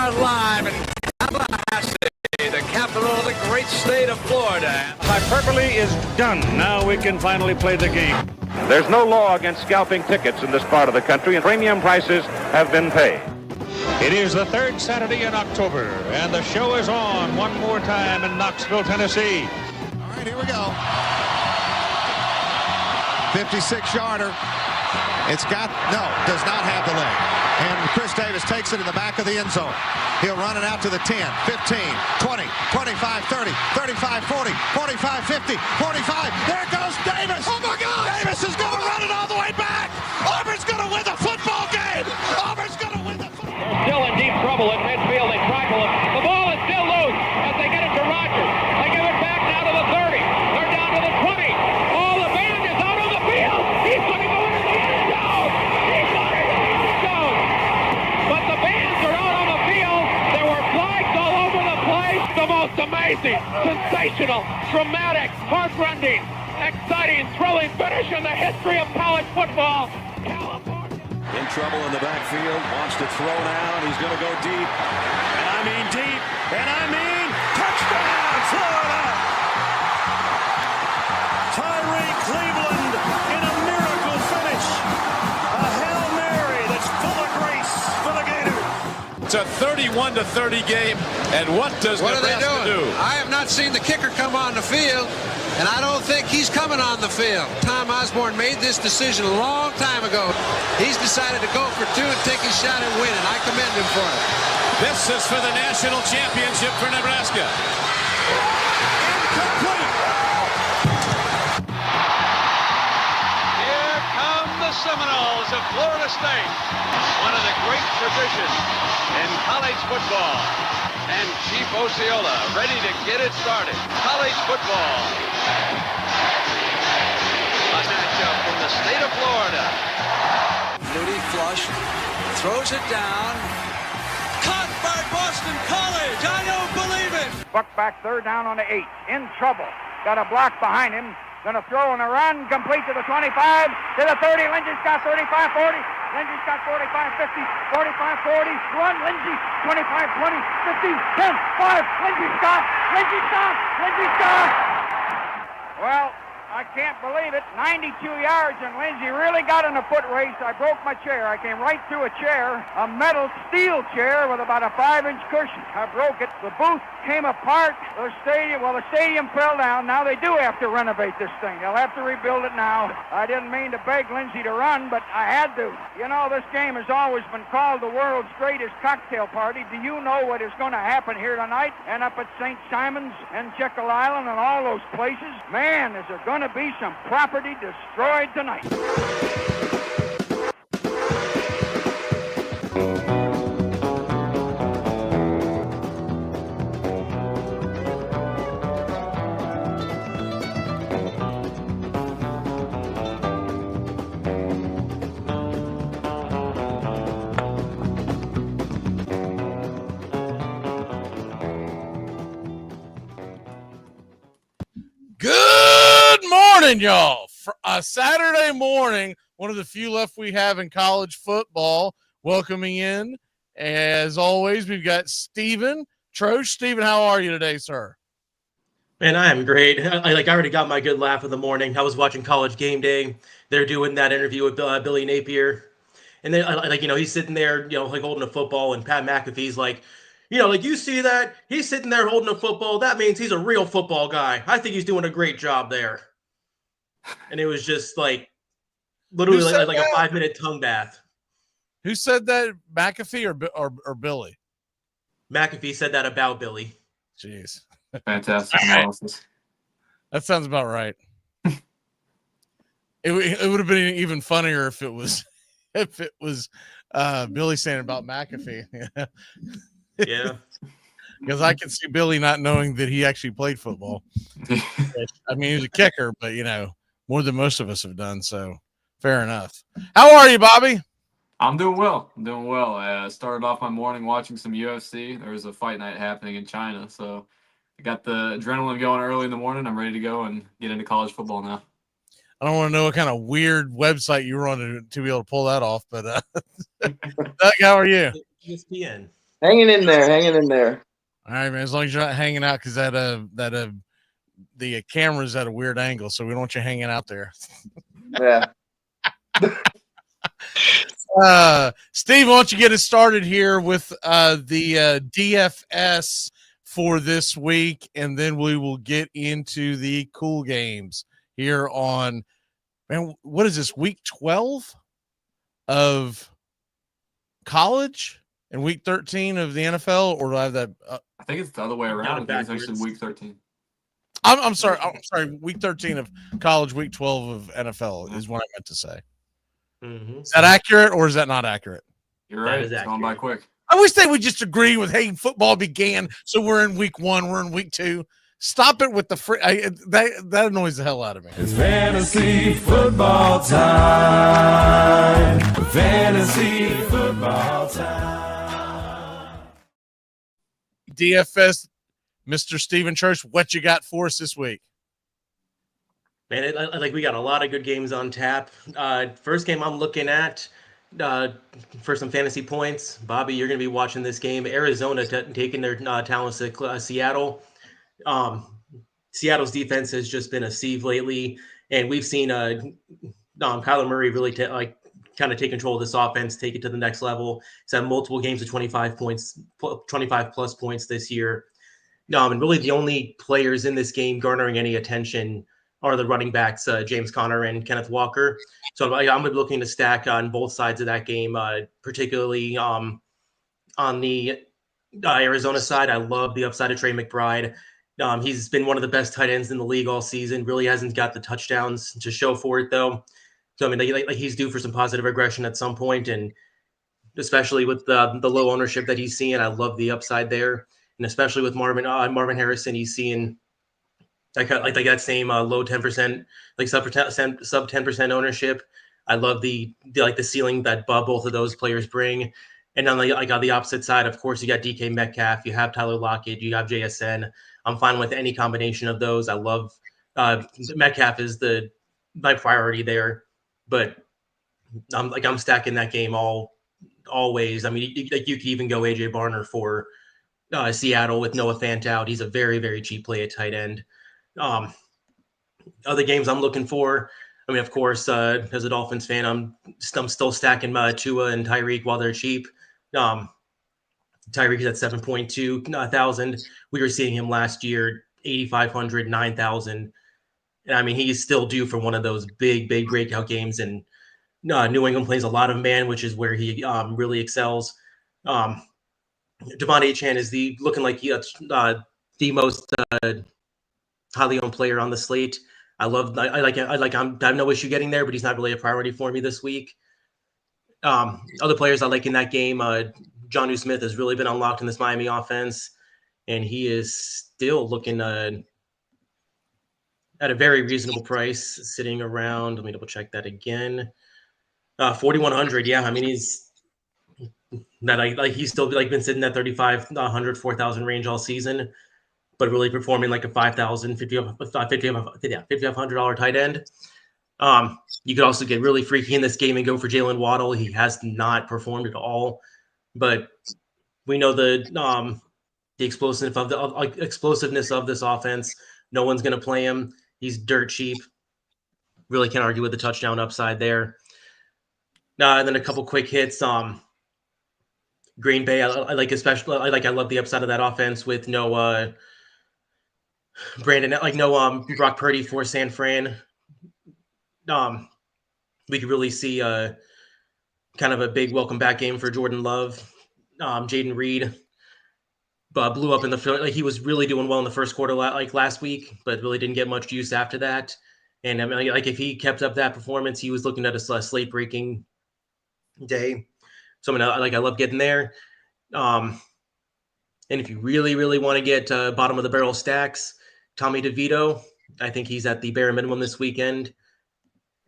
are live in Tallahassee, the capital of the great state of Florida. Hyperbole is done. Now we can finally play the game. There's no law against scalping tickets in this part of the country, and premium prices have been paid. It is the third Saturday in October, and the show is on one more time in Knoxville, Tennessee. All right, here we go. 56-yarder. Does not have the leg. And Chris Davis takes it in the back of the end zone. He'll run it out to the 10, 15, 20, 25, 30, 35, 40, 45, 50, 45. There goes Davis. Oh, my God. Davis is going to run it all the way back. Auburn's going to win the football game. Auburn's going to win the football game. They're still in deep trouble at midfield. They tackle him. The ball is still loose as they get it to Rogers. They give it back now to the 30. They're down to the 20. Oh, the band is out on the field. He's going to go into the end zone. He's going into the end zone. But the bands are out on the field. There were flags all over the place. The most amazing, sensational, dramatic, heartrending, exciting, thrilling finish in the history of college football. California. In trouble in the backfield, wants to throw now, and he's going to go deep. And I mean deep, and I mean touchdown, Florida! Tyree Cleveland in a miracle finish. A Hail Mary that's full of grace for the Gators. It's a 31-30 game, and what does Nebraska do? I have not seen the kicker come on the field, and I don't think he's coming on the field. Tom Osborne made this decision a long time ago. He's decided to go for two and take his shot at winning. I commend him for it. This is for the national championship for Nebraska. Incomplete. Here come the Seminoles of Florida State. One of the great traditions in college football. And Chief Osceola ready to get it started. College football. A matchup from the state of Florida. Moody flush, throws it down. Caught by Boston College. I don't believe it. Buck back, third down on the 8. In trouble. Got a block behind him. Gonna throw on a run, complete to the 25, to the 30. Lindsey's got 35, 40. Lindsey's got 45, 50, 45, 40. Run, Lindsey. 25, 20, 50, 10, 5. Lindsey stop. Lindsey stop. Lindsey stop. Well, I can't believe it. 92 yards, and Lindsey really got in a foot race. I broke my chair. I came right through a chair, a metal steel chair with about a 5-inch cushion. I broke it. The booth came apart. The stadium fell down. Now they do have to renovate this thing. They'll have to rebuild it now. I didn't mean to beg Lindsey to run, but I had to. You know, this game has always been called the world's greatest cocktail party. Do you know what is going to happen here tonight and up at St. Simon's and Jekyll Island and all those places? Man, is there going to be some property destroyed tonight. Good morning, y'all. For a Saturday morning, one of the few left we have in college football. Welcoming in, as always, we've got Steven Troche. Steven, how are you today, sir? Man, I am great. I already got my good laugh of the morning. I was watching College Game Day. They're doing that interview with Billy Napier. And then, he's sitting there, holding a football, and Pat McAfee's like, you see that? He's sitting there holding a football. That means he's a real football guy. I think he's doing a great job there. And it was just literally like a 5-minute tongue bath. Who said that, McAfee or Billy? McAfee said that about Billy. Jeez. Fantastic analysis. That sounds about right. It would have been even funnier if it was Billy saying about McAfee. Yeah. Because I can see Billy not knowing that he actually played football. I mean, he was a kicker, but, more than most of us have done, so fair enough. How are you, Bobby? I'm doing well. I started off my morning watching some UFC. There was a fight night happening in China, so I got the adrenaline going early in the morning. I'm ready to go and get into college football now. I don't want to know what kind of weird website you were on to be able to pull that off, but Doug, how are you? ESPN. Hanging in there. All right, man. As long as you're not hanging out, because the camera's at a weird angle, so we don't want you hanging out there. Yeah. Steve, why don't you get us started here with the DFS for this week, and then we will get into the cool games here on, man, what is this, week 12 of college and week 13 of the NFL, or do I have that? I think it's the other way around. I think it's actually week 13. I'm sorry. Week 13 of college, week 12 of NFL is what I meant to say. Mm-hmm. Is that accurate, or is that not accurate? You're right. It's going by quick. I wish they would just agree with, hey, football began, so we're in week 1, we're in week 2. Stop it with the that annoys the hell out of me. It's fantasy football time. Fantasy football time. DFS, Mr. Steven Church, what you got for us this week? Man, we got a lot of good games on tap. First game I'm looking at for some fantasy points. Bobby, you're going to be watching this game. Arizona taking their talents to Seattle. Seattle's defense has just been a sieve lately, and we've seen Kyler Murray really kind of take control of this offense, take it to the next level. He's had multiple games of 25 plus points this year. And really the only players in this game garnering any attention are the running backs, James Conner and Kenneth Walker. So I'm looking to stack on both sides of that game, particularly on the Arizona side. I love the upside of Trey McBride. He's been one of the best tight ends in the league all season. Really hasn't got the touchdowns to show for it, though. So, I mean, he's due for some positive regression at some point, and especially with the low ownership that he's seeing, I love the upside there. And especially with Marvin Harrison, he's seeing that same low 10%, sub 10% ownership. I love the ceiling that both of those players bring. And then on the opposite side, of course, you got DK Metcalf, you have Tyler Lockett, you have JSN. I'm fine with any combination of those. I love Metcalf is my priority there, but I'm stacking that game always. I mean, you could even go AJ Barner for Seattle with Noah Fant out. He's a very, very cheap play at tight end. Other games I'm looking for, I mean, of course, as a Dolphins fan, I'm still stacking Tua and Tyreek while they're cheap. Tyreek is at 7.2 thousand. We were seeing him last year, 8,500, 9,000. I mean, he's still due for one of those big breakout games. And New England plays a lot of man, which is where he really excels. Devon Achane is looking like the most highly owned player on the slate. I have no issue getting there, but he's not really a priority for me this week. Other players I like in that game, Jonnu Smith has really been unlocked in this Miami offense, and he is still looking at a very reasonable price, sitting around. Let me double check that again. 4,100. Yeah, I mean he's still been sitting at 3,500, 4,000 range all season, but really performing like a $5,000, $5,500 tight end. You could also get really freaky in this game and go for Jalen Waddle. He has not performed at all, but we know the explosiveness of this offense. No one's going to play him. He's dirt cheap. Really can't argue with the touchdown upside there. And then a couple quick hits. Green Bay, I love the upside of that offense with no Brock Purdy for San Fran. We could really see kind of a big welcome back game for Jordan Love. Jaden Reed blew up in the field. He was really doing well in the first quarter last week, but really didn't get much juice after that. And I mean, if he kept up that performance, he was looking at a slate breaking day. So I mean, I love getting there. And if you really want to get bottom of the barrel stacks, Tommy DeVito, I think he's at the bare minimum this weekend.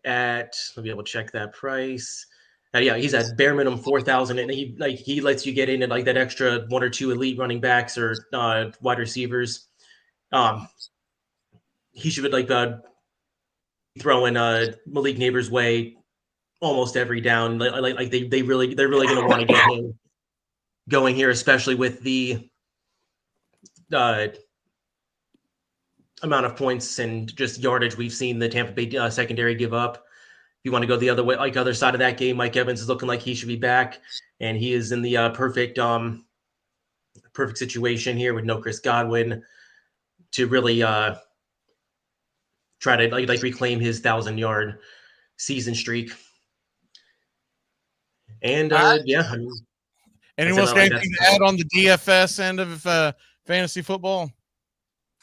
Let me able to check that price. He's at bare minimum 4,000, and he lets you get in at that extra one or two elite running backs or wide receivers. He should throwing Malik Neighbors' way almost every down. They're really going to want to get him. going here, especially with the amount of points and just yardage we've seen the Tampa Bay secondary give up. If you want to go the other way, like other side of that game, Mike Evans is looking like he should be back, and he is in the perfect situation here with no Chris Godwin to really try to like reclaim his 1,000-yard season streak. And yeah, anyone else got anything to add on the DFS end of fantasy football?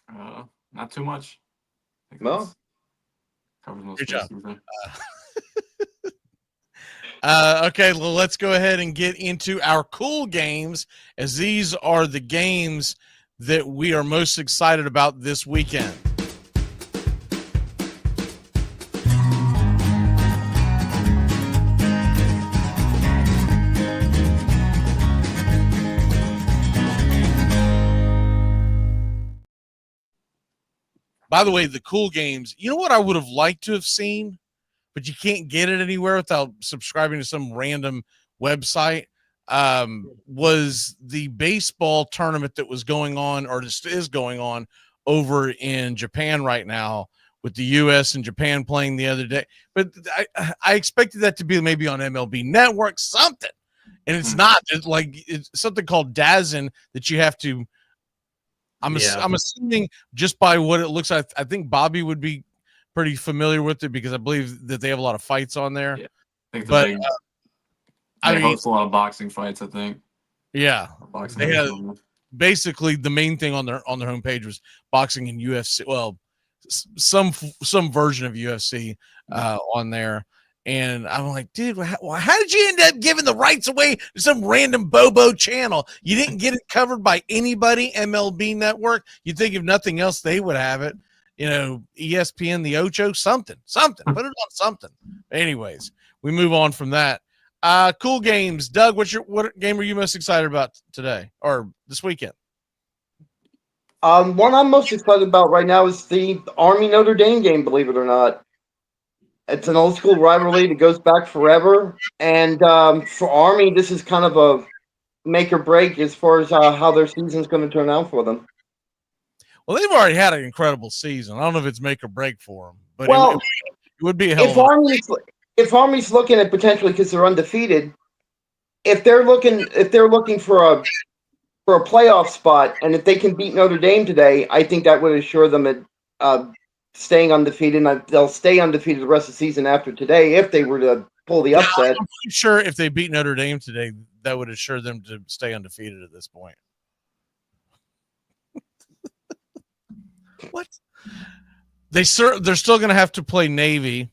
Not too much. No. Good job. Okay, well, let's go ahead and get into our cool games, as these are the games that we are most excited about this weekend. By the way, the cool games, you know what I would have liked to have seen, but you can't get it anywhere without subscribing to some random website, was the baseball tournament that was going on, or just is going on, over in Japan right now, with the U.S. and Japan playing the other day. But I expected that to be maybe on MLB Network, something. And it's not. It's something called DAZN that you have to – I'm assuming just by what it looks like. I think Bobby would be pretty familiar with it because I believe that they have a lot of fights on there. Yeah, I think but they host a lot of boxing fights, I think. Yeah, boxing. They had, basically the main thing on their homepage was boxing and UFC. Well, some version of UFC on there. And I'm like, dude, how did you end up giving the rights away to some random Bobo channel? You didn't get it covered by anybody, MLB Network. You'd think if nothing else, they would have it. You know, ESPN, the Ocho, something. Put it on something. Anyways, we move on from that. Cool games. Doug, what game are you most excited about today or this weekend? One I'm most excited about right now is the Army Notre Dame game, believe it or not. It's an old school rivalry that goes back forever. And for Army, this is kind of a make or break as far as how their season's going to turn out for them. Well, they've already had an incredible season. I don't know if it's make or break for them, but it would be a hell of if Army's looking at potentially, because they're undefeated, if they're looking for a playoff spot, and if they can beat Notre Dame today, I think that would assure them staying undefeated, and they'll stay undefeated the rest of the season after today if they were to pull the upset. I'm pretty sure if they beat Notre Dame today, that would assure them to stay undefeated at this point. What? They're still going to have to play Navy.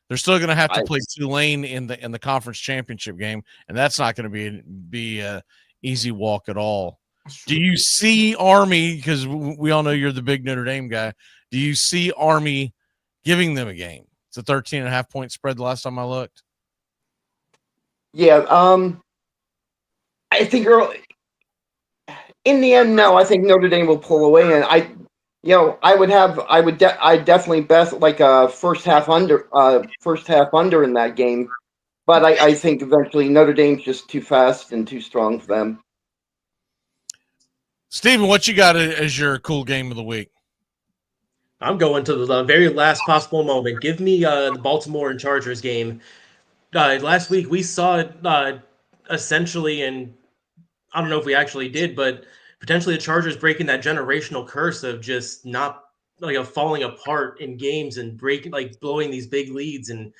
They're still going to have to play Tulane in the conference championship game, and that's not going to be a easy walk at all. Do you see Army, because we all know you're the big Notre Dame guy, do you see Army giving them a game? It's a 13.5-point spread the last time I looked. Yeah, I think in the end, no. I think Notre Dame will pull away, and I definitely bet like a first half under in that game. But I think eventually Notre Dame's just too fast and too strong for them. Steven, what you got as your cool game of the week? I'm going to the very last possible moment. Give me the Baltimore and Chargers game. Last week we saw essentially, and I don't know if we actually did, but potentially the Chargers breaking that generational curse of just not falling apart in games and blowing these big leads. And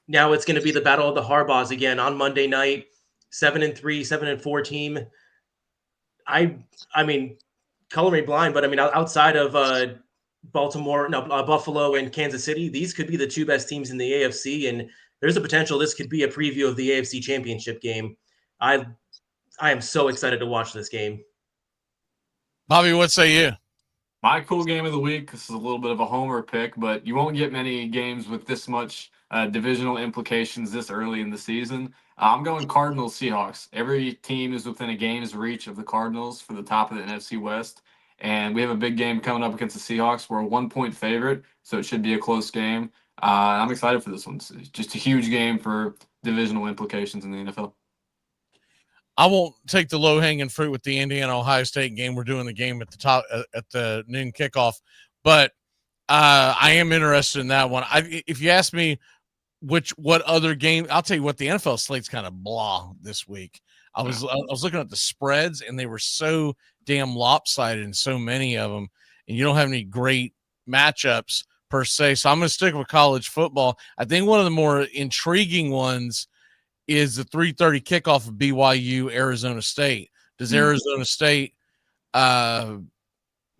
now it's going to be the battle of the Harbaughs again on Monday night. 7-3, 7-4 team. I mean, color me blind, but I mean, outside of Buffalo and Kansas City, these could be the two best teams in the AFC, and there's a potential this could be a preview of the AFC Championship game. I am so excited to watch this game. Bobby, what say you? My cool game of the week, this is a little bit of a homer pick, but you won't get many games with this much divisional implications this early in the season. I'm going Cardinals Seahawks. Every team is within a game's reach of the Cardinals for the top of the NFC West. And we have a big game coming up against the Seahawks. We're a 1-point favorite, so it should be a close game. I'm excited for this one. It's just a huge game for divisional implications in the NFL. I won't take the low hanging fruit with the Indiana Ohio State game. We're doing the game at the top at the noon kickoff, but I am interested in that one. If you ask me what other game, I'll tell you what, the NFL slate's kind of blah this week. I was looking at the spreads, and they were so damn lopsided in so many of them, and you don't have any great matchups per se. So I'm going to stick with college football. I think one of the more intriguing ones is the 3:30 kickoff of BYU Arizona State. Does Arizona State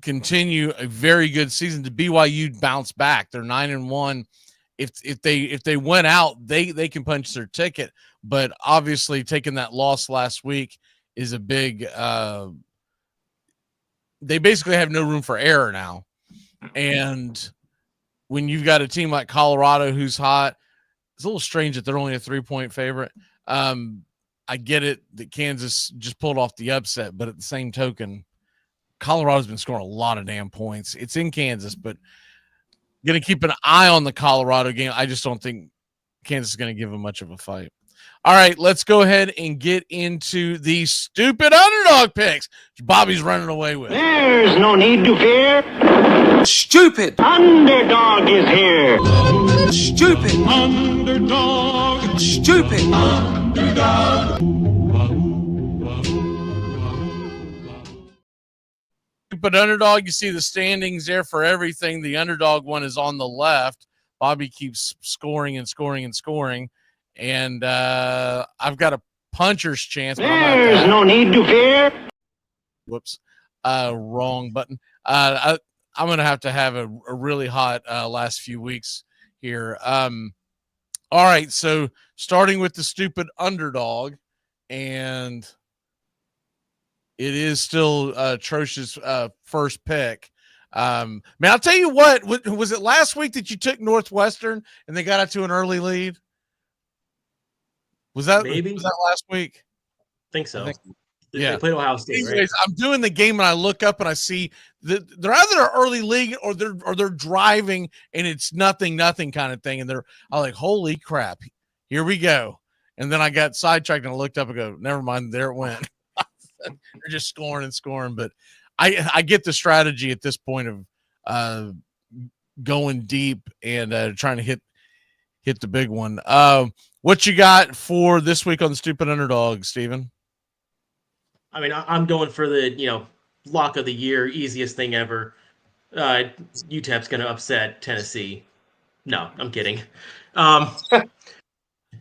continue a very good season? Did BYU bounce back? They're 9-1. If they went out, they can punch their ticket. But obviously, taking that loss last week is a big. They basically have no room for error now, and when you've got a team like Colorado who's hot, it's a little strange that they're only a 3-point favorite. I get it that Kansas just pulled off the upset, but at the same token, Colorado's been scoring a lot of damn points. It's in Kansas, but going to keep an eye on the Colorado game. I just don't think Kansas is going to give them much of a fight. All right, let's go ahead and get into the stupid underdog picks Bobby's running away with. There's no need to fear. Stupid. Underdog is here. Stupid. Underdog. Stupid. Stupid underdog, you see the standings there for everything. The underdog one is on the left. Bobby keeps scoring and scoring and scoring. And I've got a puncher's chance. There's no need to fear. Whoops. Wrong button. I'm going to have a really hot last few weeks here. All right, so starting with the stupid underdog, and it is still Trosh's first pick. Man, I'll tell you what, was it last week that you took Northwestern and they got out to an early lead? Was that last week? I think so. Yeah. They played Ohio State. Anyways, right? I'm doing the game and I look up and I see that they're either an early league or they're driving and it's nothing kind of thing. And I'm like, holy crap, here we go. And then I got sidetracked and I looked up and go, never mind, there it went. They're just scoring and scoring. But I get the strategy at this point of going deep and trying to hit the big one. What you got for this week on the stupid underdog, Steven? I mean, I'm going for the, lock of the year, easiest thing ever. UTEP's going to upset Tennessee. No, I'm kidding. I'm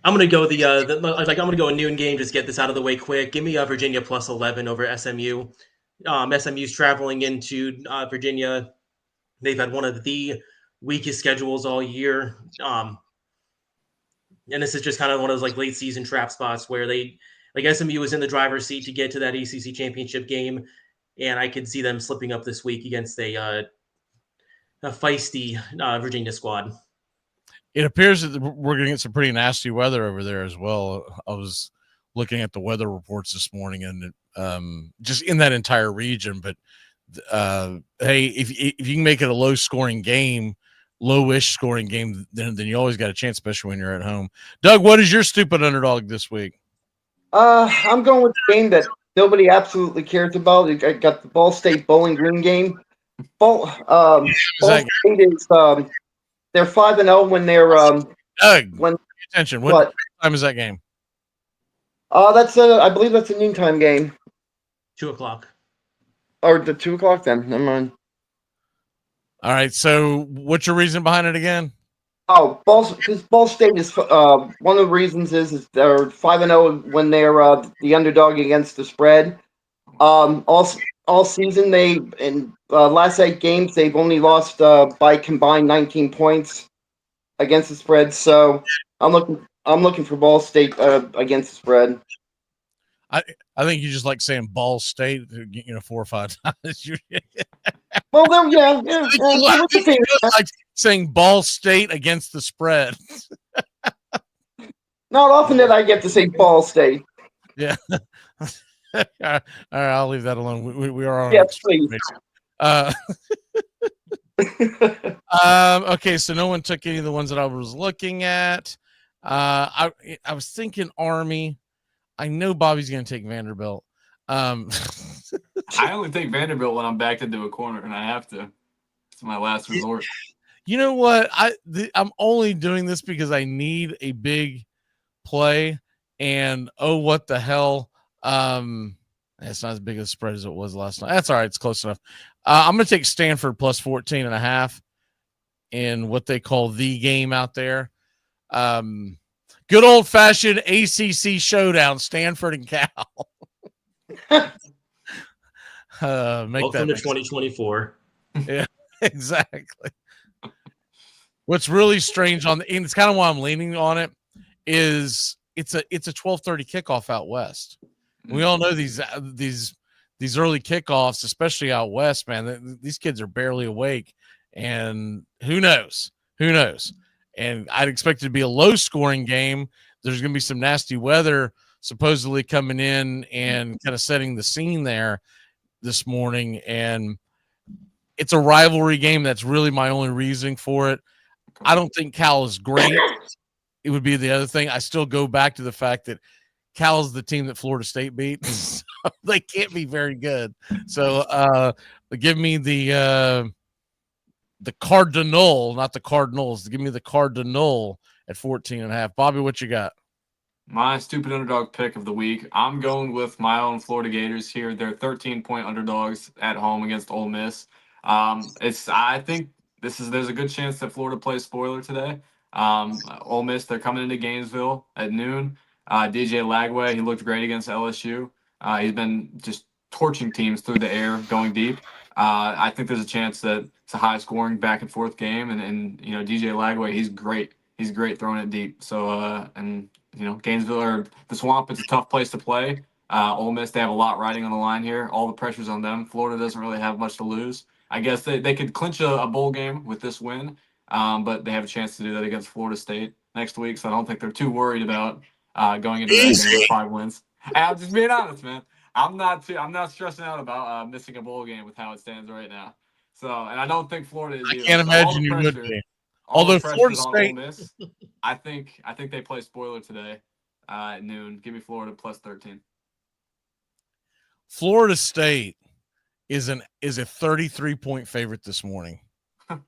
going to go I'm going to go a noon game, just get this out of the way quick. Give me Virginia plus 11 over SMU. SMU's traveling into Virginia. They've had one of the weakest schedules all year. And this is just kind of one of those late season trap spots where SMU was in the driver's seat to get to that ACC championship game, and I could see them slipping up this week against a feisty Virginia squad. It appears that we're going to get some pretty nasty weather over there as well. I was looking at the weather reports this morning, and just in that entire region. But hey, if you can make it a lowish scoring game, then you always got a chance, especially when you're at home. Doug, what is your stupid underdog this week? I'm going with the game that nobody absolutely cares about. I got the Ball State Bowling Green game. Ball State is they're 5-0 when they're Doug, when pay attention. What time is that game? I believe that's a noontime game. 2:00. Or the 2:00 then. Never mind. All right. So what's your reason behind it again? Oh, Ball State is one of the reasons is they're 5-0 when they're the underdog against the spread. All season in last 8 games they've only lost by combined 19 points against the spread. So I'm looking for Ball State against the spread. I think you just like saying Ball State, 4 or 5 times. Well, then, yeah. Like saying Ball State against the spread. Not often that I get to say Ball State. Yeah. All right, I'll leave that alone. We are on. Yes, please. Okay, so no one took any of the ones that I was looking at. I was thinking Army. I know Bobby's going to take Vanderbilt. I only take Vanderbilt when I'm backed into a corner, and I have to. It's my last resort. You know what? I'm only doing this because I need a big play, and oh, what the hell? It's not as big a spread as it was last night. That's all right. It's close enough. I'm going to take Stanford plus 14.5 in what they call the game out there. Good old fashioned ACC showdown, Stanford and Cal. Welcome to 2024. Yeah, exactly. What's really strange and it's kind of why I'm leaning on it, is it's a 12:30 kickoff out west. We all know these early kickoffs, especially out west, man. These kids are barely awake, and who knows? And I'd expect it to be a low-scoring game. There's going to be some nasty weather supposedly coming in and kind of setting the scene there this morning, and it's a rivalry game. That's really my only reasoning for it. I don't think Cal is great. It would be the other thing. I still go back to the fact that Cal is the team that Florida State beat. So they can't be very good. So give me the Cardinal, not the Cardinals. Give me the Cardinal at 14.5. Bobby, what you got? My stupid underdog pick of the week. I'm going with my own Florida Gators here. They're 13-point underdogs at home against Ole Miss. I think there's a good chance that Florida plays spoiler today. Ole Miss, they're coming into Gainesville at noon. DJ Lagway, he looked great against LSU. He's been just torching teams through the air, going deep. I think there's a chance that it's a high-scoring back-and-forth game, and DJ Lagway, he's great. He's great throwing it deep. So Gainesville or the Swamp, it's a tough place to play. Ole Miss, they have a lot riding on the line here. All the pressure's on them. Florida doesn't really have much to lose. I guess they could clinch a bowl game with this win, but they have a chance to do that against Florida State next week. So I don't think they're too worried about going into that game with 5 wins. I'm just being honest, man. I'm not stressing out about missing a bowl game with how it stands right now. So, and I don't think Florida is either. I can't imagine you would be. Although Florida State, Miss, I think they play spoiler today at noon. Give me Florida plus 13. Florida State is a 33-point favorite this morning. Are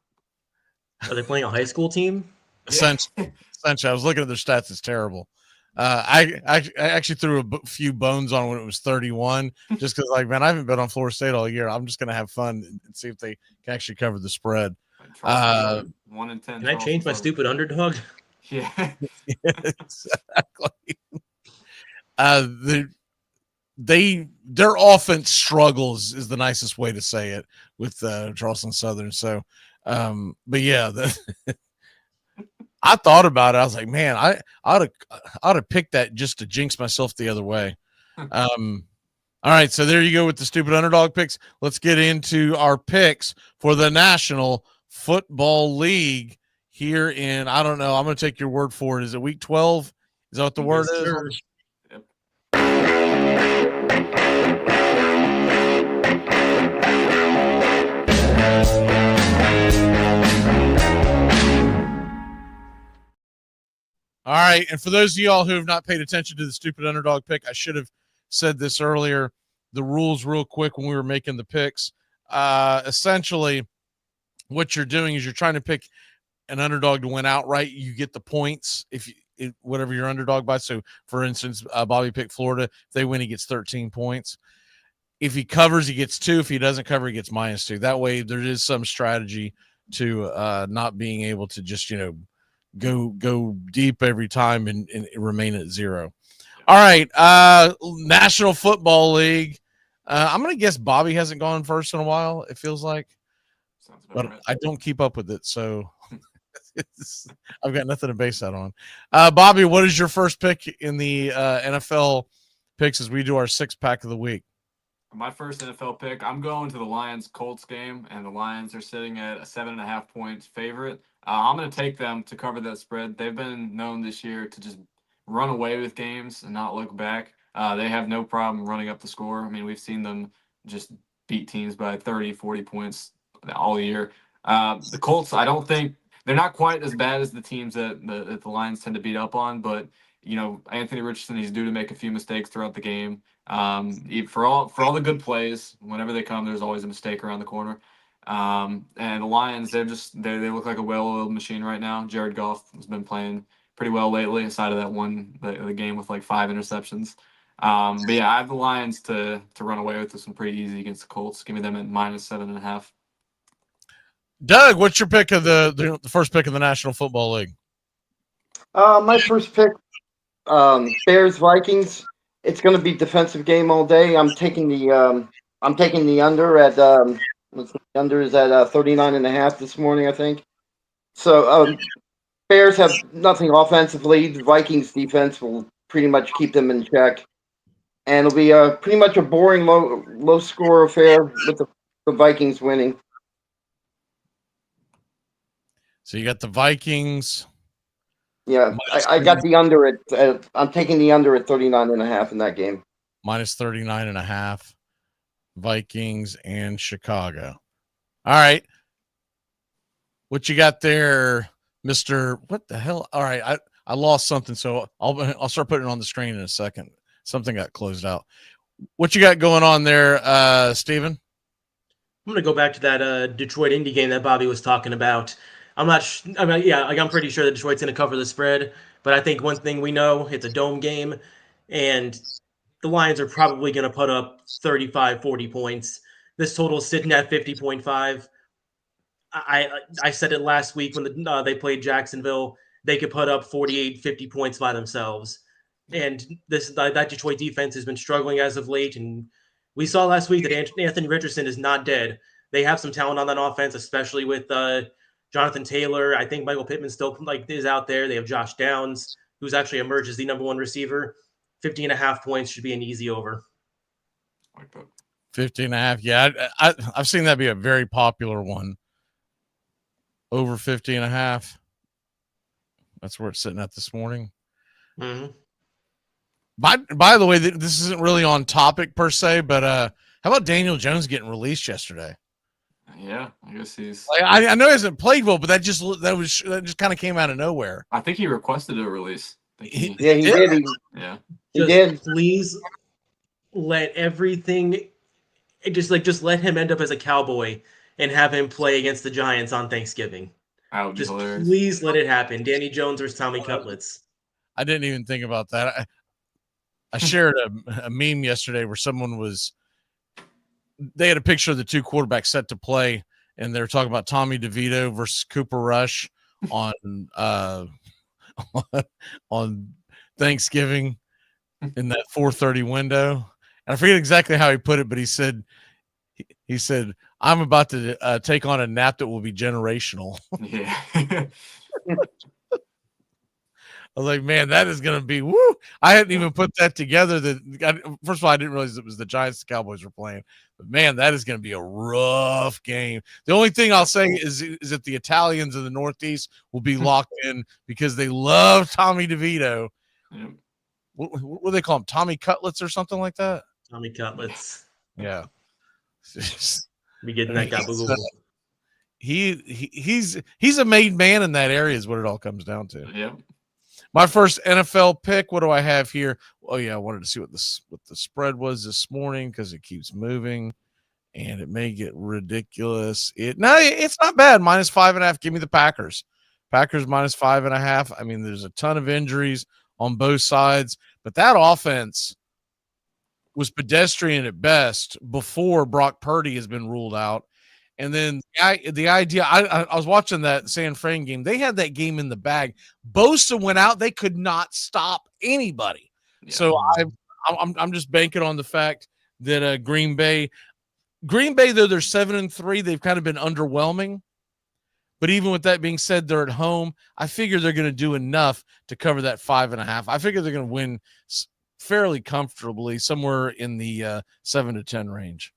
they playing a high school team? Essentially, I was looking at their stats. It's terrible. I actually threw a few bones on when it was 31, just because, like, man, I haven't bet on Florida State all year. I'm just going to have fun and see if they can actually cover the spread. 1 in 10. Can I change my stupid underdog? Yeah, exactly. Their offense struggles is the nicest way to say it with Charleston Southern. So, but yeah, I thought about it. I was like, man, I ought to pick that just to jinx myself the other way. All right, so there you go with the stupid underdog picks. Let's get into our picks for the National Football League here in, I don't know, I'm going to take your word for it. Is it week 12? Is that what the word is? Sure. All right, and for those of y'all who have not paid attention to the stupid underdog pick, I should have said this earlier. The rules real quick when we were making the picks. Essentially, what you're doing is you're trying to pick an underdog to win outright. You get the points whatever your underdog by. So, for instance, Bobby picked Florida. If they win, he gets 13 points. If he covers, he gets 2. If he doesn't cover, he gets -2. That way, there is some strategy to not being able to just go deep every time and remain at 0. All right, National Football League. I'm going to guess Bobby hasn't gone first in a while, it feels like. But right. I don't keep up with it, so I've got nothing to base that on. Bobby, what is your first pick in the NFL picks as we do our 6-pack of the week? My first NFL pick, I'm going to the Lions-Colts game, and the Lions are sitting at a 7.5-point favorite. I'm going to take them to cover that spread. They've been known this year to just run away with games and not look back. They have no problem running up the score. I mean, we've seen them just beat teams by 30, 40 points all year. The Colts, I don't think they're not quite as bad as the teams that the Lions tend to beat up on, but Anthony Richardson, he's due to make a few mistakes throughout the game. For all the good plays, whenever they come, there's always a mistake around the corner. And the Lions, they look like a well-oiled machine right now. Jared Goff has been playing pretty well lately, aside of that the game with like 5 interceptions. But yeah, I have the Lions to run away with this one pretty easy against the Colts. Give me them at -7.5. Doug, what's your pick of the first pick of the National Football League? My first pick, Bears Vikings. It's going to be defensive game all day. I'm taking the under at the under is at 39.5 this morning, I think. So Bears have nothing offensively. The Vikings defense will pretty much keep them in check, and it'll be pretty much a boring low score affair with the Vikings winning. So you got the Vikings. Yeah, I got the under at. I'm taking the under at 39.5 in that game. -39.5. Vikings and Chicago. All right. What you got there, Mr. What the hell? All right, I lost something, so I'll start putting it on the screen in a second. Something got closed out. What you got going on there, Steven? I'm going to go back to that Detroit Indy game that Bobby was talking about. I'm pretty sure that Detroit's going to cover the spread, but I think one thing we know, it's a dome game, and the Lions are probably going to put up 35, 40 points. This total is sitting at 50.5. I said it last week when they played Jacksonville. They could put up 48, 50 points by themselves. And that Detroit defense has been struggling as of late, and we saw last week that Anthony Richardson is not dead. They have some talent on that offense, especially with Jonathan Taylor. I think Michael Pittman still is out there. They have Josh Downs, who's actually emerged as the number 1 receiver. 50.5 points should be an easy over. 50.5. Yeah, I've seen that be a very popular one. Over 50.5. That's where it's sitting at this morning. Mm-hmm. By the way, this isn't really on topic per se, but how about Daniel Jones getting released yesterday? Yeah, I guess he's. I know he hasn't played well, but that just kind of came out of nowhere. I think he requested a release. He did. He did. Please let everything. Just let him end up as a Cowboy and have him play against the Giants on Thanksgiving. Just hilarious. Please let it happen. Danny Jones versus Tommy Cutlets. I didn't even think about that. I shared a meme yesterday where they had a picture of the two quarterbacks set to play, and they were talking about Tommy DeVito versus Cooper Rush on Thanksgiving in that 4:30 window. And I forget exactly how he put it, but he said, I'm about to take on a nap that will be generational. Yeah. I was like, man, that is going to be woo. I hadn't even put that together. First of all, I didn't realize it was the Giants the Cowboys were playing. But, man, that is going to be a rough game. The only thing I'll say is that the Italians in the Northeast will be locked in because they love Tommy DeVito. Yeah. What do they call him? Tommy Cutlets or something like that? Tommy Cutlets. Yeah. Be getting that gabagool. He's a made man in that area is what it all comes down to. Yeah. My first NFL pick. What do I have here? Oh yeah, I wanted to see what the spread was this morning because it keeps moving, and it may get ridiculous. It's not bad. -5.5. Give me the Packers. Packers -5.5. I mean, there's a ton of injuries on both sides, but that offense was pedestrian at best before Brock Purdy has been ruled out. And then the idea, I was watching that San Fran game. They had that game in the bag. Bosa went out. They could not stop anybody. Yeah. So I'm just banking on the fact that Green Bay, though they're 7-3, they've kind of been underwhelming. But even with that being said, they're at home. I figure they're going to do enough to cover that 5.5. I figure they're going to win fairly comfortably, somewhere in the 7-10 range.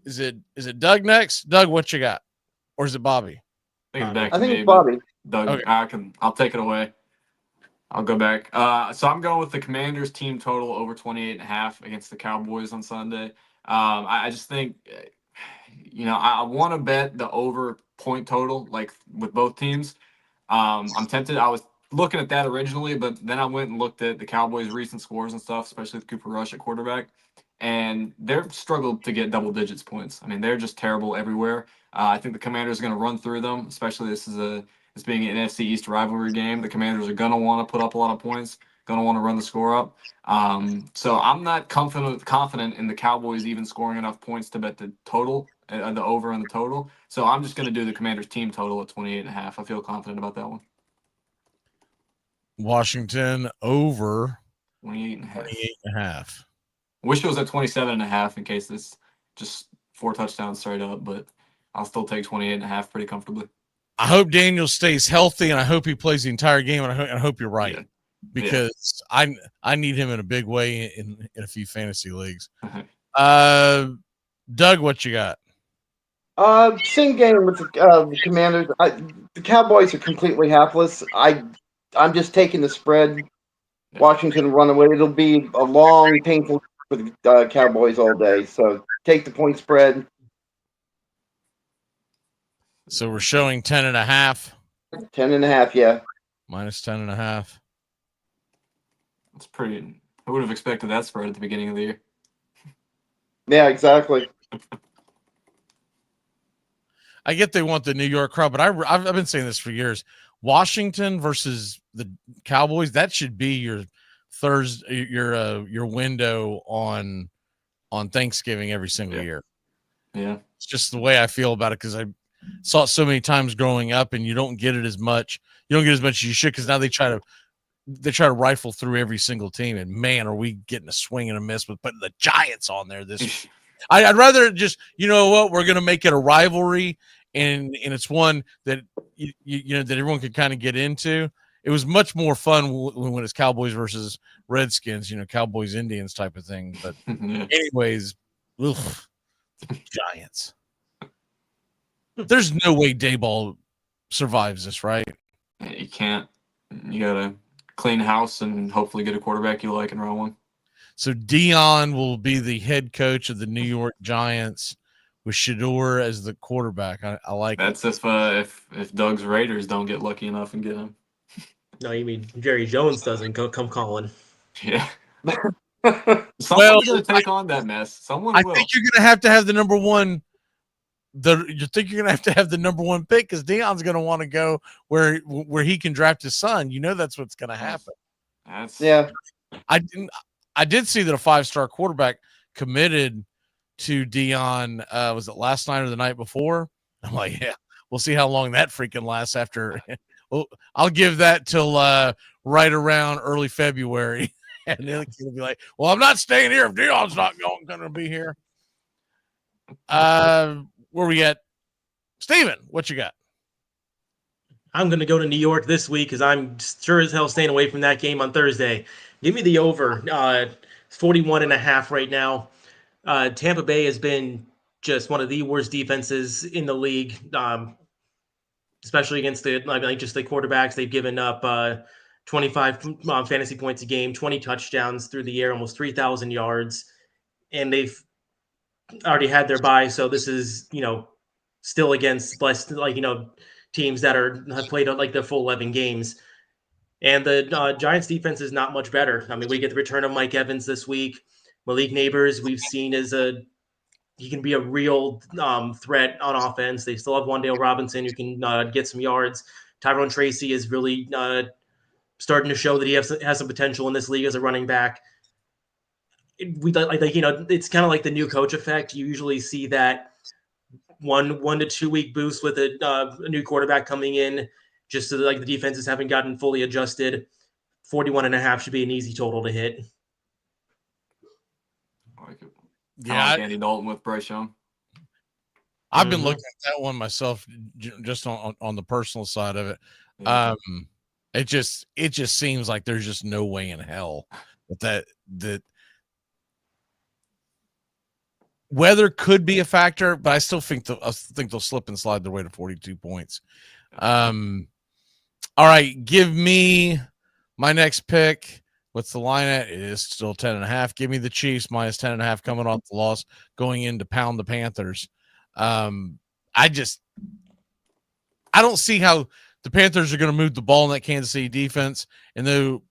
Is it Doug next? Doug, what you got? Or is it Bobby? I think it's Bobby. Doug, okay. I'll take it away. I'll go back. So I'm going with the Commanders team total over 28.5 against the Cowboys on Sunday. I just think, I want to bet the over point total, like with both teams. I'm tempted. I was looking at that originally, but then I went and looked at the Cowboys' recent scores and stuff, especially with Cooper Rush at quarterback, and they've struggled to get double digits points. I mean, they're just terrible everywhere. I think the Commanders are going to run through them, especially this being an NFC East rivalry game. The Commanders are going to want to put up a lot of points, going to want to run the score up. So I'm not confident in the Cowboys even scoring enough points to bet the total, the over and the total. So I'm just going to do the Commanders team total at 28.5. I feel confident about that one. Washington over 28.5. Wish it was at 27.5 in case it's just 4 touchdowns straight up, but I'll still take 28.5 pretty comfortably. I hope Daniel stays healthy, and I hope he plays the entire game, and I hope you're right. Yeah. Because I need him in a big way in a few fantasy leagues. Doug, what you got? Same game with the Commanders. The Cowboys are completely hapless. I'm just taking the spread. Washington run away. It'll be a long, painful for the Cowboys all day. So take the point spread. So we're showing 10.5. 10.5, yeah. Minus 10.5. That's pretty. I would have expected that spread at the beginning of the year. Yeah, exactly. I get they want the New York crowd, but I've been saying this for years. Washington versus the Cowboys, that should be your Thursday, your window on Thanksgiving every single year. Yeah, it's just the way I feel about it because I saw it so many times growing up, and you don't get it as much. You don't get as much as you should because now they try to rifle through every single team, and man, are we getting a swing and a miss with putting the Giants on there this week. I'd rather just, you know what, we're going to make it a rivalry, and it's one that you know that everyone could kind of get into. It was much more fun when it's Cowboys versus Redskins, you know, Cowboys Indians type of thing. But anyways, Giants. There's no way Dayball survives this, right? You can't. You gotta clean house and hopefully get a quarterback you like and run one. So Dion will be the head coach of the New York Giants with Shador as the quarterback. I like that's if Doug's Raiders don't get lucky enough and get him. No, you mean Jerry Jones doesn't come calling. Yeah. Someone's gonna take on that mess. Someone will. I think you're gonna have to have the number one. You think you're gonna have to have the number one pick because Dion's gonna want to go where he can draft his son. You know that's what's gonna happen. Yeah. I did see that a 5-star quarterback committed to Dion. Was it last night or the night before? I'm like, yeah, we'll see how long that freaking lasts after. Well, I'll give that till right around early February, and then he'll be like, "Well, I'm not staying here if Dion's not going to be here." Where we at? Steven, what you got? I'm going to go to New York this week because I'm sure as hell staying away from that game on Thursday. Give me the over. 41.5 right now. Tampa Bay has been just one of the worst defenses in the league, especially against the quarterbacks. They've given up 25 fantasy points a game, 20 touchdowns through the air, almost 3,000 yards, and they've already had their bye. So this is, still against teams that have played the full 11 games. And the Giants defense is not much better. I mean, we get the return of Mike Evans this week. Malik Neighbors, we've seen he can be a real threat on offense. They still have Wan'Dale Robinson who can get some yards. Tyrone Tracy is really starting to show that he has some potential in this league as a running back. It's kind of like the new coach effect. You usually see that 1 to 2 week boost with a new quarterback coming in, just so that the defenses haven't gotten fully adjusted. 41.5 should be an easy total to hit. I like it. Yeah, like Andy Dalton with Bryce Young. I've been looking at that one myself, just on the personal side of it. Yeah. It just seems like there's just no way in hell that weather could be a factor, but I still think they'll slip and slide their way to 42 points. All right, give me my next pick. What's the line at? It is still 10.5. Give me the Chiefs minus 10.5 coming off the loss, going in to pound the Panthers. I don't see how the Panthers are going to move the ball in that Kansas City defense, and though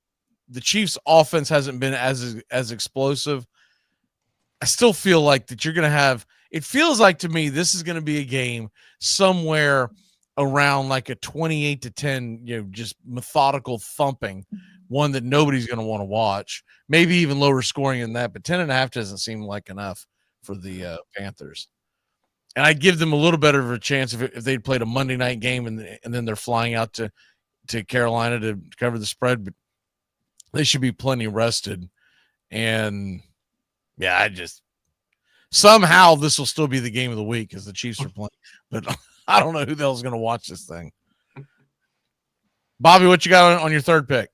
the Chiefs' offense hasn't been as explosive, I still feel like that you're going to have. It feels like to me this is going to be a game somewhere around like a 28-10, just methodical thumping, one that nobody's going to want to watch. Maybe even lower scoring than that, but 10.5 doesn't seem like enough for the Panthers. And I'd give them a little better of a chance if they'd played a Monday night game and then they're flying out to Carolina to cover the spread, but they should be plenty rested. And yeah, somehow this will still be the game of the week because the Chiefs are playing, but I don't know who the hell's going to watch this thing. Bobby, what you got on your third pick?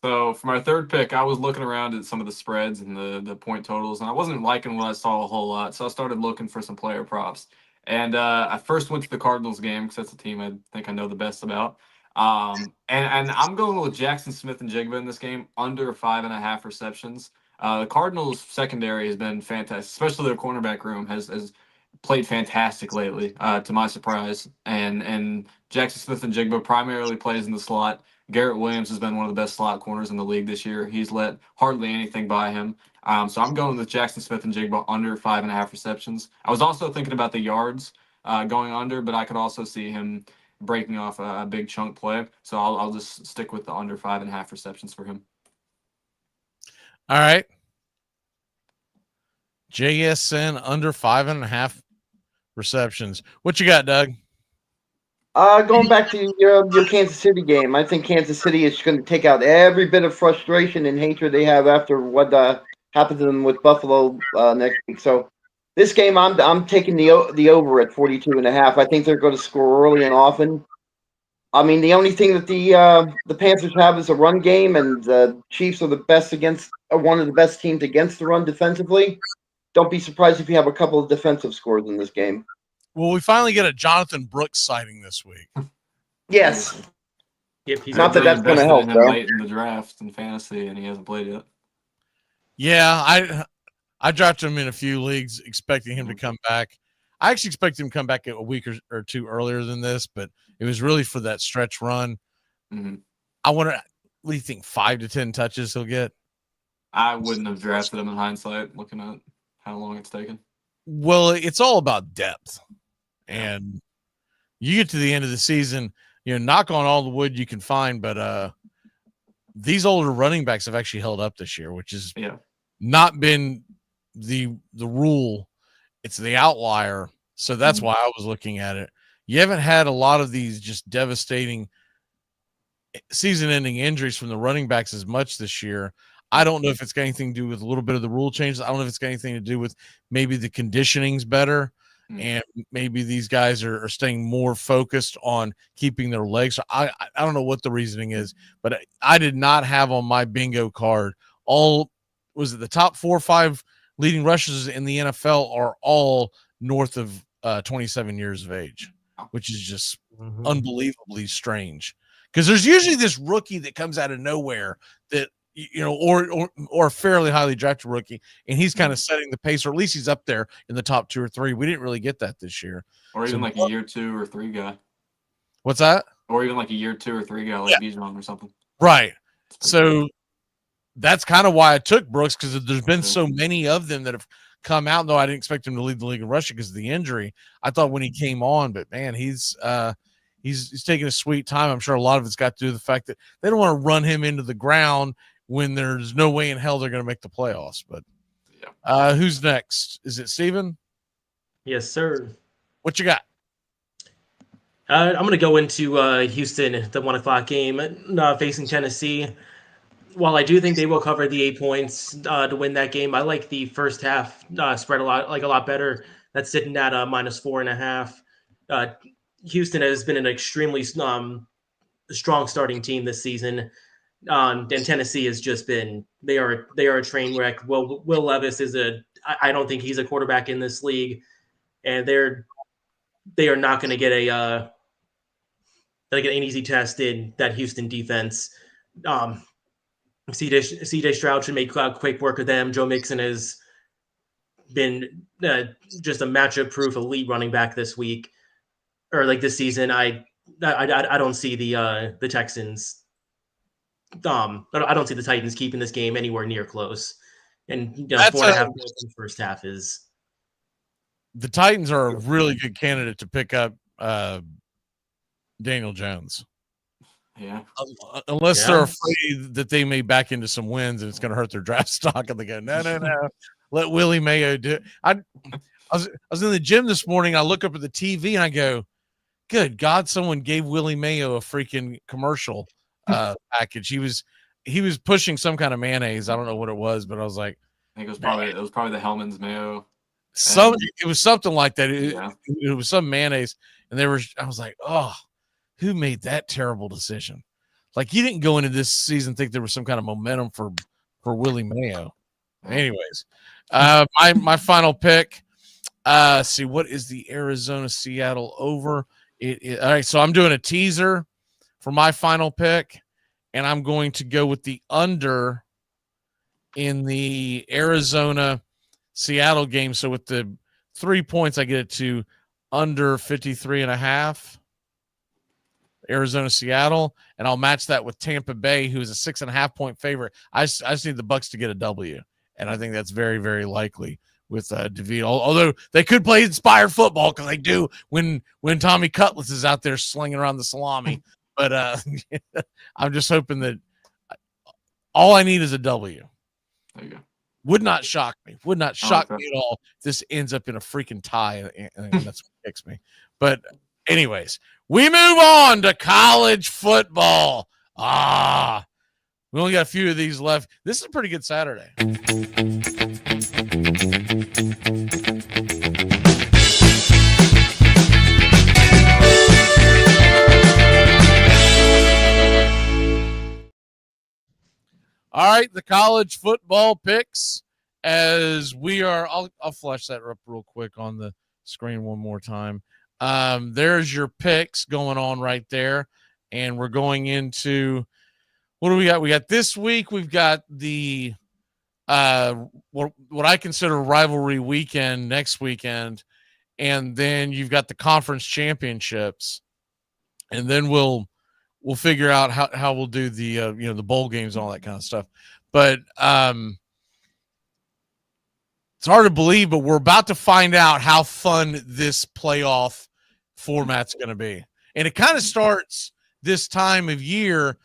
So for my third pick, I was looking around at some of the spreads and the point totals, and I wasn't liking what I saw a whole lot. So I started looking for some player props. And I first went to the Cardinals game because that's the team I think I know the best about. And I'm going with Jackson Smith and Jigba in this game, under 5.5 receptions. The Cardinals secondary has been fantastic, especially their cornerback room has played fantastic lately, to my surprise. And Jackson Smith and Jigba primarily plays in the slot. Garrett Williams has been one of the best slot corners in the league this year. He's let hardly anything by him. So I'm going with Jackson Smith and Jigba under 5.5 receptions. I was also thinking about the yards going under, but I could also see him breaking off a big chunk play. So I'll just stick with the under 5.5 receptions for him. All right. JSN under 5.5 receptions. What you got, Doug? Going back to your Kansas City game, I think Kansas City is going to take out every bit of frustration and hatred they have after what happened to them with Buffalo next week. So this game, I'm taking the over at 42.5. I think they're going to score early and often. I mean, the only thing that the Panthers have is a run game, and the Chiefs are one of the best teams against the run defensively. Don't be surprised if you have a couple of defensive scores in this game. Well, we finally get a Jonathan Brooks sighting this week. Yes. Yep, he's Not that that's going to help, him though. late in the draft in fantasy, and he hasn't played yet. Yeah, I drafted him in a few leagues expecting him to come back. I actually expected him to come back a week or two earlier than this, but it was really for that stretch run. Mm-hmm. I wonder, what do you think, 5 to 10 touches he'll get? I wouldn't have drafted him in hindsight, looking at how long it's taken. Well, it's all about depth. And you get to the end of the season, knock on all the wood you can find, but these older running backs have actually held up this year, which has not been the rule. It's the outlier. So that's why I was looking at it. You haven't had a lot of these just devastating season-ending injuries from the running backs as much this year. I don't know if it's got anything to do with a little bit of the rule changes. I don't know if it's got anything to do with maybe the conditioning's better. And maybe these guys are staying more focused on keeping their legs. I don't know what the reasoning is, but I did not have on my bingo card the top 4 or 5 leading rushers in the NFL are all north of 27 years of age, which is just unbelievably strange. Because there's usually this rookie that comes out of nowhere that, or a fairly highly drafted rookie, and he's kind of setting the pace, or at least he's up there in the top 2 or 3. We didn't really get that this year. Or even like a year 2 or 3 guy. What's that? Or even like a year 2 or 3 guy, like Bijan or something. Right. So that's kind of why I took Brooks, because there's been so many of them that have come out, though I didn't expect him to lead the league in rushing because of the injury. I thought when he came on, but man, he's taking a sweet time. I'm sure a lot of it's got to do with the fact that they don't want to run him into the ground when there's no way in hell they're going to make the playoffs. But who's next? Is it Steven? Yes, sir. What you got? I'm going to go into Houston, the 1 o'clock game, facing Tennessee. While I do think they will cover the 8 points to win that game, I like the first half spread a lot better. That's sitting at -4.5. Houston has been an extremely strong starting team this season. And Tennessee has just been they are a train wreck. Will Levis I don't think he's a quarterback in this league, and they are not going to get an easy test in that Houston defense. CJ Stroud should make quick work of them. Joe Mixon has been just a matchup proof elite running back this week, or like this season. I don't see the Texans. I don't see the Titans keeping this game anywhere near close. And 4.5 goals in the first half is. The Titans are a really good candidate to pick up Daniel Jones. Yeah. Unless they're afraid that they may back into some wins and it's going to hurt their draft stock, and they go, no. Let Willie Mayo do it. I was in the gym this morning. I look up at the TV and I go, good God, someone gave Willie Mayo a freaking commercial package. He was pushing some kind of mayonnaise. I don't know what it was, but I was like, I think it was probably the Hellman's Mayo. It was something like that. It was some mayonnaise, and I was like, oh, who made that terrible decision? Like, you didn't go into this season think there was some kind of momentum for Willie Mayo. Anyways, my final pick. See, what is the Arizona Seattle over? All right, so I'm doing a teaser for my final pick, and I'm going to go with the under in the Arizona Seattle game. So with the 3 points, I get it to under 53.5. Arizona Seattle, and I'll match that with Tampa Bay, who is a 6.5 point favorite. I just need the Bucs to get a W, and I think that's very, very likely with DeVito. Although they could play inspired football because they do when Tommy Cutlass is out there slinging around the salami. But I'm just hoping that all I need is a W. There you go. Would not shock me. Would not shock me at all if this ends up in a freaking tie, and that's what kicks me. But anyways, we move on to college football. We only got a few of these left. This is a pretty good Saturday. All right, the college football picks as we are. I'll flash that up real quick on the screen one more time. There's your picks going on right there, and we're going into what do we got? We got this week. We've got the what I consider rivalry weekend next weekend, and then you've got the conference championships, and then we'll figure out how we'll do the the bowl games and all that kind of stuff. But it's hard to believe, but we're about to find out how fun this playoff format's going to be. And it kind of starts this time of year.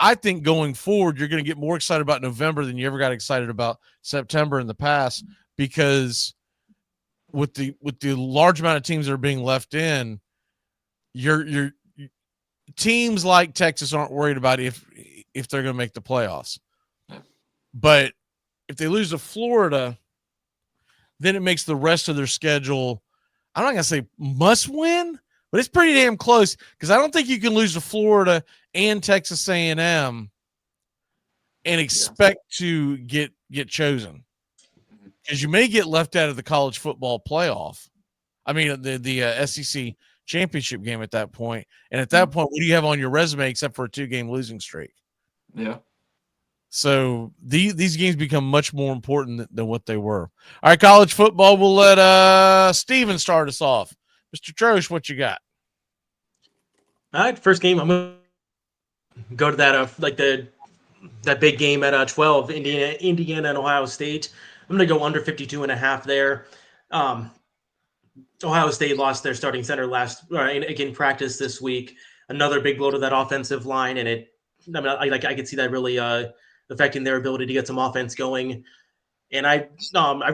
I think going forward, you're going to get more excited about November than you ever got excited about September in the past, because with the large amount of teams that are being left in, your teams like Texas aren't worried about if they're going to make the playoffs. But if they lose to Florida, then it makes the rest of their schedule, I'm not going to say must win, but it's pretty damn close, because I don't think you can lose to Florida and Texas A&M and expect to get chosen, because you may get left out of the college football playoff. I mean, the SEC championship game at that point. And at that point, what do you have on your resume except for a 2-game losing streak? Yeah. So these games become much more important than what they were. All right, college football. We'll let Steven start us off. Mr. Trosh, what you got? All right, first game. I'm gonna go to that that big game at 12, Indiana and Ohio State. I'm gonna go under 52.5 there. Ohio State lost their starting center again practice this week. Another big blow to that offensive line, and I could see that really affecting their ability to get some offense going. And I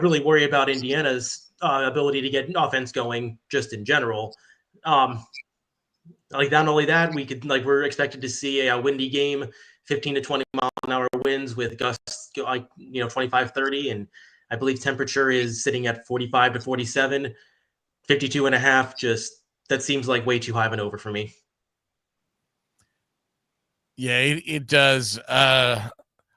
really worry about Indiana's ability to get offense going just in general. Not only that, we're expected to see a windy game, 15 to 20 mile an hour winds with gusts 25, 30, and I believe temperature is sitting at 45 to 47. 52.5, that seems like way too high of an over for me. Yeah, it does. I've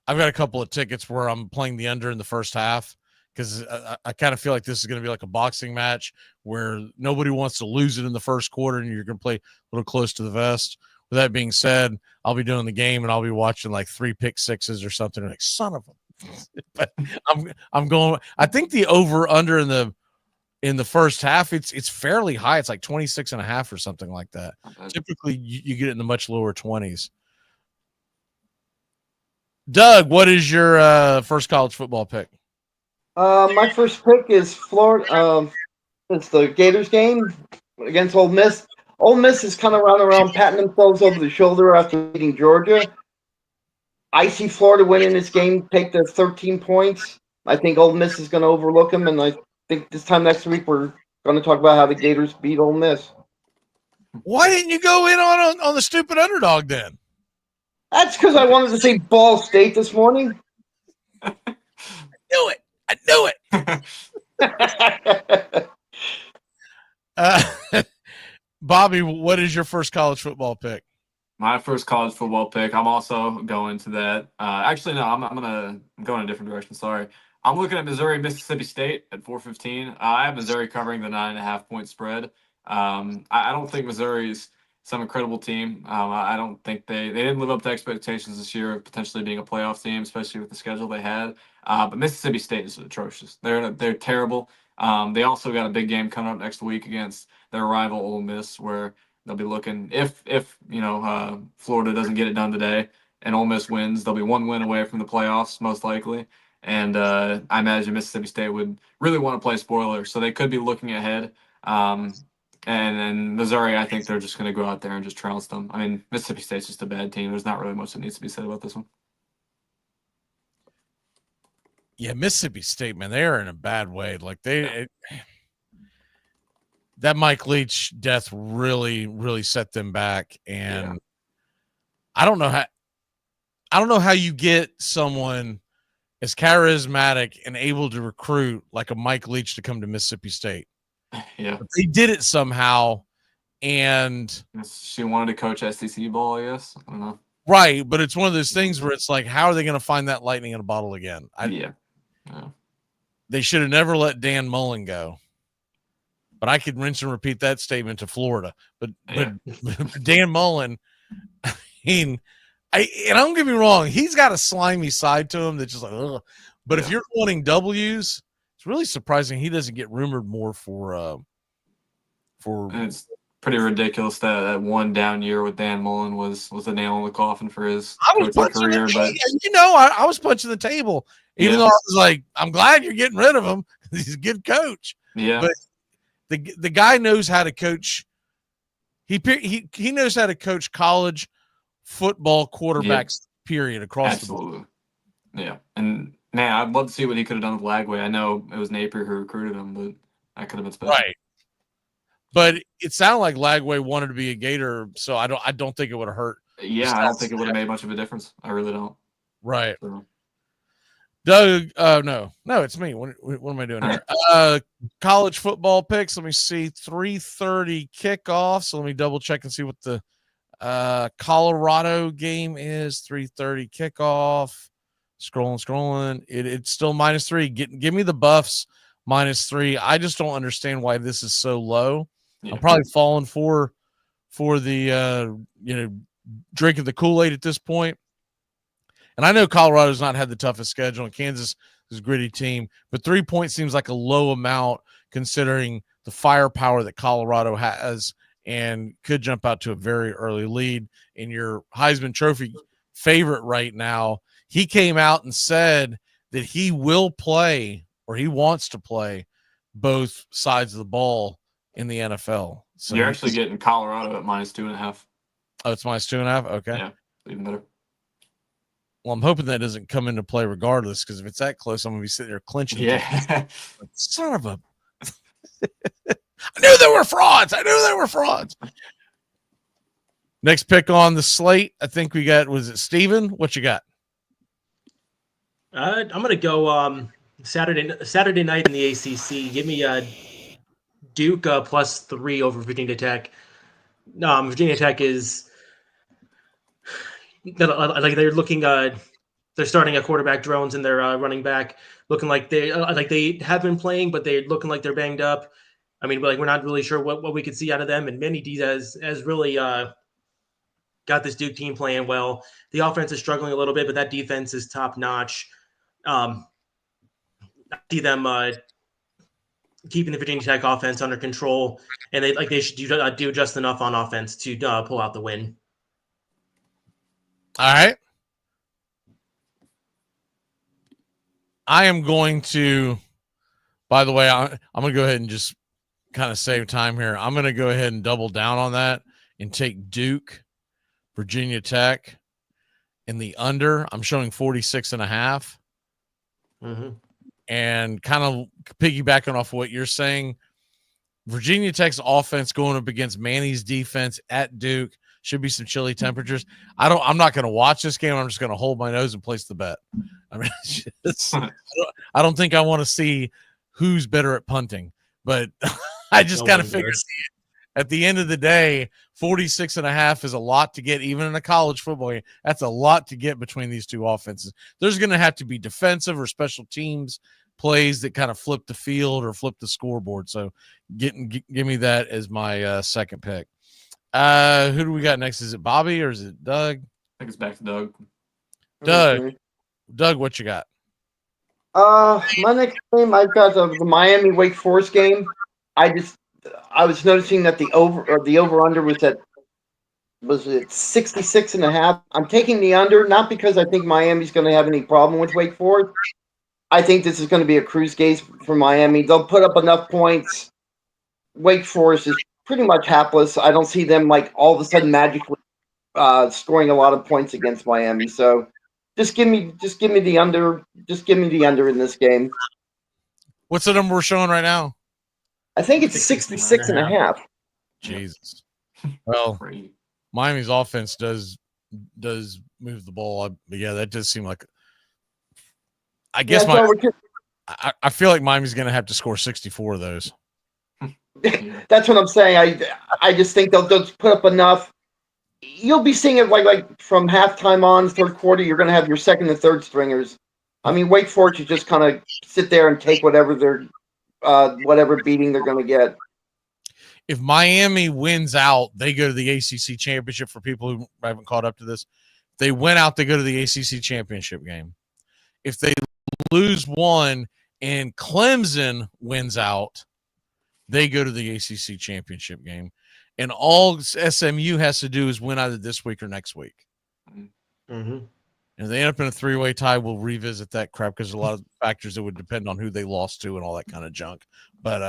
got a couple of tickets where I'm playing the under in the first half, because I kind of feel like this is going to be like a boxing match where nobody wants to lose it in the first quarter, and you're going to play a little close to the vest. With that being said, I'll be doing the game and I'll be watching like 3 pick sixes or something. Like, son of a. But I'm going. I think the over under in the in the first half, it's fairly high. It's like 26.5 or something like that. Typically, you get it in the much lower 20s. Doug, what is your first college football pick? My first pick is Florida. It's the Gators game against Ole Miss. Ole Miss is kind of around patting themselves over the shoulder after beating Georgia. I see Florida winning this game, take the 13 points. I think Ole Miss is going to overlook them, and I think this time next week we're going to talk about how the Gators beat Ole Miss. Why didn't you go in on the stupid underdog then? That's because I wanted to say Ball State this morning. I knew it. Bobby, what is your first college football pick? My first college football pick. I'm also going to that. Actually, no, I'm going a different direction. Sorry. I'm looking at Missouri, Mississippi State at 4:15. I have Missouri covering the 9.5-point spread. I don't think Missouri's some incredible team. I don't think they didn't live up to expectations this year of potentially being a playoff team, especially with the schedule they had. But Mississippi State is atrocious. They're terrible. They also got a big game coming up next week against their rival Ole Miss, where they'll be looking if Florida doesn't get it done today and Ole Miss wins, they'll be one win away from the playoffs most likely. And I imagine Mississippi State would really want to play spoiler, so they could be looking ahead. And then Missouri, I think they're just going to go out there and just trounce them. I mean, Mississippi State's just a bad team. There's not really much that needs to be said about this one. Yeah, Mississippi State, man, they are in a bad way. Like that Mike Leach death really, really set them back. And I don't know how you get someone as charismatic and able to recruit like a Mike Leach to come to Mississippi State. Yeah, but they did it somehow, and she wanted to coach SEC ball, I guess. I don't know. Right, but it's one of those things where it's like, how are they going to find that lightning in a bottle again? They should have never let Dan Mullen go. But I could rinse and repeat that statement to Florida. But Dan Mullen, I mean, and don't get me wrong, he's got a slimy side to him that's just like, ugh. But if you're wanting W's, it's really surprising he doesn't get rumored more for. And it's pretty ridiculous that one down year with Dan Mullen was the nail in the coffin for his coaching career. But I was punching the table, even though I was like, I'm glad you're getting rid of him. He's a good coach. Yeah, but the guy knows how to coach. He knows how to coach college football quarterbacks. Period across the board. Yeah, and man, I'd love to see what he could have done with Lagway. I know it was Napier who recruited him, but that could have been special. Right. But it sounded like Lagway wanted to be a Gator, so I don't think it would have hurt. Yeah, I don't think it would have made much of a difference. I really don't. Right. So. Doug, no, it's me. What am I doing here? College football picks. Let me see. 3:30 kickoff. So let me double check and see what the Colorado game is. 3:30 kickoff. Scrolling. It's still -3. Give me the Buffs -3. I just don't understand why this is so low. Yeah. I'm probably falling for the drinking the Kool-Aid at this point. And I know Colorado's not had the toughest schedule, and Kansas is a gritty team, but 3 points seems like a low amount considering the firepower that Colorado has and could jump out to a very early lead. In your Heisman Trophy favorite right now, he came out and said that he will play, or he wants to play, both sides of the ball in the NFL. So you're actually getting Colorado at -2.5. Oh, it's -2.5? Okay. Yeah, even better. Well, I'm hoping that doesn't come into play regardless, because if it's that close, I'm going to be sitting there clinching. Yeah. Son of a... I knew there were frauds. Next pick on the slate, I think we got, was it Steven? What you got? I'm going to go Saturday night in the ACC. Give me Duke +3 over Virginia Tech. Virginia Tech is like they're looking. They're starting a quarterback Drones and their running back looking like they have been playing, but they're looking like they're banged up. I mean, we're not really sure what we could see out of them. And Manny Diaz has really got this Duke team playing well. The offense is struggling a little bit, but that defense is top notch. I see them keeping the Virginia Tech offense under control, and they should do just enough on offense to pull out the win. All right. I am going to, by the way, I'm going to go ahead and just kind of save time here. I'm going to go ahead and double down on that and take Duke, Virginia Tech, in the under. I'm showing 46.5. Mm-hmm. And kind of piggybacking off what you're saying, Virginia Tech's offense going up against Manny's defense at Duke should be some chilly temperatures. I'm not going to watch this game. I'm just going to hold my nose and place the bet. I mean, I don't think I want to see who's better at punting, but I just kind of figured at the end of the day, 46.5 is a lot to get, even in a college football game. That's a lot to get between these two offenses. There's going to have to be defensive or special teams plays that kind of flip the field or flip the scoreboard. So give me that as my second pick. Who do we got next? Is it Bobby or is it Doug? I think it's back to Doug. Doug, what you got? My next game, I've got the Miami Wake Forest game. I was noticing that the over under was at 66.5. I'm taking the under, not because I think Miami's going to have any problem with Wake Forest. I think this is going to be a cruise game for Miami. They'll put up enough points. Wake Forest is pretty much hapless. I don't see them like all of a sudden magically scoring a lot of points against Miami. So just give me the under. Just give me the under in this game. What's the number we're showing right now? I think it's 66.5. Jesus. Well, Miami's offense does move the ball. But yeah, that does seem like. I guess I feel like Miami's going to have to score 64 of those. That's what I'm saying. I just think they'll put up enough. You'll be seeing it like from halftime on, third quarter. You're going to have your second and third stringers. I mean, Wake Forest, you just kind of sit there and take whatever beating they're going to get. If Miami wins out, they go to the ACC championship. For people who haven't caught up to this, they win out, they go to the ACC championship game. If they lose one and Clemson wins out, they go to the ACC championship game. And all SMU has to do is win either this week or next week. Mm-hmm. And if they end up in a three-way tie, we'll revisit that crap because there's a lot of factors that would depend on who they lost to and all that kind of junk. But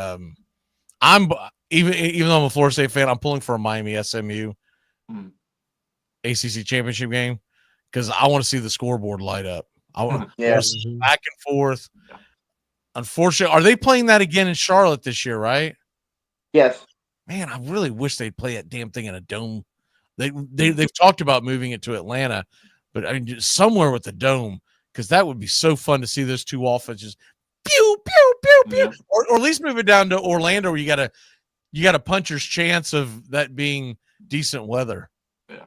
I'm even though I'm a Florida State fan, I'm pulling for a Miami SMU ACC championship game because I want to see the scoreboard light up. I want to back and forth. Unfortunately, are they playing that again in Charlotte this year, right? Yes. Man, I really wish they'd play that damn thing in a dome. They've talked about moving it to Atlanta, but I mean just somewhere with the dome because that would be so fun to see those two offenses. Pew pew pew pew, or at least move it down to Orlando where you got a puncher's chance of that being decent weather. Yeah.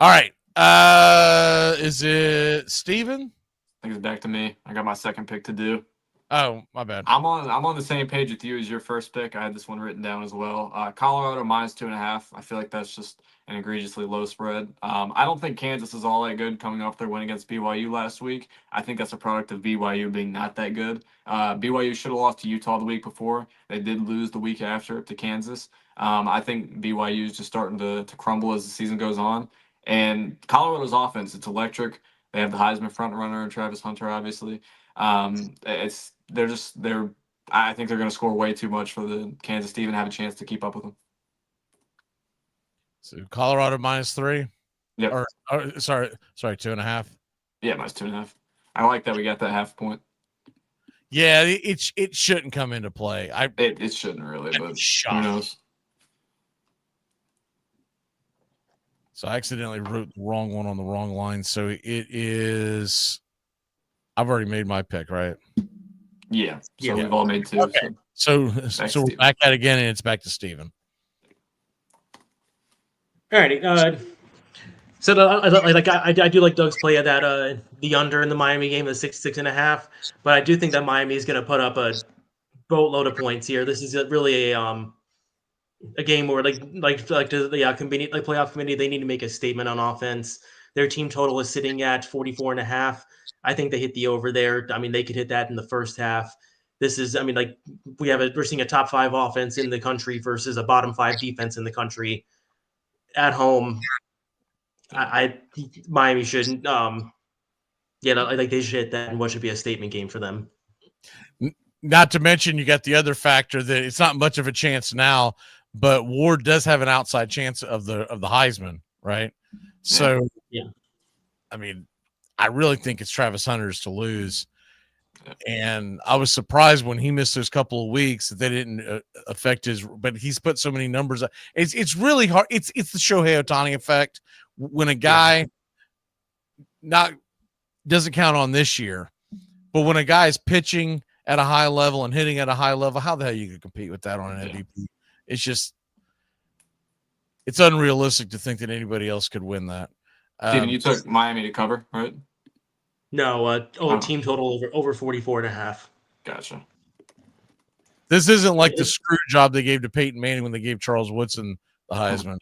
All right. Is it Steven? I think it's back to me. I got my second pick to do. Oh, my bad. I'm on the same page with you as your first pick. I had this one written down as well. Colorado -2.5. I feel like that's just an egregiously low spread. I don't think Kansas is all that good coming off their win against BYU last week. I think that's a product of BYU being not that good. BYU should have lost to Utah the week before. They did lose the week after to Kansas. I think BYU is just starting to crumble as the season goes on. And Colorado's offense, it's electric. They have the Heisman front runner and Travis Hunter, obviously. I think they're going to score way too much for the Kansas to even have a chance to keep up with them. So Colorado -3. Yeah. Sorry, 2.5. Yeah, -2.5. I like that we got that half point. Yeah, it shouldn't come into play. It shouldn't really, but who knows? So I accidentally wrote the wrong one on the wrong line. So it is. I've already made my pick, right? Yeah. So we've all made two. Okay. So we're back at it again, and it's back to Steven. All righty. So I do like Doug's play of that the under in the Miami game of 6.5, but I do think that Miami is going to put up a boatload of points here. This is really a game where like the playoff committee, they need to make a statement on offense. Their team total is sitting at 44.5. I think they hit the over there. I mean, they could hit that in the first half. This is, I mean, like we're seeing a top 5 offense in the country versus a bottom 5 defense in the country at home. Miami shouldn't. Like they should hit that, and what should be a statement game for them. Not to mention, you got the other factor that it's not much of a chance now, but Ward does have an outside chance of the Heisman, right? So, yeah. I mean, I really think it's Travis Hunter's to lose. And I was surprised when he missed those couple of weeks that they didn't affect his, but he's put so many numbers. It's really hard. It's the Shohei Ohtani effect. When a guy doesn't count on this year, but when a guy is pitching at a high level and hitting at a high level, how the hell you could compete with that on an MVP? It's just, it's unrealistic to think that anybody else could win that. Steven, you took Miami to cover, right? No, team total over 44.5. Gotcha. This isn't like the screw job they gave to Peyton Manning when they gave Charles Woodson the Heisman,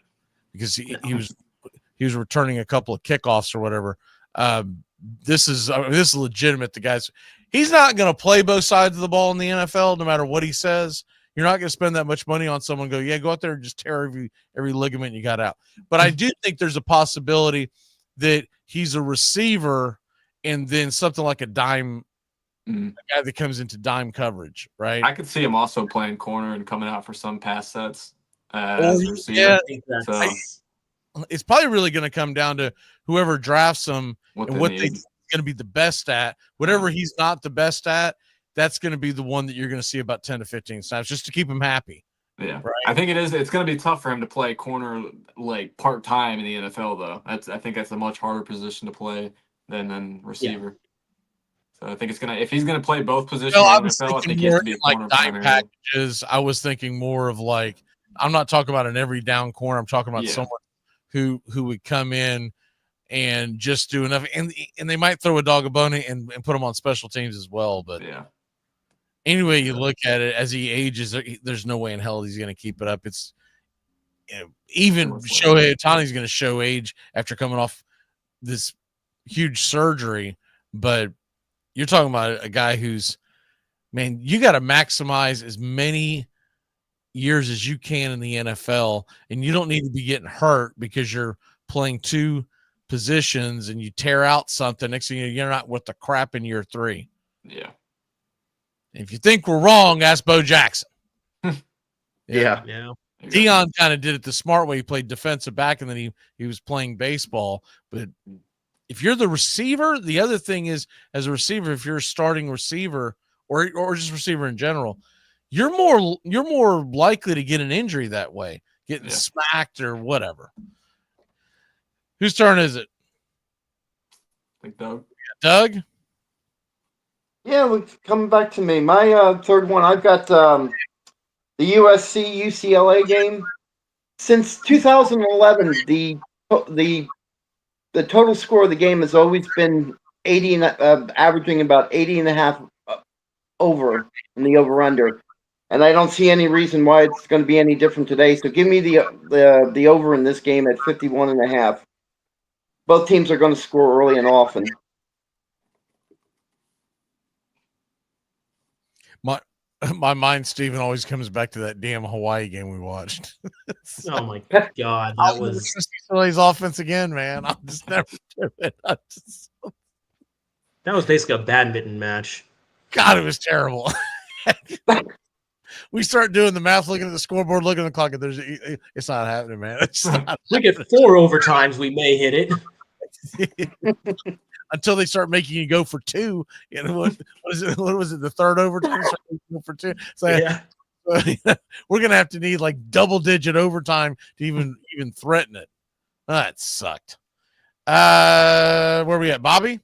because he was returning a couple of kickoffs or whatever. This is legitimate. The guys, he's not going to play both sides of the ball in the NFL, no matter what he says. You're not going to spend that much money on someone. Go out there and just tear every ligament you got out. But I do think there's a possibility that he's a receiver, and then something like a dime, a guy that comes into dime coverage, right? I could see him also playing corner and coming out for some pass sets as a receiver. Yeah, so it's probably really going to come down to whoever drafts him and what they're going to be the best at. Whatever he's not the best at, that's going to be the one that you're going to see about 10 to 15 snaps just to keep him happy. Yeah, right? I think it is. It's going to be tough for him to play corner like part time in the NFL, though. I think that's a much harder position to play than receiver. So I think it's if he's gonna play both positions in the NFL, I think he has to be like corner dime packages. I was thinking more of like, I'm not talking about an every down corner. I'm talking about someone who would come in and just do enough, and they might throw a dog a bone and put him on special teams as well. But anyway, you look at it, as he ages, there's no way in hell he's going to keep it up. It's even Shohei Ohtani's going to show age after coming off this huge surgery, but you're talking about a guy who's, man, you got to maximize as many years as you can in the NFL, and you don't need to be getting hurt because you're playing 2 positions and you tear out something. Next thing you're not worth the crap in year 3. Yeah. If you think we're wrong, ask Bo Jackson. Yeah. Dion kind of did it the smart way. He played defensive back, and then he was playing baseball. But if you're the receiver, the other thing is, as a receiver, if you're a starting receiver or just receiver in general, you're more likely to get an injury that way, getting smacked or whatever. Whose turn is it? I think Doug. Doug? Yeah, coming back to me. My third one, I've got the USC UCLA game. Since 2011, the total score of the game has always been 80 and averaging about 80.5 over in the over/under, and I don't see any reason why it's going to be any different today. So give me the over in this game at 51.5. Both teams are going to score early and often. My mind, Steven, always comes back to that damn Hawaii game we watched. Oh my God, that was UCLA's offense again, man. I'm just never do it. That was basically a badminton match. God, it was terrible. We start doing the math, looking at the scoreboard, looking at the clock, and it's not happening, man. We get 4 overtimes, we may hit it. Until they start making you go for 2. You know what is it? What was it? The third overtime for 2. So we're gonna have to need like double-digit overtime to even threaten it. That sucked. Where we at, Bobby?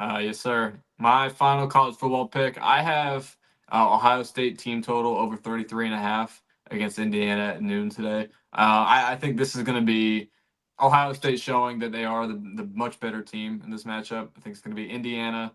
Yes, sir. My final college football pick. I have Ohio State team total over 33.5 against Indiana at noon today. I think this is going to be Ohio State showing that they are the much better team in this matchup. I think it's going to be Indiana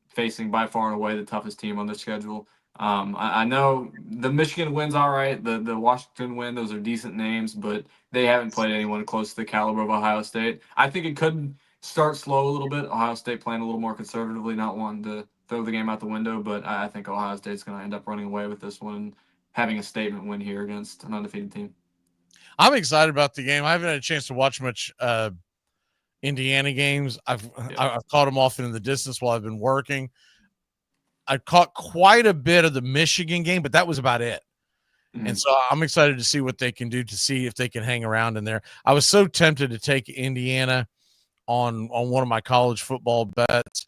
facing by far and away the toughest team on the schedule. I know the Michigan win's all right. The Washington win, those are decent names, but they haven't played anyone close to the caliber of Ohio State. I think it could start slow a little bit. Ohio State playing a little more conservatively, not wanting to throw the game out the window, but I think Ohio State's going to end up running away with this one and having a statement win here against an undefeated team. I'm excited about the game. I haven't had a chance to watch much Indiana games. I've caught them off in the distance while I've been working. I caught quite a bit of the Michigan game, but that was about it. Mm-hmm. And so I'm excited to see what they can do, to see if they can hang around in there. I was so tempted to take Indiana on one of my college football bets,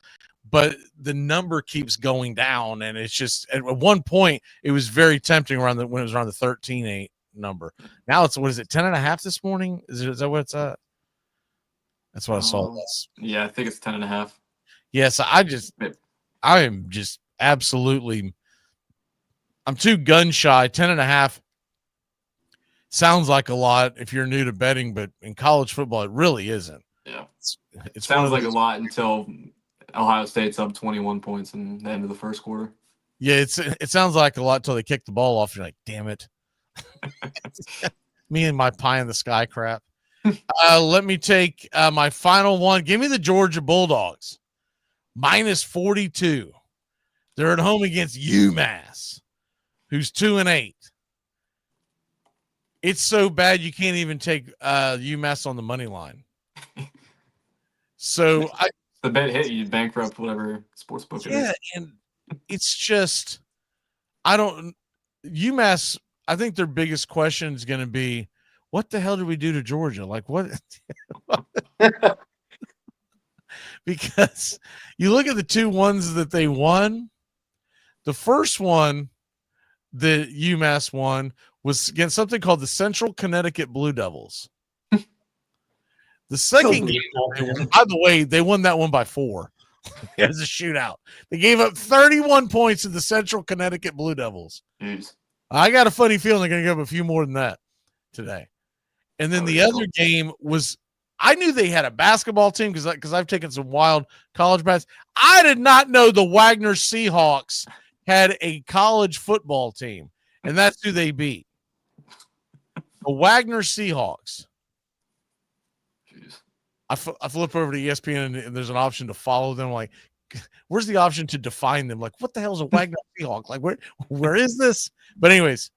but the number keeps going down. And it's just, at one point it was very tempting when it was around the 13-8 number. Now it's, what is it, 10.5 this morning? Is that what it's at? That's what I saw this. Yeah, I think it's 10.5. Yes. I am just absolutely, I'm too gun shy. 10.5 sounds like a lot if you're new to betting, but in college football, it really isn't. Yeah. It sounds like a lot until Ohio State's up 21 points in the end of the first quarter. Yeah. It sounds like a lot until they kick the ball off. You're like, damn it. Me and my pie in the sky crap. Let me take my final one. Give me the Georgia Bulldogs. -42. They're at home against UMass, who's 2-8. It's so bad you can't even take UMass on the money line. So the bet hit, you bankrupt whatever sports book it is. Yeah, and it's just, UMass, I think their biggest question is going to be, what the hell did we do to Georgia? Like, what? Because you look at the two ones that they won. The first one that UMass won was against something called the Central Connecticut Blue Devils. The second game, by the way, they won that one by 4. It was a shootout. They gave up 31 points to the Central Connecticut Blue Devils. Jeez. I got a funny feeling they're going to give up a few more than that today. And then the other game was, I knew they had a basketball team because I've taken some wild college bets. I did not know the Wagner Seahawks had a college football team, and that's who they beat. The Wagner Seahawks. Jeez. I flip over to ESPN and there's an option to follow them. Like, where's the option to define them? Like, what the hell is a Wagner Seahawk? Like, where is this? But anyways,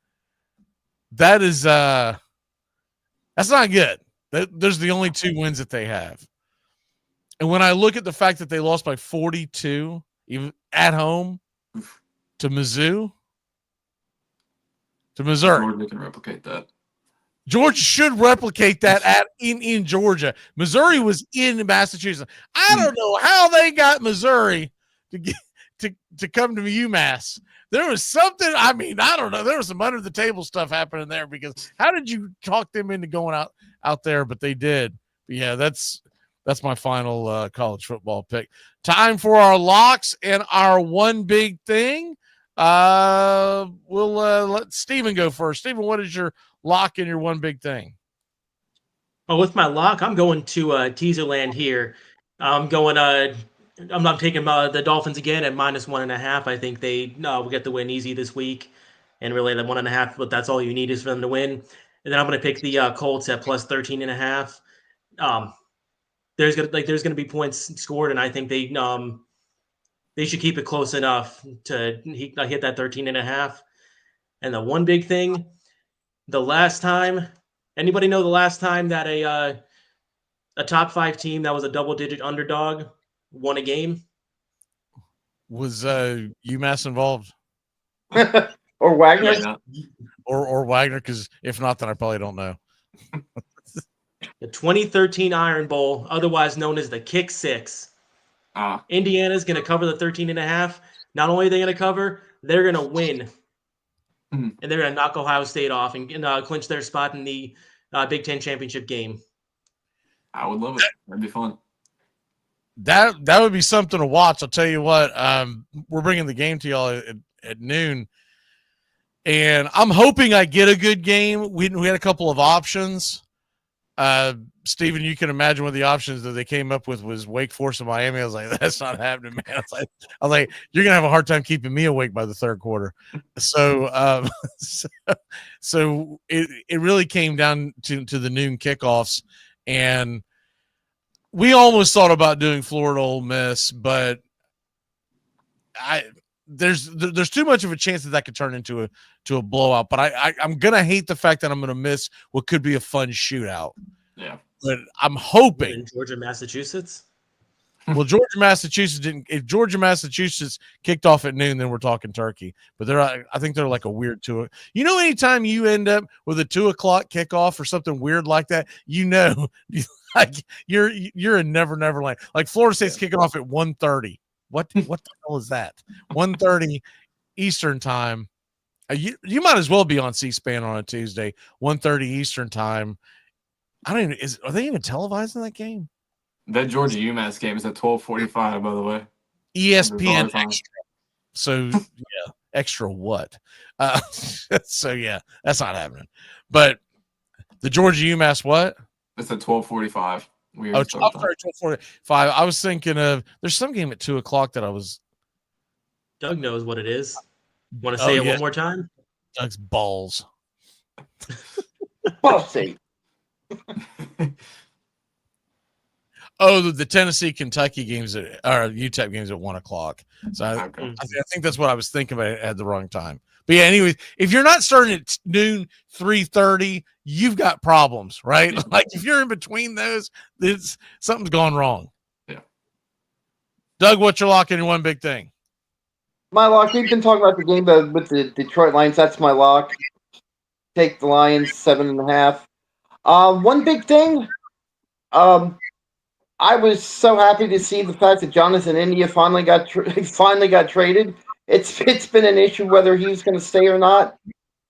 that is that's not good. There's the only 2 wins that they have. And when I look at the fact that they lost by 42, even at home to Missouri. Georgia can replicate that. Georgia should replicate that in Georgia. Missouri was in Massachusetts. I don't know how they got Missouri to come to UMass. There was something, I don't know. There was some under the table stuff happening there, because how did you talk them into going out there? But they did. But yeah, that's my final college football pick. Time for our locks and our one big thing. We'll let Steven go first. Steven, what is your lock and your one big thing? Well, with my lock, I'm going to teaser land here. I'm taking the Dolphins again at -1.5. I think they will get the win easy this week, and really the 1.5. But that's all you need is for them to win. And then I'm going to pick the Colts at +13.5. There's going to be points scored, and I think they should keep it close enough to hit that 13.5. And the one big thing, anybody know the last time that a top 5 team that was a double-digit underdog won a game? Was UMass involved? Or Wagner? Yeah, or Wagner, because if not, then I probably don't know. The 2013 Iron Bowl, otherwise known as the Kick 6. Indiana's going to cover the 13.5. Not only are they going to cover, they're going to win. And they're going to knock Ohio State off and clinch their spot in the Big Ten championship game. I would love it. That'd be fun. That would be something to watch. I'll tell you what, we're bringing the game to y'all at noon, and I'm hoping I get a good game. We had a couple of options. Steven, you can imagine what the options that they came up with was Wake Forest and Miami. I was like, that's not happening, man. I was like, you're gonna have a hard time keeping me awake by the third quarter. So, so it really came down to the noon kickoffs, and we almost thought about doing Florida Ole Miss, but there's too much of a chance that could turn into a blowout. But I'm gonna hate the fact that I'm gonna miss what could be a fun shootout. Yeah, but I'm hoping in Georgia, Massachusetts. Well, Georgia, Massachusetts didn't. If Georgia, Massachusetts kicked off at noon, then we're talking turkey. But I think they're like a weird 2. You know, anytime you end up with a 2 o'clock kickoff or something weird like that, like you're in never land. Like Florida State's kicking off at 1:30. What the hell is that? 1:30 Eastern time. You might as well be on C-SPAN on a Tuesday. 1:30 Eastern time. I don't even. Are they even televising that game? That Georgia UMass game is at 12:45. By the way, ESPN extra. So yeah, extra what? So yeah, that's not happening. But the Georgia UMass what? It's at 12:45. Oh, 12:45. I was thinking of there's some game at 2 o'clock that I was. Doug knows what it is. Want to say it one more time? Doug's balls. Bossy. Oh, the Tennessee Kentucky games or UTEP games at 1 o'clock. So I think that's what I was thinking, but I had the wrong time. But yeah, anyways, if you're not starting at noon 3:30, you've got problems, right? Like if you're in between those, something's gone wrong. Yeah. Doug, what's your lock in one big thing? My lock. We've been talking about the game with the Detroit Lions. That's my lock. Take the Lions 7.5. One big thing. I was so happy to see the fact that Jonathan India finally got traded. It's been an issue whether he was going to stay or not.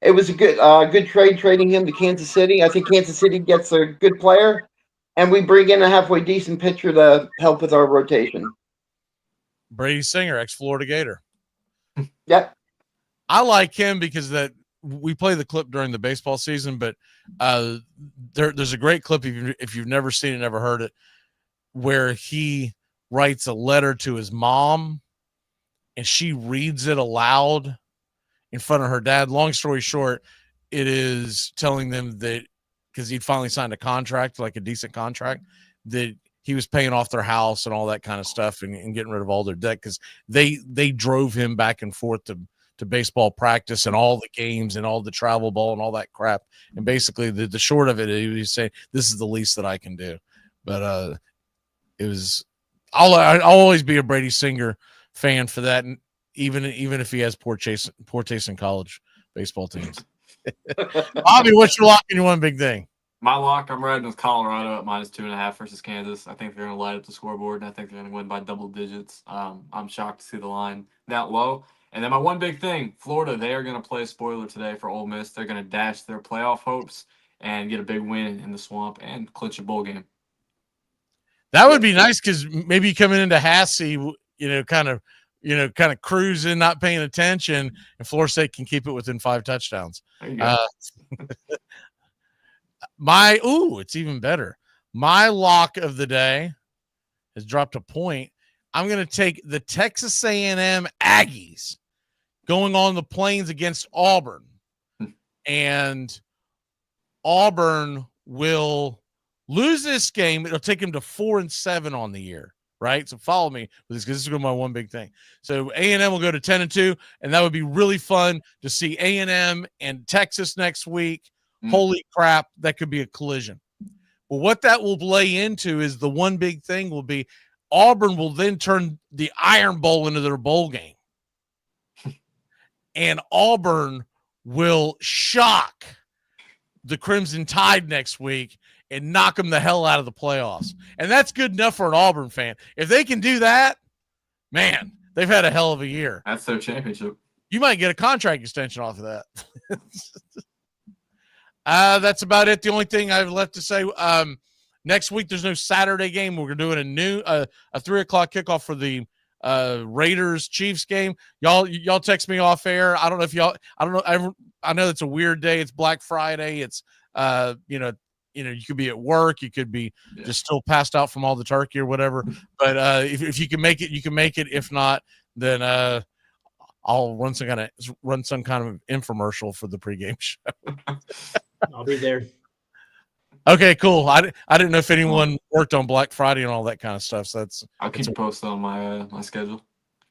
It was a good trade trading him to Kansas City. I think Kansas City gets a good player, and we bring in a halfway decent pitcher to help with our rotation. Brady Singer, ex-Florida Gator. Yep. I like him because we play the clip during the baseball season, but there's a great clip if you've never seen it, never heard it, where he writes a letter to his mom and she reads it aloud in front of her dad. Long story short, it is telling them that because he'd finally signed a contract, like a decent contract, that he was paying off their house and all that kind of stuff and getting rid of all their debt because they drove him back and forth to baseball practice and all the games and all the travel ball and all that crap. And basically the short of it, he was saying, this is the least that I can do. But it was, I'll always be a Brady Singer fan for that. And even if he has poor taste in college baseball teams. Bobby, what's your lock in your one big thing? My lock, I'm riding with Colorado at -2.5 versus Kansas. I think they're going to light up the scoreboard, and I think they're going to win by double digits. I'm shocked to see the line that low. And then my one big thing, Florida, they are going to play spoiler today for Ole Miss. They're going to dash their playoff hopes and get a big win in the swamp and clinch a bowl game. That would be nice because maybe coming into Hassey, kind of cruising, not paying attention, and Florida State can keep it within 5 touchdowns. There you go. It's even better. My lock of the day has dropped a point. I'm going to take the Texas A&M Aggies going on the Plains against Auburn, and Auburn will lose this game. It'll take them to 4-7 on the year, right? So follow me with this because this is going to be my one big thing. So A&M will go to 10-2, and that would be really fun to see A&M and Texas next week. Holy crap, that could be a collision. Well, what that will lay into is the one big thing will be Auburn will then turn the Iron Bowl into their bowl game. And Auburn will shock the Crimson Tide next week and knock them the hell out of the playoffs. And that's good enough for an Auburn fan. If they can do that, man, they've had a hell of a year. That's their championship. You might get a contract extension off of that. That's about it. The only thing I've left to say, next week there's no Saturday game. We're doing a 3 o'clock kickoff for the Raiders Chiefs game. Y'all text me off air. I don't know if I know it's a weird day. It's Black Friday. It's you could be at work, you could be just still passed out from all the turkey or whatever. But if you can make it, you can make it. If not, then I'll run some kind of infomercial for the pregame show. I'll be there. Okay, cool. I didn't know if anyone worked on Black Friday and all that kind of stuff. So I'll keep you posted on my schedule.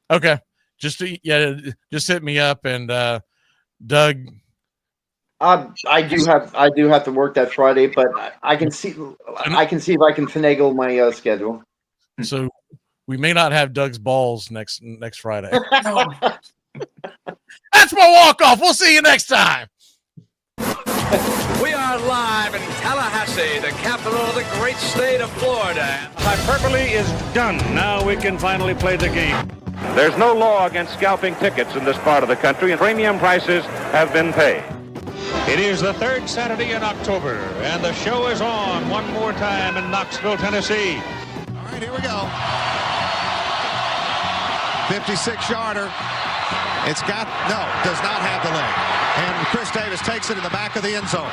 Okay. Just hit me up, and Doug. I do have to work that Friday, but I can see if I can finagle my schedule. So we may not have Doug's balls next Friday. That's my walk-off. We'll see you next time. We are live in Tallahassee, the capital of the great state of Florida. Hyperbole is done. Now we can finally play the game. There's no law against scalping tickets in this part of the country, and premium prices have been paid. It is the third Saturday in October, and the show is on one more time in Knoxville, Tennessee. All right, here we go. 56-yarder. Does not have the leg. And Chris Davis takes it in the back of the end zone.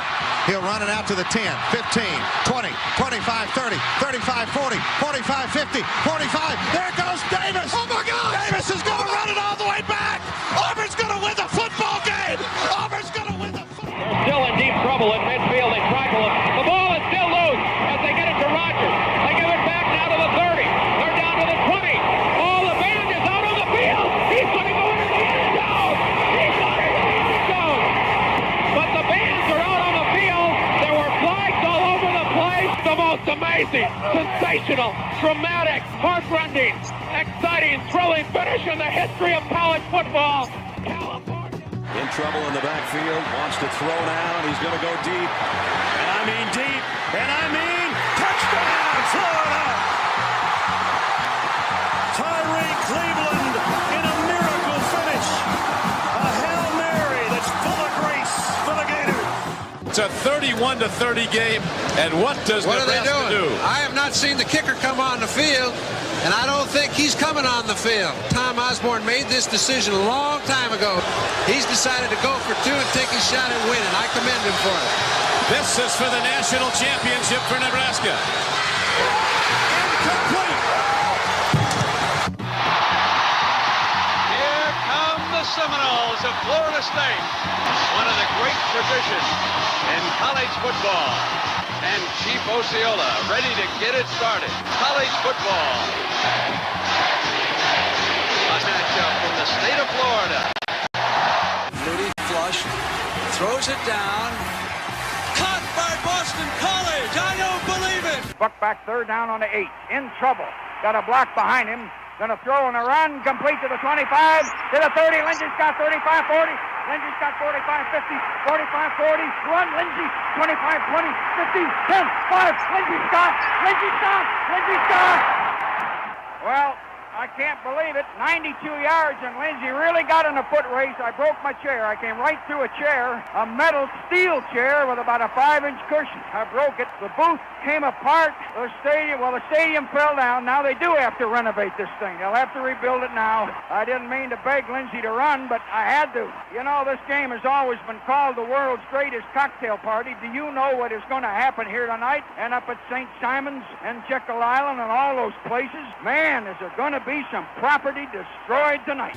He'll run it out to the 10, 15, 20, 25, 30, 35, 40, 45, 50, 45. There goes Davis. Oh, my God. Davis is going to run it all the way back. Auburn's going to win the football game. Auburn's going to win the football game. They're still in deep trouble in midfield. They tackle him. The ball is still loose as they get it to Rogers. They give it back now to the 30. They're down to the 20. Oh, the band is out on the field. He's going to go into the end zone. He's going into the end zone. But the bands are out on the field. There were flags all over the place. The most amazing, sensational, dramatic, heart-rending, exciting, thrilling finish in the history of college football. California. In trouble in the backfield, wants to throw now, and he's going to go deep. And I mean deep, and I mean touchdown, Florida! Tyree Cleveland in a miracle finish. A Hail Mary that's full of grace for the Gators. It's a 31-30 game, and what does Nebraska do? I have not seen the kicker come on the field, and I don't think he's coming on the field. Tom Osborne made this decision a long time ago. He's decided to go for two and take his shot at winning. I commend him for it. This is for the national championship for Nebraska. Incomplete. Here come the Seminoles of Florida State. One of the great traditions in college football. And Chief Osceola ready to get it started. College football. A matchup from the state of Florida. Moody flush, throws it down. Caught by Boston College. I don't believe it. Buck back third down on the 8. In trouble. Got a block behind him. Gonna throw and a run. Complete to the 25. To the 30. Lindsey's got 35, 40. Lindsey's got 45, 50, 45, 40. Run, Lindsey. 25, 20, 50, 10, 5. Lindsey stop. Lindsey stop. Lindsey stop. Well, I can't believe it. 92 yards, and Lindsey really got in a foot race. I broke my chair. I came right through a chair, a metal steel chair with about a 5-inch cushion. I broke it. The booth came apart. The stadium fell down. Now they do have to renovate this thing. They'll have to rebuild it now. I didn't mean to beg Lindsey to run, but I had to. You know, this game has always been called the world's greatest cocktail party. Do you know what is going to happen here tonight and up at St. Simon's and Jekyll Island and all those places? Man, is there going to be some property destroyed tonight.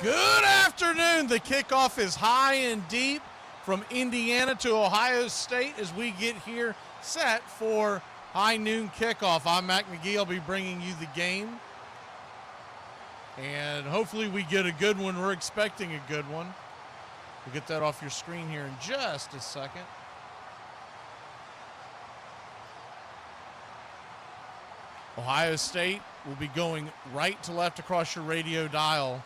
Good afternoon. The kickoff is high and deep from Indiana to Ohio State as we get here set for High Noon Kickoff. I'm Magee. I'll be bringing you the game. And hopefully we get a good one. We're expecting a good one. We'll get that off your screen here in just a second. Ohio State will be going right to left across your radio dial.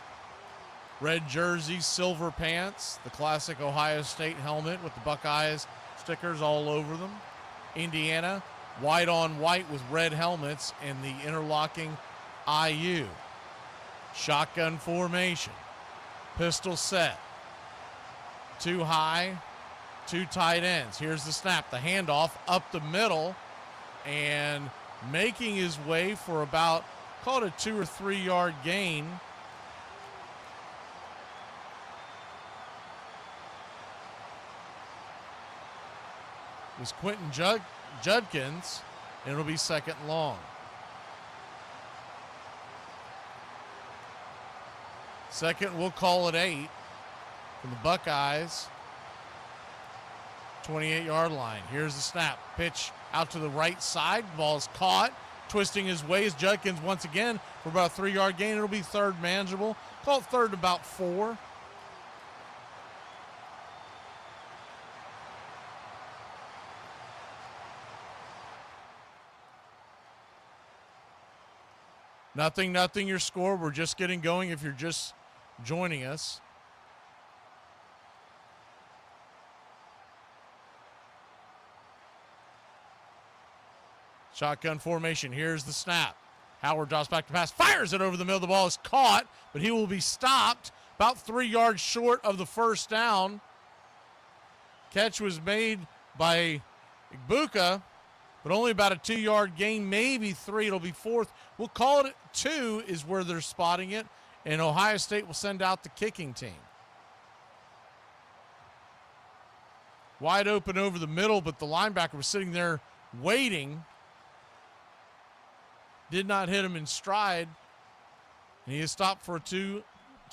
Red jersey, silver pants, the classic Ohio State helmet with the Buckeyes stickers all over them. Indiana, white on white with red helmets and the interlocking IU. Shotgun formation. Pistol set. Two high, two tight ends. Here's the snap, the handoff up the middle, and making his way for about, call it a 2 or 3 yard gain. Was Quentin Judkins, and it'll be second and long. Second, we'll call it 8 from the Buckeyes. 28-yard line. Here's the snap. Pitch out to the right side. Ball's caught. Twisting his way is Judkins once again for about a 3-yard gain. It'll be third manageable. Call it third about 4. Nothing your score. We're just getting going if you're just joining us. Shotgun formation. Here's the snap. Howard drops back to pass. Fires it over the middle. The ball is caught, but he will be stopped about 3 yards short of the first down. Catch was made by Igbuka, but only about a 2-yard gain, maybe 3. It'll be fourth. We'll call it 2 is where they're spotting it, and Ohio State will send out the kicking team. Wide open over the middle, but the linebacker was sitting there waiting. Did not hit him in stride, and he is stopped for a 2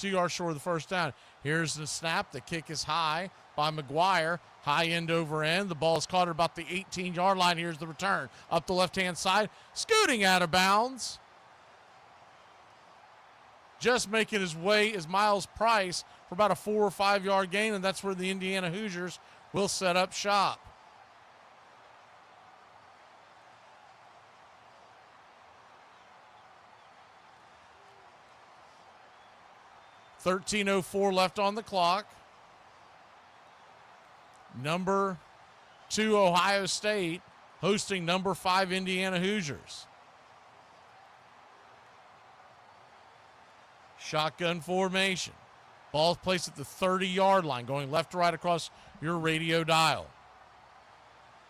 yards short of the first down. Here's the snap. The kick is high by McGuire. High end over end. The ball is caught at about the 18-yard line. Here's the return. Up the left-hand side. Scooting out of bounds. Just making his way is Miles Price for about a 4 or 5 yard gain, and that's where the Indiana Hoosiers will set up shop. .13:04 left on the clock. Number 2 Ohio State hosting number 5 Indiana Hoosiers. Shotgun formation. Ball's placed at the 30-yard line, going left to right across your radio dial.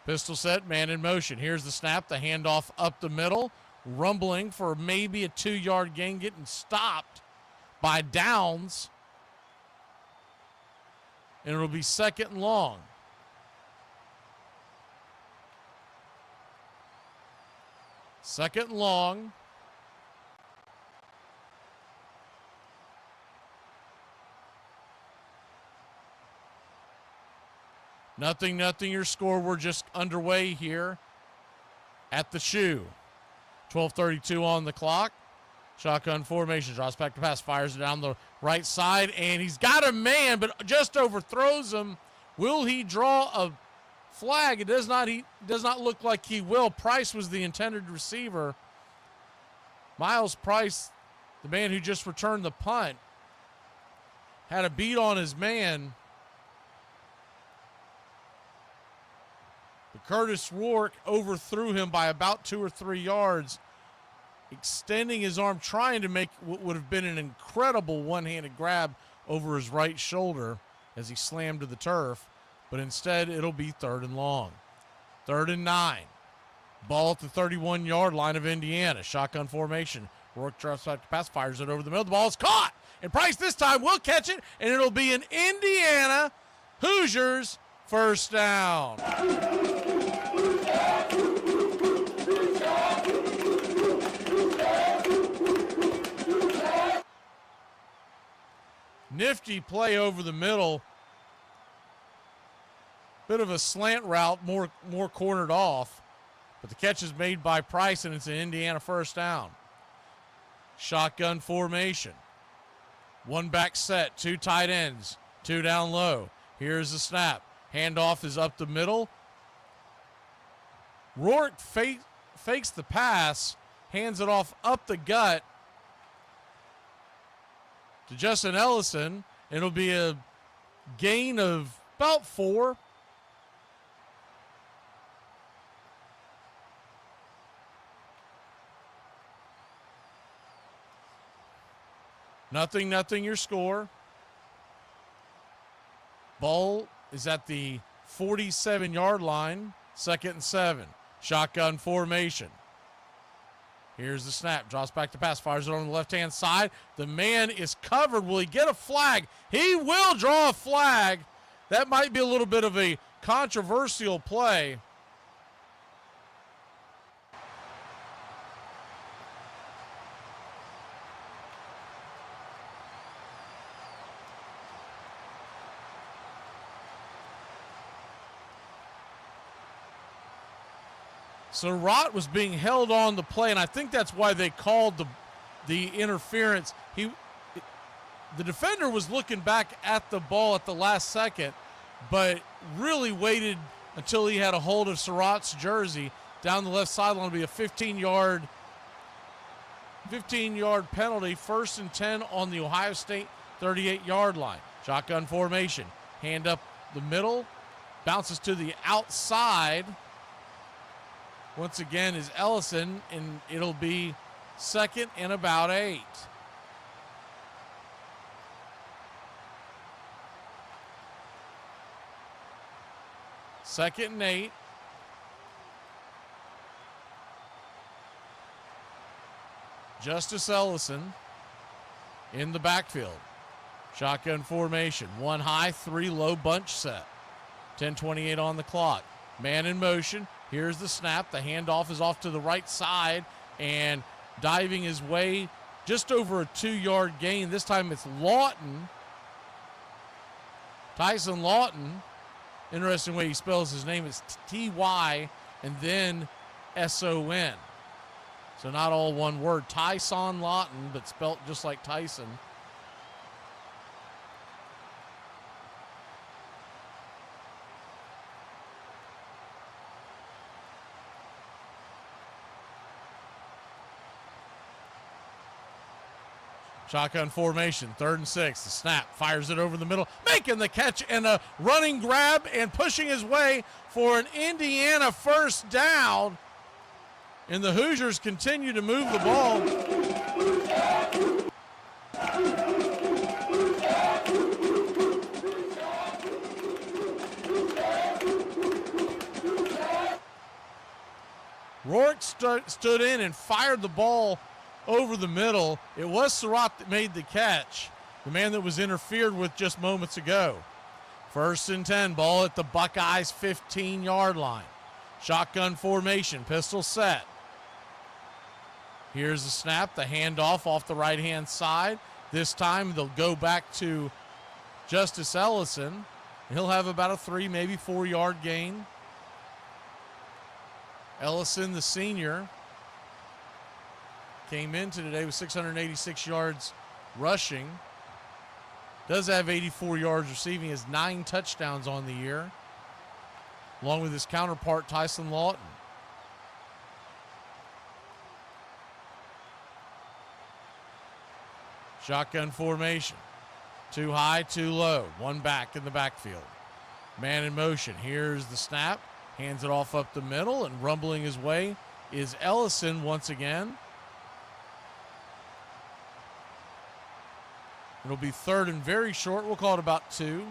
Pistol set, man in motion. Here's the snap, the handoff up the middle. Rumbling for maybe a 2-yard gain, getting stopped by Downs. And it'll be second and long. Second and long. Nothing your score. We're just underway here at the shoe. 12:32 on the clock. Shotgun formation, drops back to pass, fires it down the right side, and he's got a man, but just overthrows him. Will he draw a flag? It does not. He does not look like he will. Price was the intended receiver. Miles Price, the man who just returned the punt, had a beat on his man. But Curtis Rourke overthrew him by about 2 or 3 yards, extending his arm, trying to make what would have been an incredible one-handed grab over his right shoulder as he slammed to the turf. But instead, it'll be third and long. 3rd and 9. Ball at the 31-yard line of Indiana. Shotgun formation. Rourke drops back to pass, fires it over the middle. The ball is caught. And Price this time will catch it, and it'll be an Indiana Hoosiers first down. Nifty play over the middle. Bit of a slant route, more cornered off. But the catch is made by Price, and it's an Indiana first down. Shotgun formation. One back set, two tight ends, two down low. Here's the snap. Handoff is up the middle. Rourke fakes the pass, hands it off up the gut to Justin Ellison. It'll be a gain of about 4. Nothing, your score. Ball is at the 47-yard line, 2nd and 7. Shotgun formation. Here's the snap. Drops back to pass. Fires it on the left-hand side. The man is covered. Will he get a flag? He will draw a flag. That might be a little bit of a controversial play. Surratt was being held on the play, and I think that's why they called the interference. The defender was looking back at the ball at the last second, but really waited until he had a hold of Surratt's jersey down the left sideline. It'll be a 15-yard penalty, 1st and 10 on the Ohio State 38-yard line. Shotgun formation. Hand up the middle. Bounces to the outside. Once again is Ellison, and it'll be 2nd and about 8. Second and 8. Justice Ellison in the backfield. Shotgun formation. 1 high, 3 low bunch set. 10:28 on the clock. Man in motion. Here's the snap. The handoff is off to the right side and diving his way just over a 2-yard gain. This time it's Lawton. Tyson Lawton. Interesting way he spells his name. It's T-Y and then S-O-N. So not all one word. Tyson Lawton, but spelt just like Tyson. Shotgun formation, 3rd and 6. The snap, fires it over the middle, making the catch and a running grab and pushing his way for an Indiana first down. And the Hoosiers continue to move the ball. Rourke stood in and fired the ball over the middle. It was Surratt that made the catch, the man that was interfered with just moments ago. 1st and 10, ball at the Buckeyes 15-yard line. Shotgun formation, pistol set. Here's the snap, the handoff off the right-hand side. This time they'll go back to Justice Ellison. He'll have about a 3, maybe 4-yard gain. Ellison, the senior, came into today with 686 yards rushing. Does have 84 yards receiving. Has 9 touchdowns on the year, along with his counterpart, Tyson Lawton. Shotgun formation. 2 high, 2 low. 1 back in the backfield. Man in motion. Here's the snap. Hands it off up the middle, and rumbling his way is Ellison once again. It'll be 3rd and very short. We'll call it about 2.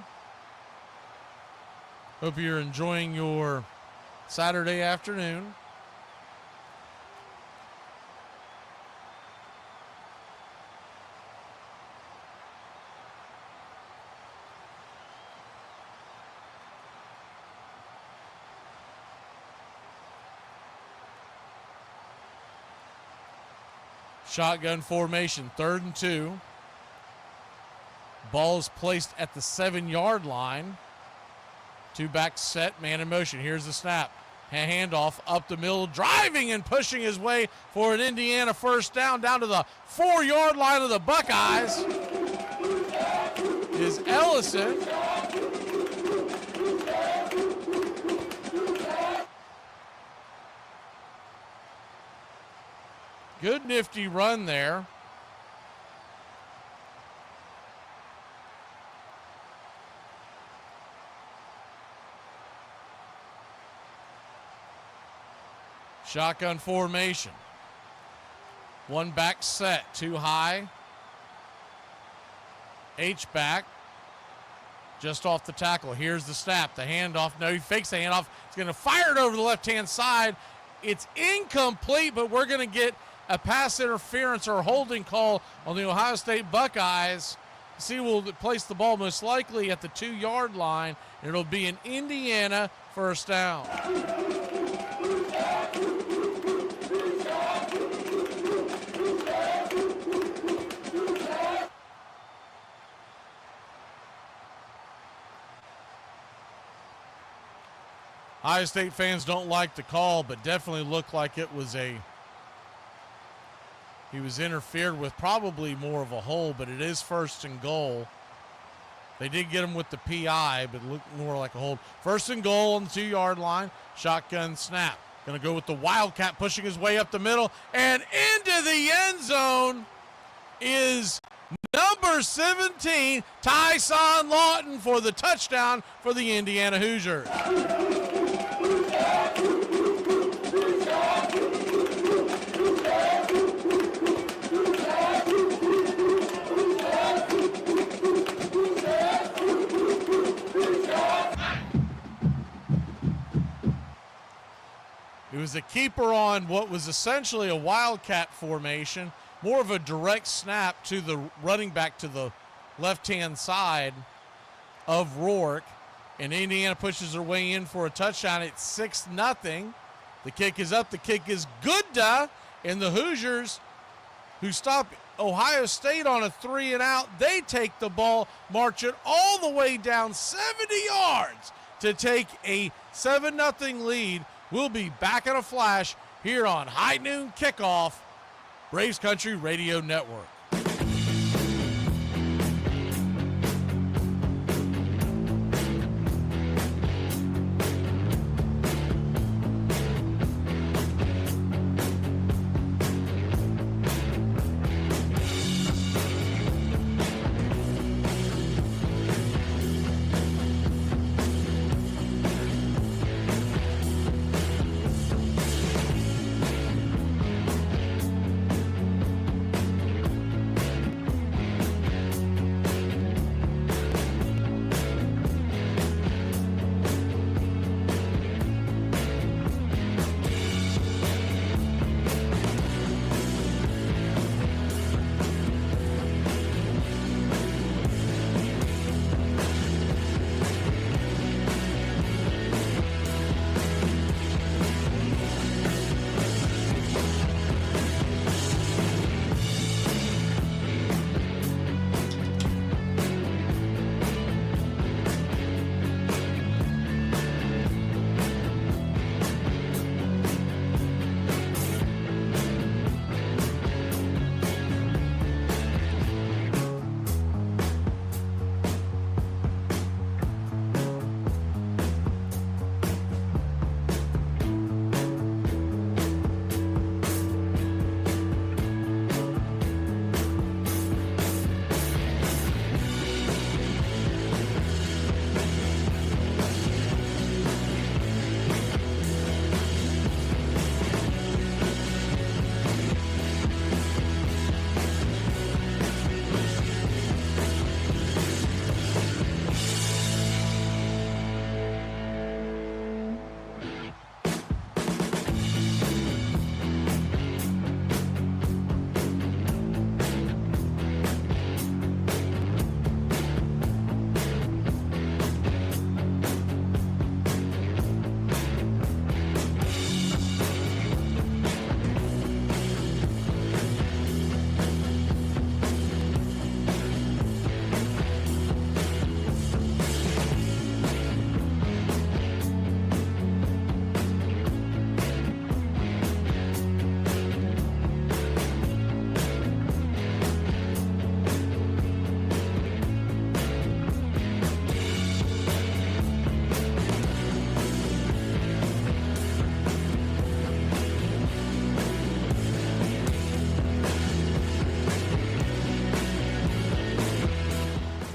Hope you're enjoying your Saturday afternoon. Shotgun formation, 3rd and 2. Ball is placed at the 7-yard line. Two-back set, man in motion. Here's the snap. Handoff up the middle, driving and pushing his way for an Indiana first down to the 4-yard line of the Buckeyes is Ellison. Good nifty run there. Shotgun formation. One back set, two high. H back. Just off the tackle. Here's the snap. The handoff. No, he fakes the handoff. He's going to fire it over the left-hand side. It's incomplete, but we're going to get a pass interference or holding call on the Ohio State Buckeyes. See, we'll place the ball most likely at the 2-yard line, and it'll be an Indiana first down. Ohio State fans don't like the call, but definitely looked like it was he was interfered with, probably more of a hold, but it is first and goal. They did get him with the PI, but it looked more like a hold. First and goal on the 2-yard line. Shotgun snap. Going to go with the Wildcat, pushing his way up the middle, and into the end zone is number 17, Tyson Lawton, for the touchdown for the Indiana Hoosiers. It was a keeper on what was essentially a Wildcat formation, more of a direct snap to the running back to the left-hand side of Rourke. And Indiana pushes their way in for a touchdown. It's 6-0. The kick is up. The kick is good. And the Hoosiers, who stop Ohio State on a 3-and-out, they take the ball, march it all the way down 70 yards to take a 7-0 lead. We'll be back in a flash here on High Noon Kickoff, Braves Country Radio Network.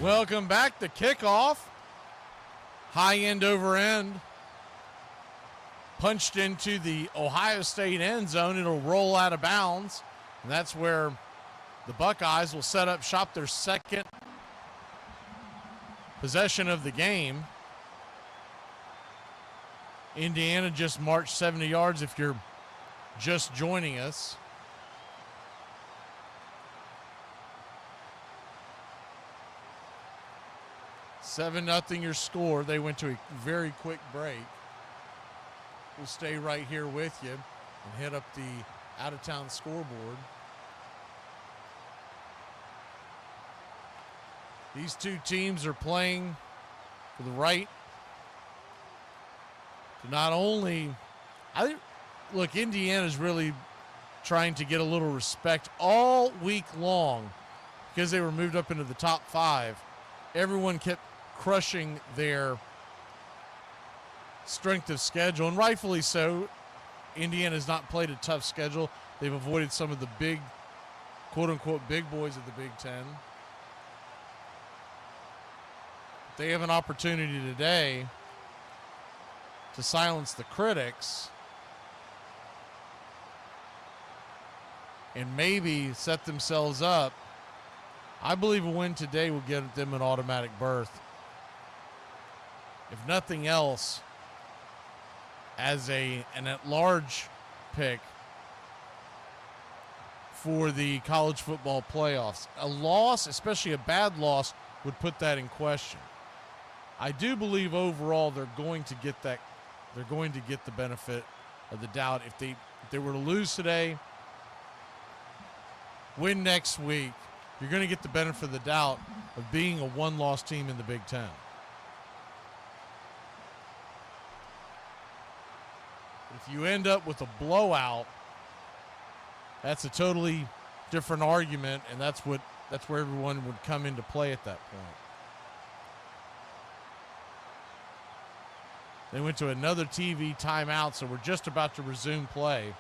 Welcome back to Kickoff. High end over end. Punched into the Ohio State end zone. It'll roll out of bounds. And that's where the Buckeyes will set up shop, their second possession of the game. Indiana just marched 70 yards if you're just joining us. Seven 0 your score. They went to a very quick break. We'll stay right here with you and hit up the out-of-town scoreboard. These two teams are playing for the right to not only, look, Indiana's really trying to get a little respect all week long because they were moved up into the top 5. Everyone kept crushing their strength of schedule, and rightfully so. Indiana's not played a tough schedule. They've avoided some of the big, quote-unquote, big boys of the Big Ten. They have an opportunity today to silence the critics and maybe set themselves up. I believe a win today will get them an automatic berth. If nothing else, as an at-large pick for the college football playoffs. A loss, especially a bad loss, would put that in question. I do believe overall they're going to get that. They're going to get the benefit of the doubt. If they were to lose today, win next week, you're going to get the benefit of the doubt of being a one-loss team in the Big Ten. If you end up with a blowout, that's a totally different argument, and that's where everyone would come into play at that point. They went to another TV timeout, so we're just about to resume play.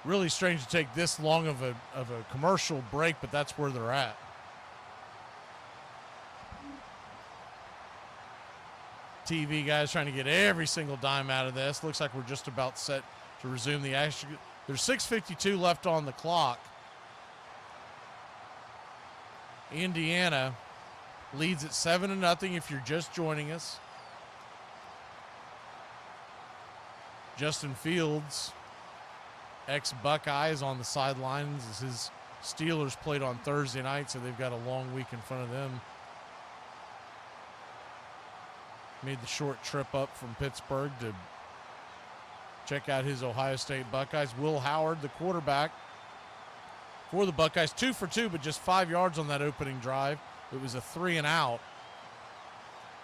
Really strange to take this long of a commercial break, but that's where they're at. TV guys trying to get every single dime out of this. Looks like we're just about set to resume the action. There's 6:52 left on the clock. Indiana leads at 7-0 if you're just joining us. Justin Fields, ex-Buckeyes, on the sidelines as his Steelers played on Thursday night, so they've got a long week in front of them. Made the short trip up from Pittsburgh to check out his Ohio State Buckeyes. Will Howard, the quarterback for the Buckeyes, 2 for 2, but just 5 yards on that opening drive. It was a 3-and-out.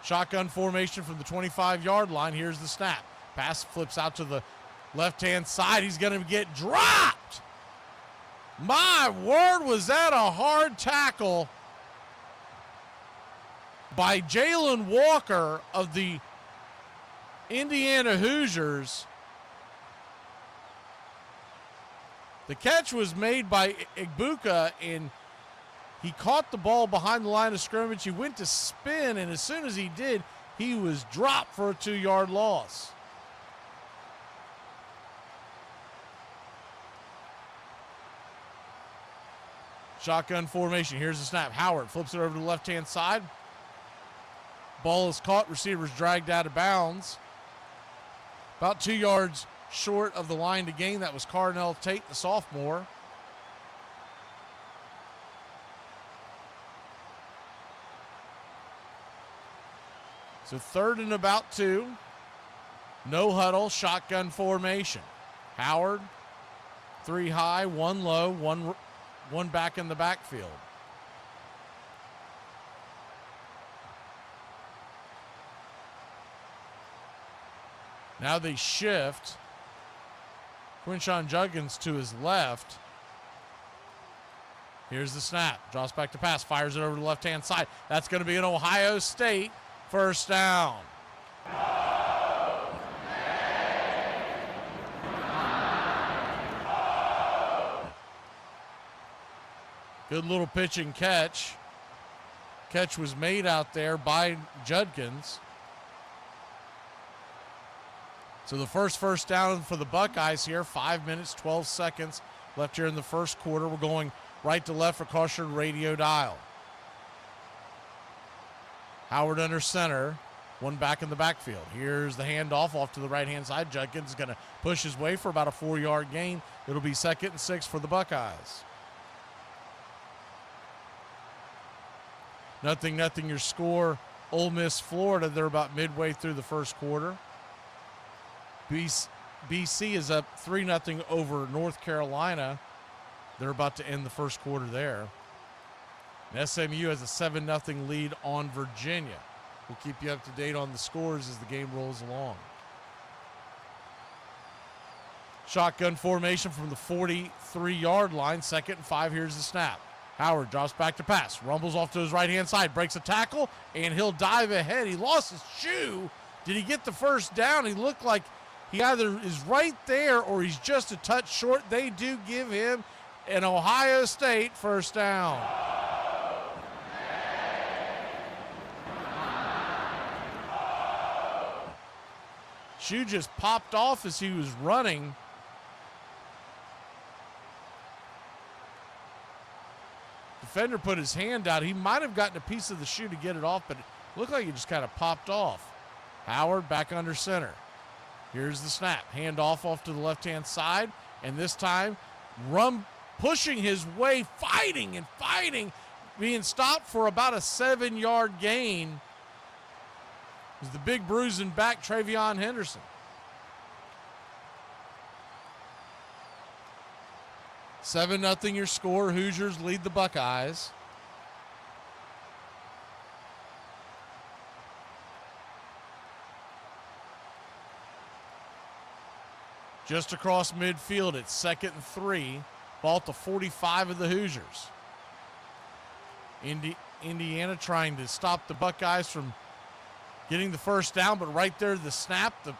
Shotgun formation from the 25-yard line. Here's the snap. Pass flips out to the left-hand side. He's going to get dropped. My word, was that a hard tackle by Jalen Walker of the Indiana Hoosiers. The catch was made by Igbuka, and he caught the ball behind the line of scrimmage. He went to spin, and as soon as he did, he was dropped for a 2-yard loss. Shotgun formation. Here's the snap. Howard flips it over to the left-hand side. Ball is caught. Receivers dragged out of bounds. About 2 yards short of the line to gain. That was Carnell Tate, the sophomore. So 3rd and about 2. No huddle. Shotgun formation. Howard, 3 high, 1 low, one back in the backfield. Now they shift. Quinshon Juggins to his left. Here's the snap. Draws back to pass. Fires it over to the left-hand side. That's going to be an Ohio State first down. Good little pitch and catch. Catch was made out there by Judkins. So the first down for the Buckeyes here. 5 minutes, 12 seconds left here in the first quarter. We're going right to left across your radio dial. Howard under center. One back in the backfield. Here's the handoff off to the right-hand side. Judkins is going to push his way for about a 4-yard gain. It'll be 2nd and 6 for the Buckeyes. 0-0 your score. Ole Miss, Florida, they're about midway through the first quarter. BC is up 3-0 over North Carolina. They're about to end the first quarter there. And SMU has a 7-0 lead on Virginia. We'll keep you up to date on the scores as the game rolls along. Shotgun formation from the 43-yard line. 2nd and 5. Here's the snap. Howard drops back to pass. Rumbles off to his right-hand side. Breaks a tackle, and he'll dive ahead. He lost his shoe. Did he get the first down? He looked like he either is right there or he's just a touch short. They do give him an Ohio State first down. Shoe just popped off as he was running. Defender put his hand out. He might have gotten a piece of the shoe to get it off, but it looked like it just kind of popped off. Howard back under center. Here's the snap. Hand off to the left-hand side, and this time pushing his way, fighting, being stopped for about a 7-yard gain is the big bruising back Travion Henderson. 7-0 your score. Hoosiers lead the Buckeyes. Just across midfield, it's 2nd and 3. Ball at the 45 of the Hoosiers. Indiana trying to stop the Buckeyes from getting the first down, but right there, the snap, the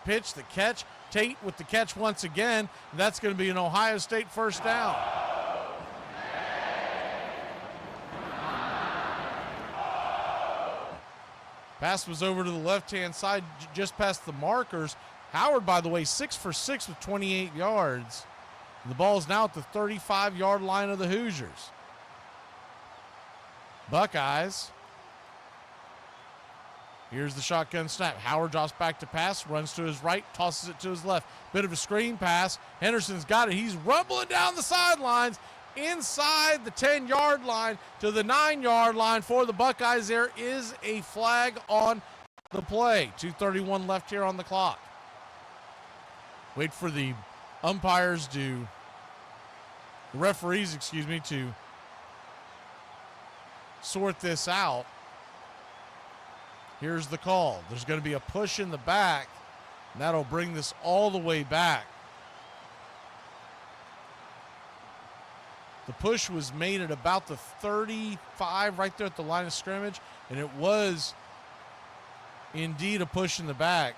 pitch, the catch. Tate with the catch once again. And that's going to be an Ohio State first down. Pass was over to the left-hand side, just past the markers. Howard, by the way, 6 for 6 with 28 yards. And the ball is now at the 35-yard line of the Hoosiers. Buckeyes. Here's the shotgun snap. Howard drops back to pass, runs to his right, tosses it to his left. Bit of a screen pass. Henderson's got it. He's rumbling down the sidelines inside the 10-yard line to the 9-yard line for the Buckeyes. There is a flag on the play. 2:31 left here on the clock. Wait for the referees, to sort this out. Here's the call. There's going to be a push in the back, and that'll bring this all the way back. The push was made at about the 35, right there at the line of scrimmage, and it was indeed a push in the back.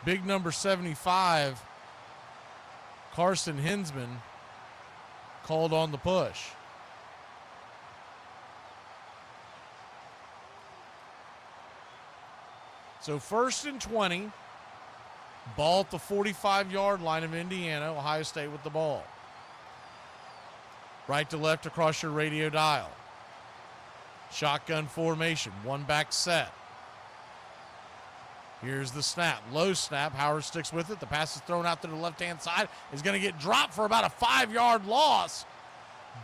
Big number 75, Carson Hinsman, called on the push. So 1st and 20, ball at the 45-yard line of Indiana, Ohio State with the ball. Right to left across your radio dial. Shotgun formation, one back set. Here's the snap, low snap. Howard sticks with it. The pass is thrown out to the left-hand side. Is going to get dropped for about a 5-yard loss.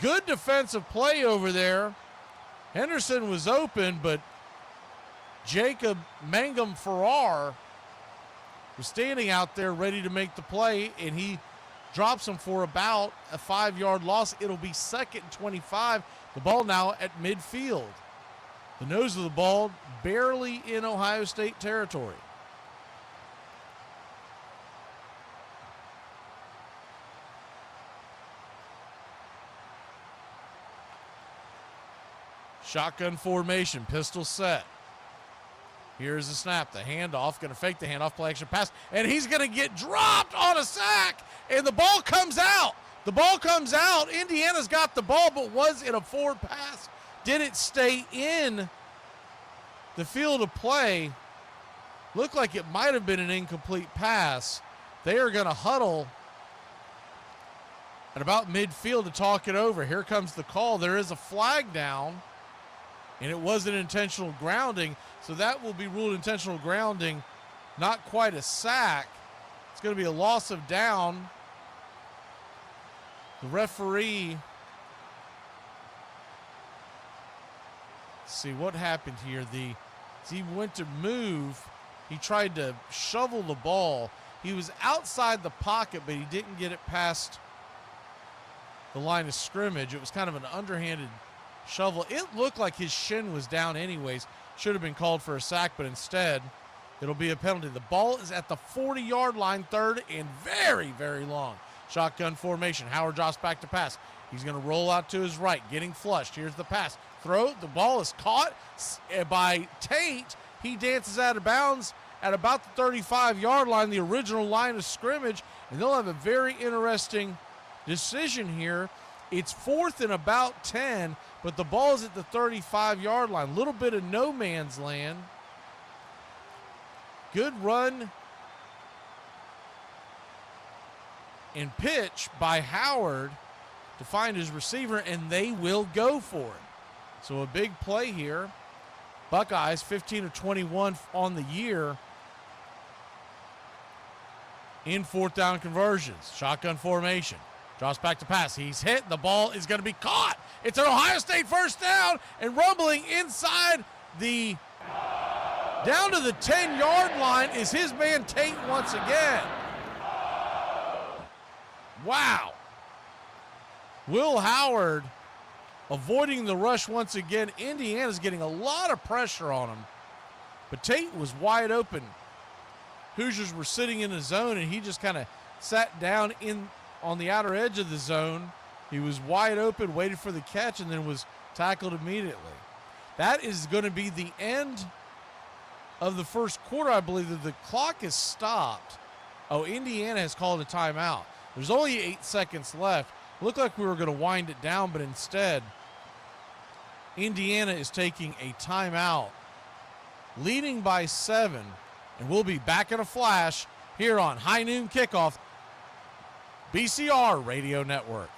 Good defensive play over there. Henderson was open, but Jacob Mangum Farrar was standing out there ready to make the play, and he drops him for about a 5-yard loss. It'll be 2nd and 25. The ball now at midfield. The nose of the ball barely in Ohio State territory. Shotgun formation, pistol set. Here's the snap, the handoff, going to fake the handoff, play action pass, and he's going to get dropped on a sack, and the ball comes out. The ball comes out. Indiana's got the ball, but was it a forward pass? Did it stay in the field of play? Looked like it might have been an incomplete pass. They are going to huddle at about midfield to talk it over. Here comes the call. There is a flag down, and it was an intentional grounding, so that will be ruled intentional grounding, not quite a sack. It's going to be a loss of down. The referee, let's see what happened here. As he went to move, he tried to shovel the ball. He was outside the pocket, but he didn't get it past the line of scrimmage. It was kind of an underhanded shovel. It looked like his shin was down anyways. Should have been called for a sack, but instead it'll be a penalty. The ball is at the 40-yard line, third and very, very long. Shotgun formation. Howard drops back to pass. He's going to roll out to his right, getting flushed. Here's the pass. Throw. The ball is caught by Tate. He dances out of bounds at about the 35-yard line, the original line of scrimmage, and they'll have a very interesting decision here. It's 4th and about 10, but the ball is at the 35-yard line. A little bit of no man's land. Good run and pitch by Howard to find his receiver, and they will go for it. So a big play here. Buckeyes 15 of 21 on the year in 4th down conversions. Shotgun formation. Drops back to pass. He's hit. The ball is going to be caught. It's an Ohio State first down, and rumbling inside the down to the 10-yard line is his man Tate once again. Wow. Will Howard avoiding the rush once again. Indiana's getting a lot of pressure on him, but Tate was wide open. Hoosiers were sitting in the zone, and he just kind of sat down on the outer edge of the zone. He was wide open, waited for the catch, and then was tackled immediately. That is going to be the end of the first quarter, I believe. That the clock is stopped. Oh, Indiana has called a timeout. There's only 8 seconds left. Looked like we were going to wind it down, but instead, Indiana is taking a timeout, leading by 7, and we'll be back in a flash here on High Noon Kickoff, BCR Radio Network.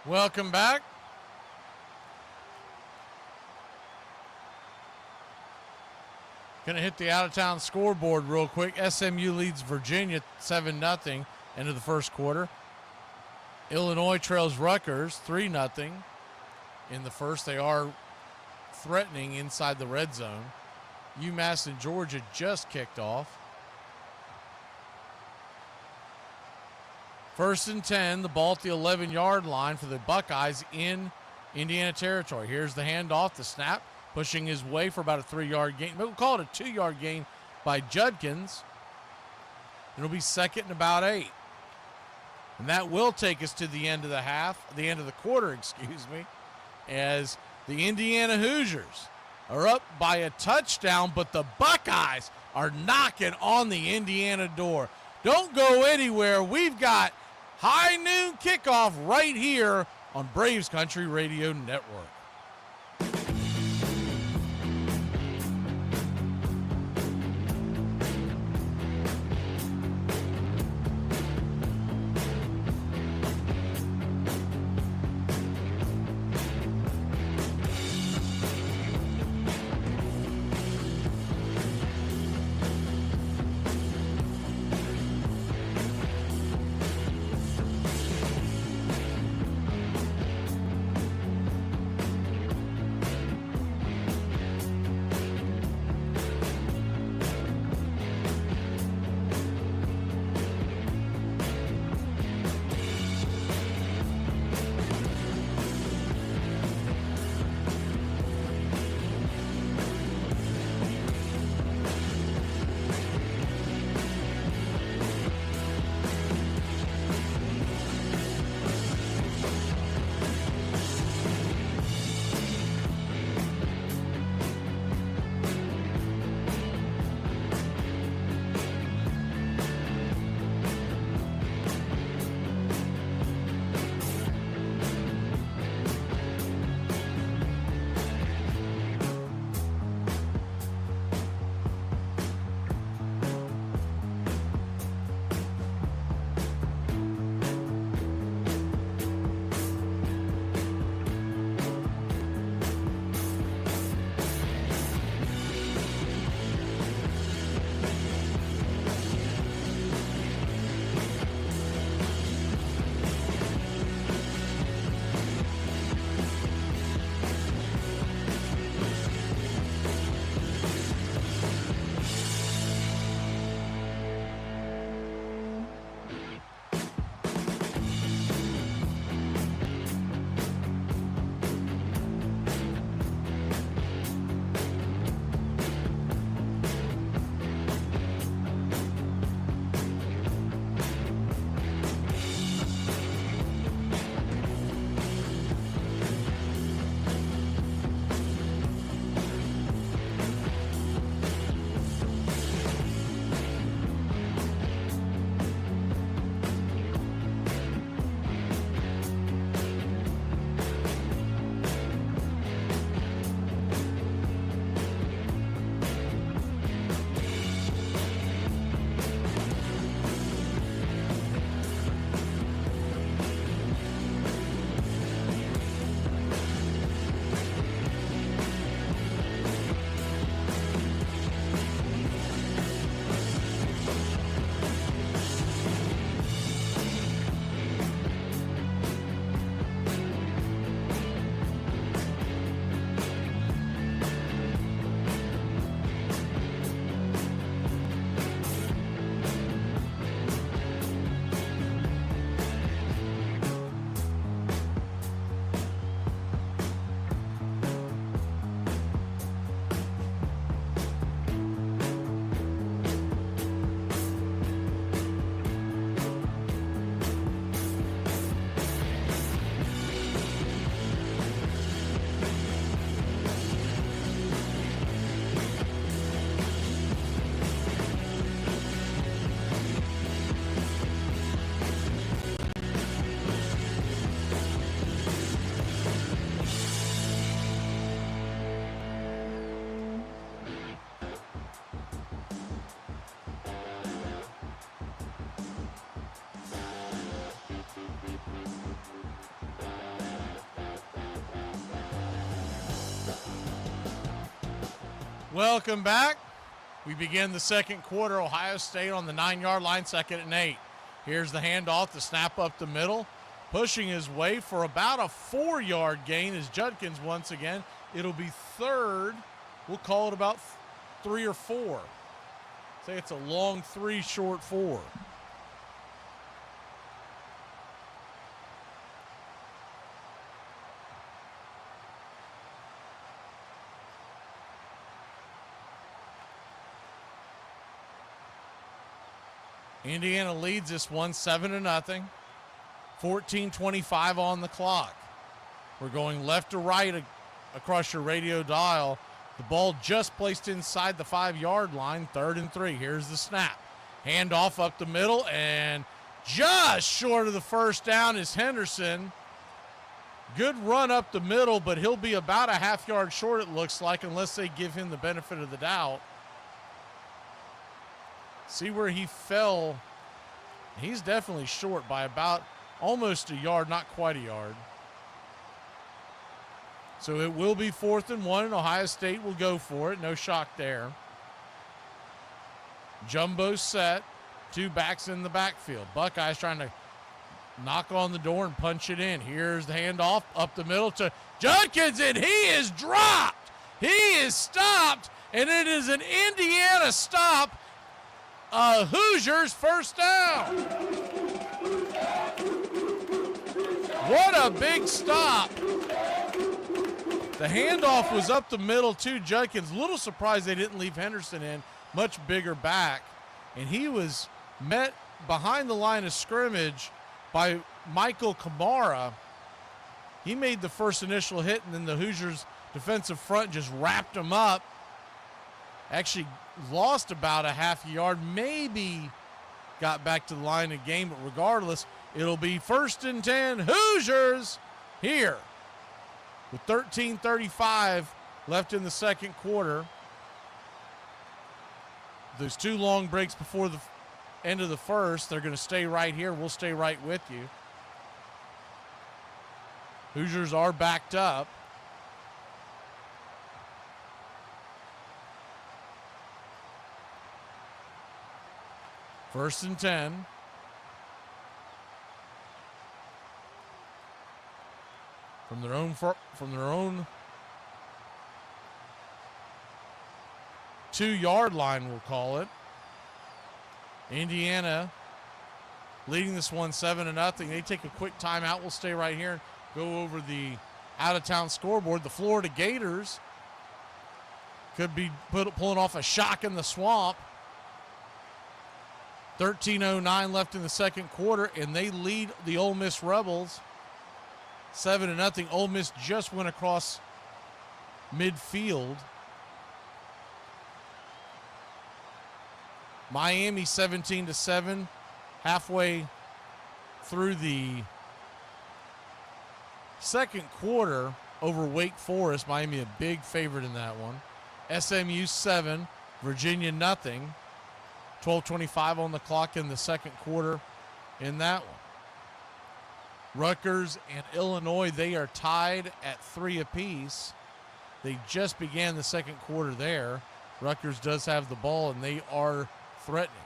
Welcome back. Going to hit the out-of-town scoreboard real quick. SMU leads Virginia 7-0 into the first quarter. Illinois trails Rutgers 3-0 in the first. They are threatening inside the red zone. UMass and Georgia just kicked off. 1st and 10, the ball at the 11-yard line for the Buckeyes in Indiana territory. Here's the handoff, the snap, pushing his way for about a 3-yard gain. We'll call it a 2-yard gain by Judkins. It'll be 2nd and about 8. And that will take us to the end of the quarter, as the Indiana Hoosiers are up by a touchdown, but the Buckeyes are knocking on the Indiana door. Don't go anywhere. We've got High Noon Kickoff right here on Braves Country Radio Network. Welcome back. We begin the second quarter. Ohio State on the 9-yard line, 2nd and 8. Here's the handoff, the snap up the middle. Pushing his way for about a 4-yard gain is Judkins once again. It'll be 3rd. We'll call it about 3 or 4. Say it's a long 3, short 4. Indiana leads this one 7-0. 14:25 on the clock. We're going left to right across your radio dial. The ball just placed inside the 5-yard line, 3rd and 3. Here's the snap. Handoff up the middle, and just short of the first down is Henderson. Good run up the middle, but he'll be about a half-yard short, it looks like, unless they give him the benefit of the doubt. See where he fell. He's definitely short by about almost a yard, not quite a yard. So it will be 4th and 1, and Ohio State will go for it. No shock there. Jumbo set. 2 backs in the backfield. Buckeyes trying to knock on the door and punch it in. Here's the handoff up the middle to Judkins, and he is dropped. He is stopped, and it is an Indiana stop. Hoosiers first down. What a big stop. The handoff was up the middle to Judkins. A little surprised they didn't leave Henderson in. Much bigger back. And he was met behind the line of scrimmage by Michael Kamara. He made the first initial hit, and then the Hoosiers defensive front just wrapped him up. Actually lost about a half yard, maybe got back to the line of game, but regardless, it'll be 1st and 10 Hoosiers here with 13:35 left in the second quarter. Those 2 long breaks before the end of the first. They're going to stay right here. We'll stay right with you. Hoosiers are backed up. First and 10. From their own 2-yard line, we'll call it. Indiana leading this one 7-0. They take a quick timeout. We'll stay right here and go over the out-of-town scoreboard. The Florida Gators could be pulling off a shock in the swamp. 13:09 left in the second quarter, and they lead the Ole Miss Rebels 7-0. Ole Miss just went across midfield. Miami 17-7, halfway through the second quarter over Wake Forest. Miami a big favorite in that one. SMU 7, Virginia nothing. 12:25 on the clock in the second quarter in that one. Rutgers and Illinois, they are tied at 3 apiece. They just began the second quarter there. Rutgers does have the ball, and they are threatening.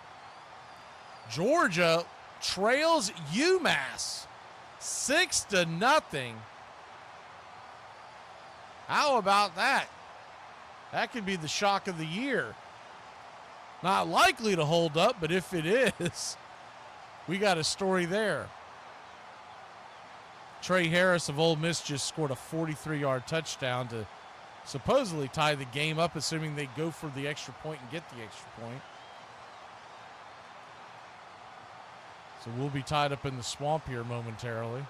Georgia trails UMass 6-0. How about that? That could be the shock of the year. Not likely to hold up, but if it is, we got a story there. Trey Harris of Ole Miss just scored a 43-yard touchdown to supposedly tie the game up, assuming they go for the extra point and get the extra point. So we'll be tied up in the swamp here momentarily.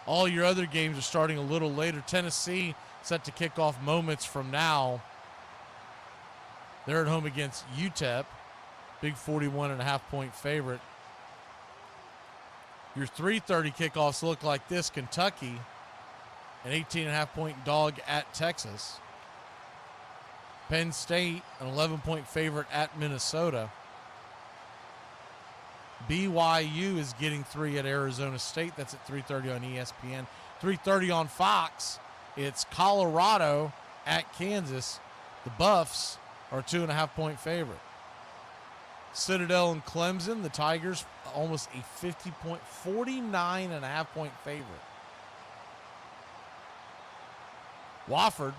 All your other games are starting a little later. Tennessee set to kick off moments from now. They're at home against UTEP. Big 41.5-point favorite. Your 3:30 kickoffs look like this. Kentucky, an 18.5-point dog at Texas. Penn State, an 11-point favorite at Minnesota. BYU is getting 3 at Arizona State. That's at 3:30 on ESPN. 3:30 on Fox. It's Colorado at Kansas. The Buffs are a 2.5-point favorite. Citadel and Clemson, the Tigers, almost a 49.5-point favorite. Wofford,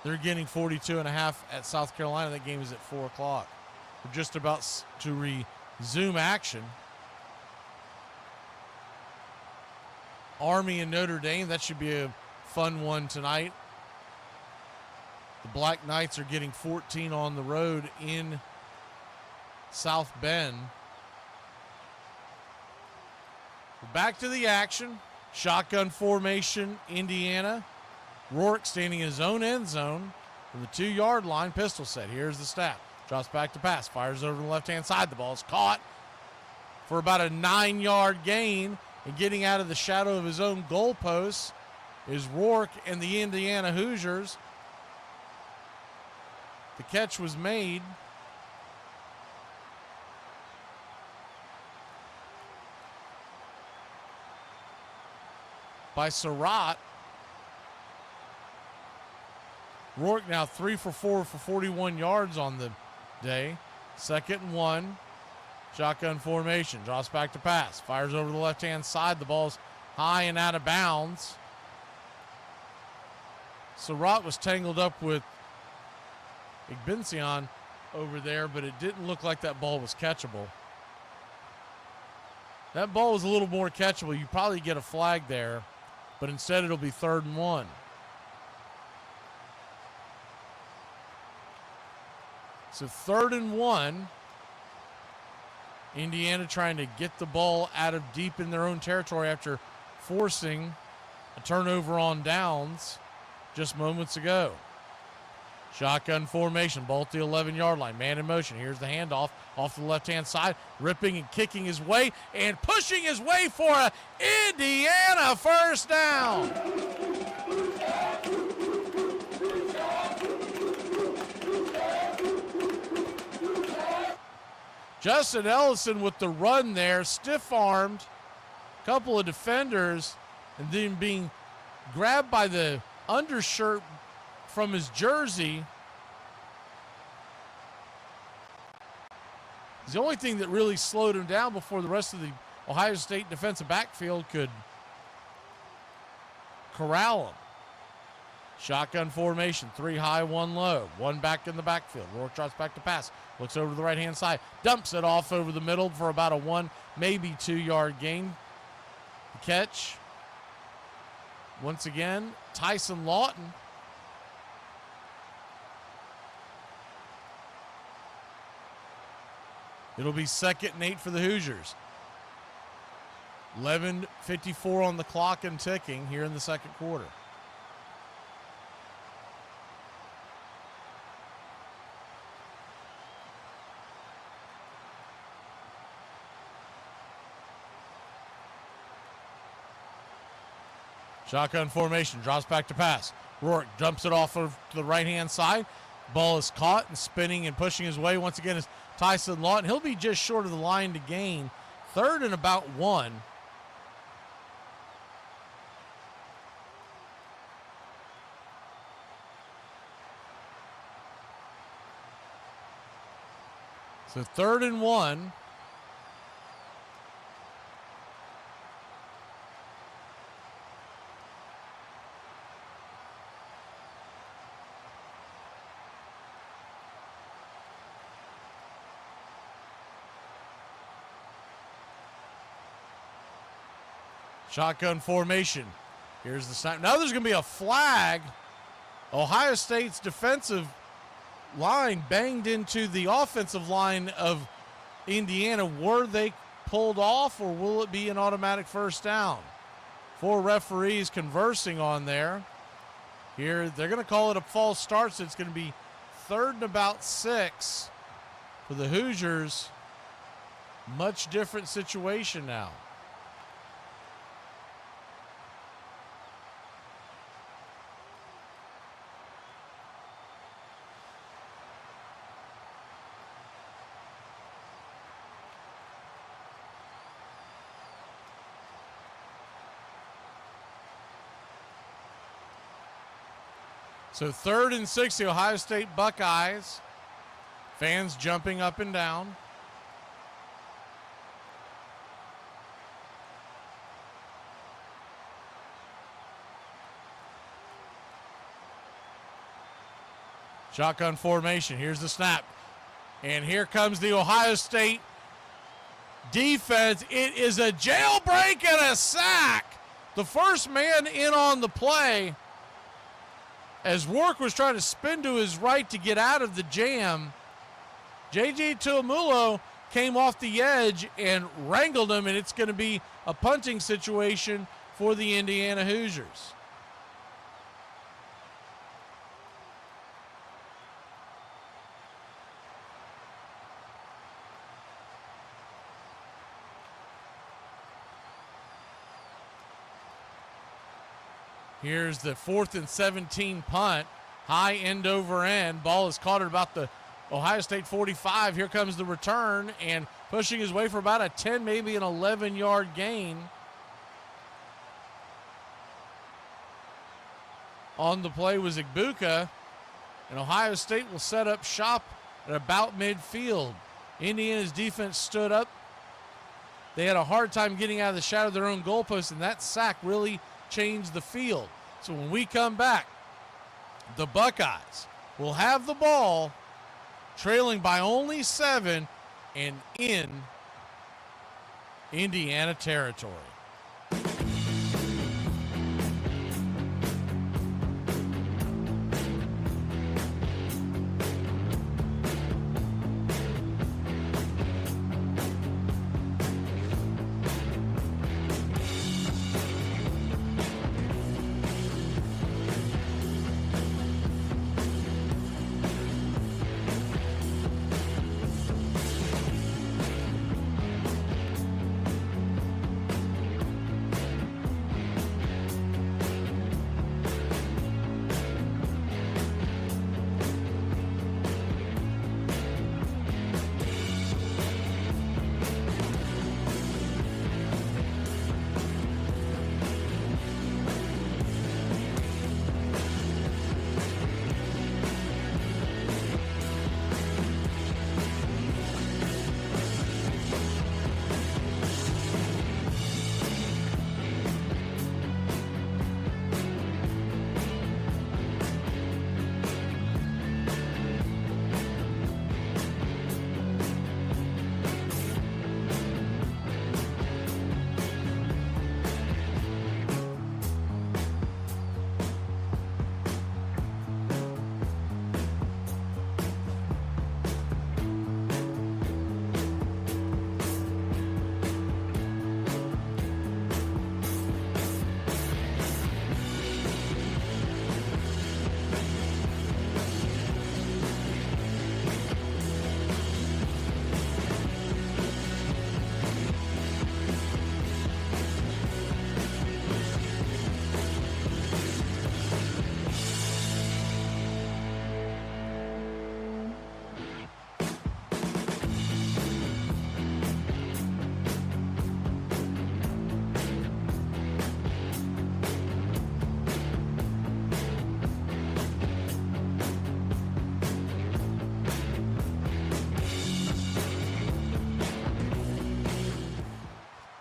they're getting 42.5 at South Carolina. That game is at 4 o'clock. We're just about to resume action. Army and Notre Dame, that should be a fun one tonight. The Black Knights are getting 14 on the road in South Bend. Back to the action. Shotgun formation, Indiana. Rourke standing in his own end zone from the 2-yard line. Pistol set. Here's the snap. Drops back to pass. Fires over the left-hand side. The ball is caught for about a 9-yard gain. And getting out of the shadow of his own goalposts is Rourke and the Indiana Hoosiers. The catch was made by Surratt. Rourke now 3 for 4 for 41 yards on the day. 2nd and 1. Shotgun formation. Draws back to pass. Fires over the left-hand side. The ball's high and out of bounds. Surratt was tangled up with Igbension over there, but it didn't look like that ball was catchable. That ball was a little more catchable. You probably get a flag there, but instead it'll be 3rd and 1. So 3rd and 1. Indiana trying to get the ball out of deep in their own territory after forcing a turnover on downs just moments ago. Shotgun formation, ball at the 11-yard line, man in motion. Here's the handoff off the left-hand side, ripping and kicking his way and pushing his way for a Indiana first down. Justin Ellison with the run there, stiff-armed, couple of defenders, and then being grabbed by the undershirt from his jersey. It's the only thing that really slowed him down before the rest of the Ohio State defensive backfield could corral him. Shotgun formation, 3 high, 1 low, 1 back in the backfield. Rourke drops back to pass, looks over to the right-hand side, dumps it off over the middle for about a 1, maybe 2-yard gain. The catch, once again, Tyson Lawton. It'll be 2nd and 8 for the Hoosiers. 11:54 on the clock and ticking here in the second quarter. Shotgun formation, drops back to pass. Rourke dumps it off to the right-hand side. Ball is caught and spinning and pushing his way. Once again is Tyson Lawton. He'll be just short of the line to gain. 3rd and about 1. So 3rd and 1. Shotgun formation. Here's the snap. Now there's going to be a flag. Ohio State's defensive line banged into the offensive line of Indiana. Were they pulled off, or will it be an automatic first down? 4 referees conversing on there. Here, they're going to call it a false start, so it's going to be 3rd and about 6 for the Hoosiers. Much different situation now. So 3rd and 6, the Ohio State Buckeyes. Fans jumping up and down. Shotgun formation. Here's the snap. And here comes the Ohio State defense. It is a jailbreak and a sack. The first man in on the play, as Rourke was trying to spin to his right to get out of the jam. J.J. Tuamulo came off the edge and wrangled him, and it's going to be a punting situation for the Indiana Hoosiers. Here's the 4th and 17 punt. High end over end. Ball is caught at about the Ohio State 45. Here comes the return and pushing his way for about a 10, maybe an 11-yard gain. On the play was Igbuka. And Ohio State will set up shop at about midfield. Indiana's defense stood up. They had a hard time getting out of the shadow of their own goalpost, and that sack really changed the field. So when we come back, the Buckeyes will have the ball, trailing by only 7 and in Indiana territory.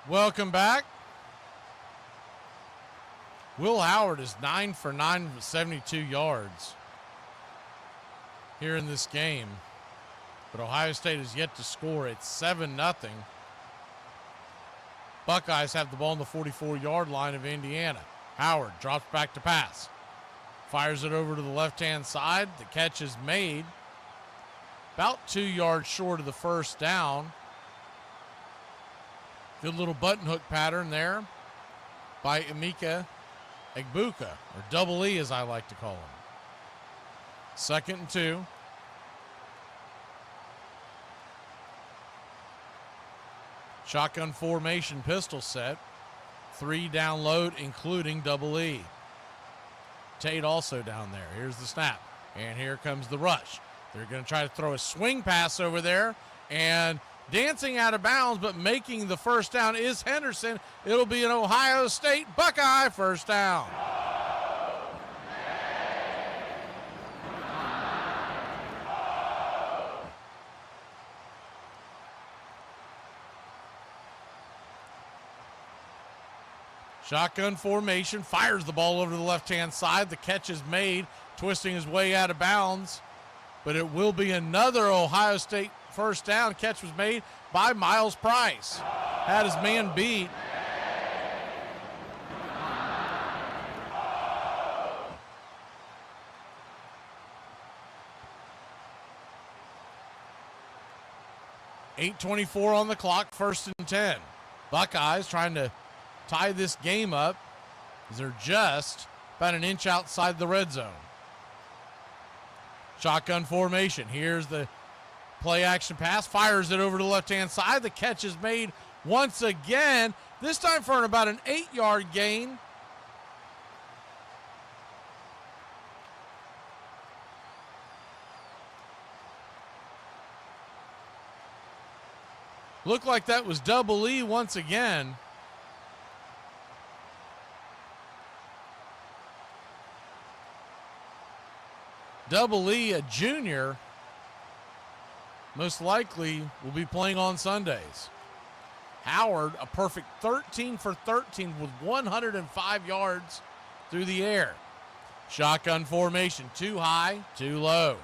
Welcome back. Will Howard is 9 for 9 with 72 yards here in this game. But Ohio State has yet to score. It's 7-0. Buckeyes have the ball on the 44-yard line of Indiana. Howard drops back to pass. Fires it over to the left-hand side. The catch is made. About 2 yards short of the first down. Good little button hook pattern there by Emeka Egbuka, or Double E as I like to call him. 2nd and 2. Shotgun formation pistol set. 3 down load, including Double E. Tate also down there. Here's the snap. And here comes the rush. They're going to try to throw a swing pass over there. And dancing out of bounds, but making the first down is Henderson. It'll be an Ohio State Buckeye first down. Shotgun formation, fires the ball over to the left-hand side. The catch is made, twisting his way out of bounds. But it will be another Ohio State first down. Catch was made by Miles Price. Had his man beat. .8:24 on the clock, 1st and 10. Buckeyes trying to tie this game up as they're just about an inch outside the red zone. Shotgun formation. Here's the play action pass. Fires it over to the left-hand side. The catch is made once again, this time for about an 8-yard gain. Looked like that was Double E once again. Double E, a junior, most likely will be playing on Sundays. Howard, a perfect 13 for 13 with 105 yards through the air. Shotgun formation, too high, too low.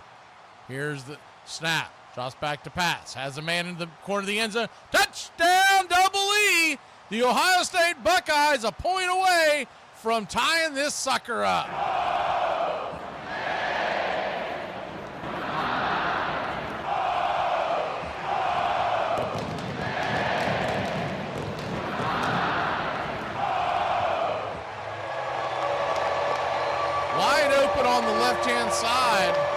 Here's the snap. Drops back to pass. Has a man in the corner of the end zone. Touchdown, Double E! The Ohio State Buckeyes a point away from tying this sucker up. Wide open on the left-hand side.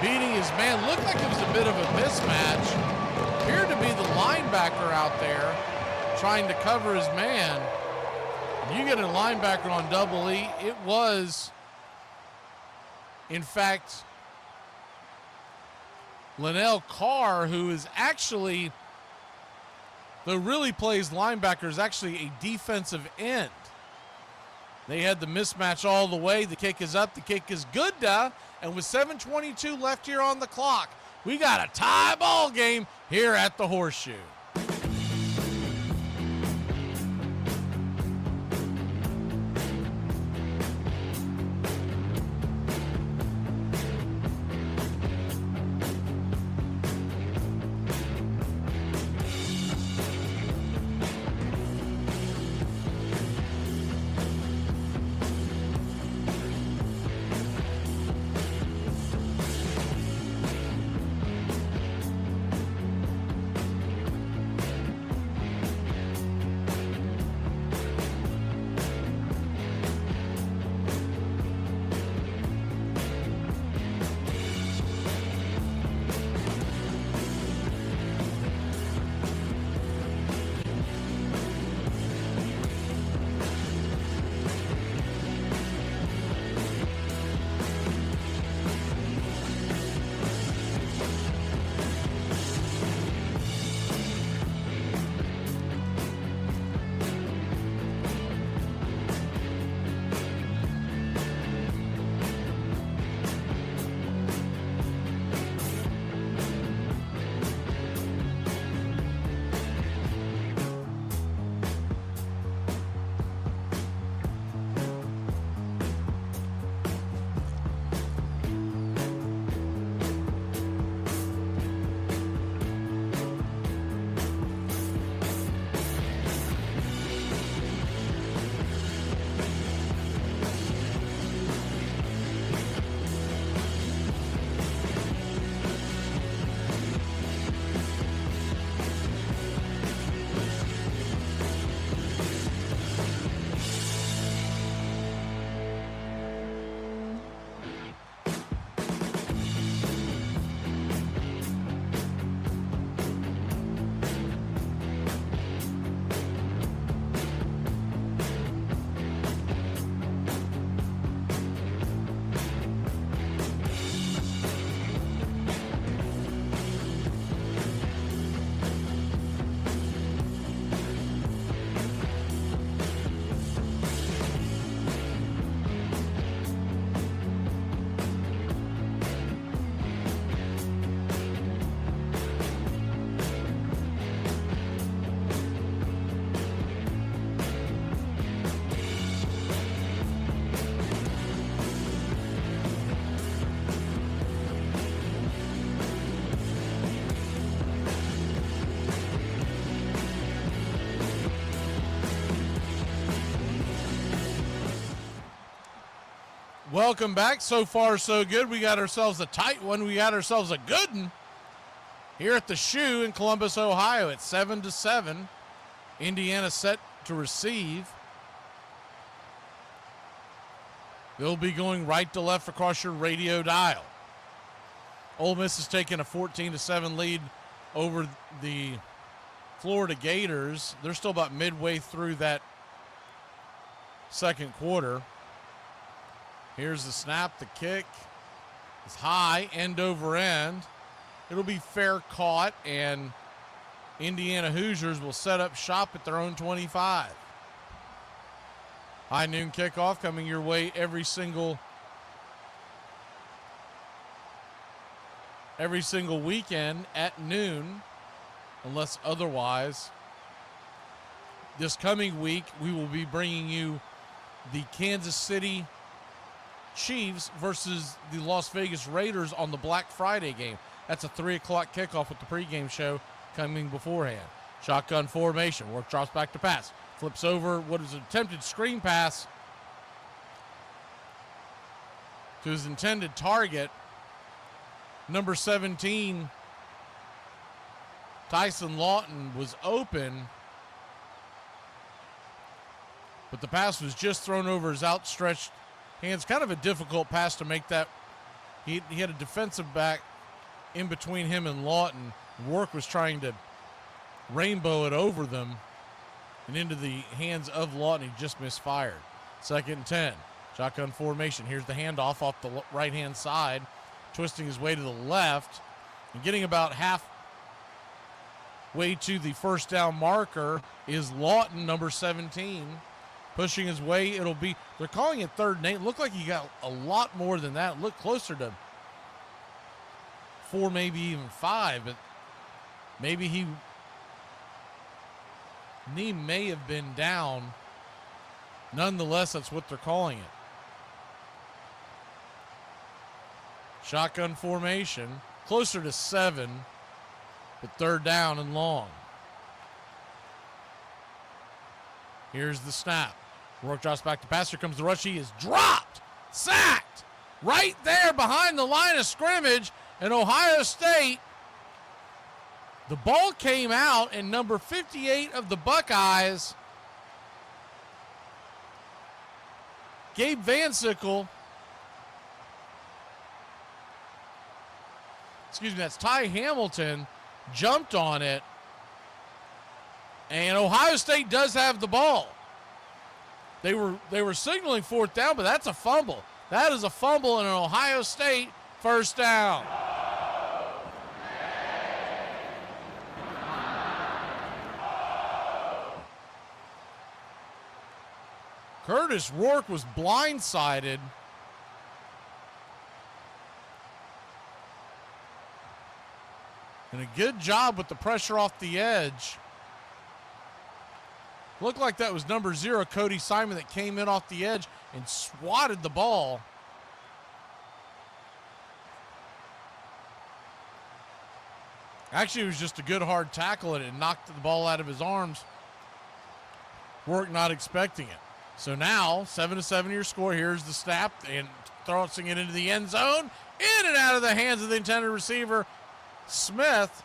Beating his man. Looked like it was a bit of a mismatch. Appeared to be the linebacker out there trying to cover his man. You get a linebacker on Double E. It was, in fact, Linnell Carr, who is actually, though really plays linebacker, is actually a defensive end. They had the mismatch all the way. The kick is up. The kick is good, and with 7:22 left here on the clock, we got a tie ball game here at the Horseshoe. Welcome back. So far, so good. We got ourselves a tight one. We got ourselves a good one here at the Shoe in Columbus, Ohio. It's 7-7. Indiana set to receive. They'll be going right to left across your radio dial. Ole Miss has taken a 14-7 lead over the Florida Gators. They're still about midway through that second quarter. Here's the snap. The kick is high, end over end. It'll be fair caught, and Indiana Hoosiers will set up shop at their own 25. High Noon Kickoff coming your way every single weekend at noon, unless otherwise. This coming week, we will be bringing you the Kansas City Chiefs versus the Las Vegas Raiders on the Black Friday game. That's a 3 o'clock kickoff with the pregame show coming beforehand. Shotgun formation. Work drops back to pass. Flips over what is an attempted screen pass to his intended target. Number 17, Tyson Lawton, was open, but the pass was just thrown over his outstretched hands. Kind of a difficult pass to make that. He had a defensive back in between him and Lawton. Work was trying to rainbow it over them and into the hands of Lawton. He just misfired. 2nd and 10. Shotgun formation. Here's the handoff off the right-hand side, twisting his way to the left and getting about halfway to the first down marker is Lawton, number 17. Pushing his way, they're calling it 3rd and 8. Looked like he got a lot more than that. Looked closer to 4, maybe even 5, but maybe knee may have been down. Nonetheless, that's what they're calling it. Shotgun formation, closer to 7, but 3rd down and long. Here's the snap. Rourke drops back to pass. Here comes the rush. He is dropped, sacked, right there behind the line of scrimmage. And Ohio State, the ball came out, and number 58 of the Buckeyes, Gabe Van Sickle, that's Ty Hamilton, jumped on it. And Ohio State does have the ball. They were signaling 4th down, but that's a fumble. That is a fumble and an Ohio State first down. Curtis Rourke was blindsided. And a good job with the pressure off the edge. Looked like that was number 0, Cody Simon, that came in off the edge and swatted the ball. Actually, it was just a good hard tackle, and it knocked the ball out of his arms. Rourke not expecting it. So now, 7-7 your score. Here's the snap, and throwing it into the end zone. In and out of the hands of the intended receiver, Smith.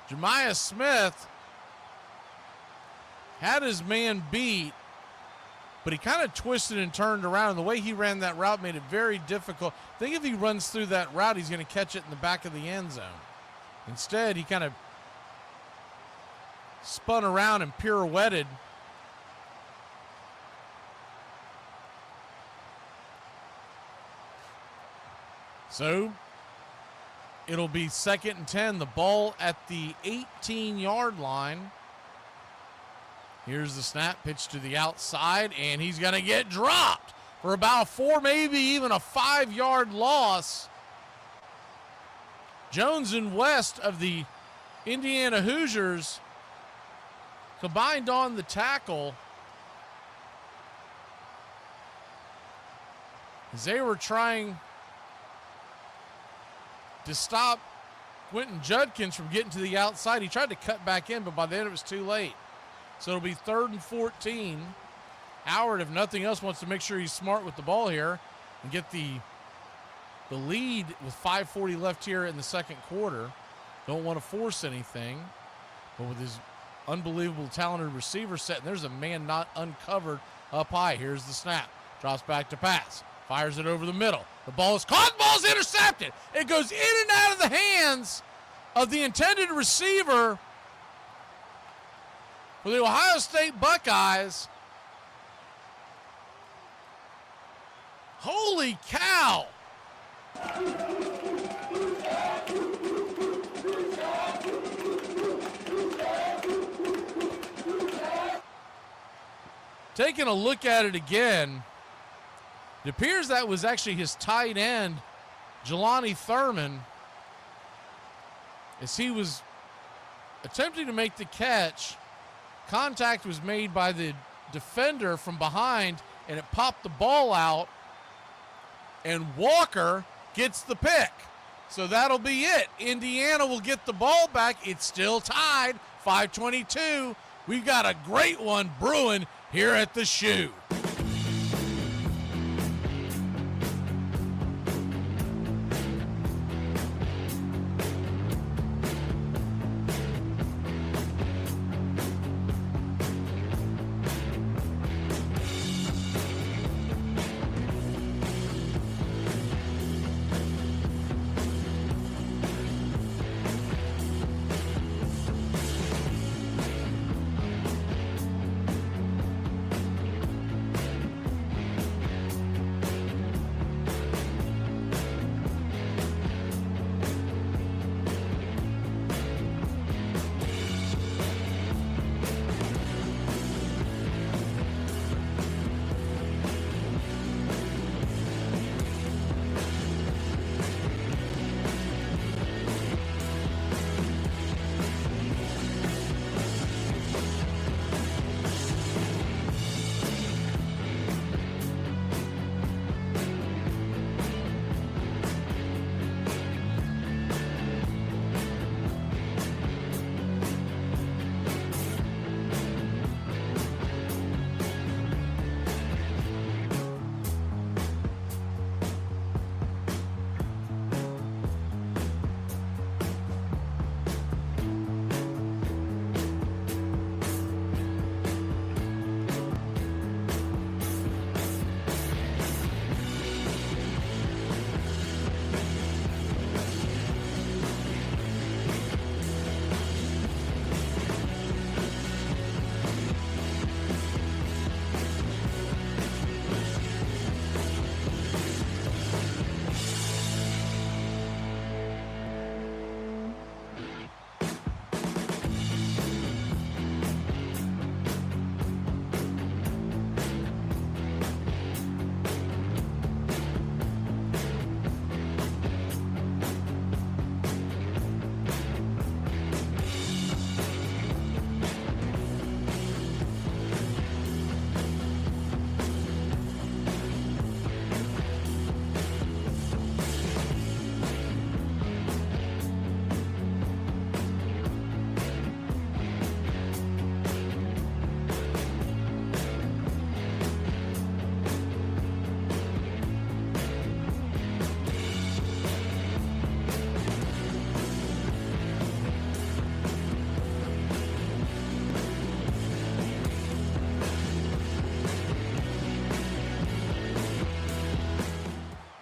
Jemiah Smith had his man beat, but he kind of twisted and turned around. And the way he ran that route made it very difficult. I think if he runs through that route, he's going to catch it in the back of the end zone. Instead, he kind of spun around and pirouetted. So it'll be 2nd and 10. The ball at the 18-yard line. Here's the snap, pitch to the outside, and he's going to get dropped for about 4, maybe even a 5-yard loss. Jones and West of the Indiana Hoosiers combined on the tackle as they were trying to stop Quentin Judkins from getting to the outside. He tried to cut back in, but by then it was too late. So it'll be 3rd and 14. Howard, if nothing else, wants to make sure he's smart with the ball here and get the lead with 5:40 left here in the second quarter. Don't want to force anything, but with his unbelievable talented receiver set, and there's a man not uncovered up high. Here's the snap. Drops back to pass. Fires it over the middle. The ball is caught. The ball is intercepted. It goes in and out of the hands of the intended receiver for the Ohio State Buckeyes. Holy cow! Taking a look at it again, it appears that was actually his tight end, Jelani Thurman, as he was attempting to make the catch. Contact was made by the defender from behind, and it popped the ball out, and Walker gets the pick. So that'll be it. Indiana will get the ball back. It's still tied, 5:22. We've got a great one brewing here at the Shoe.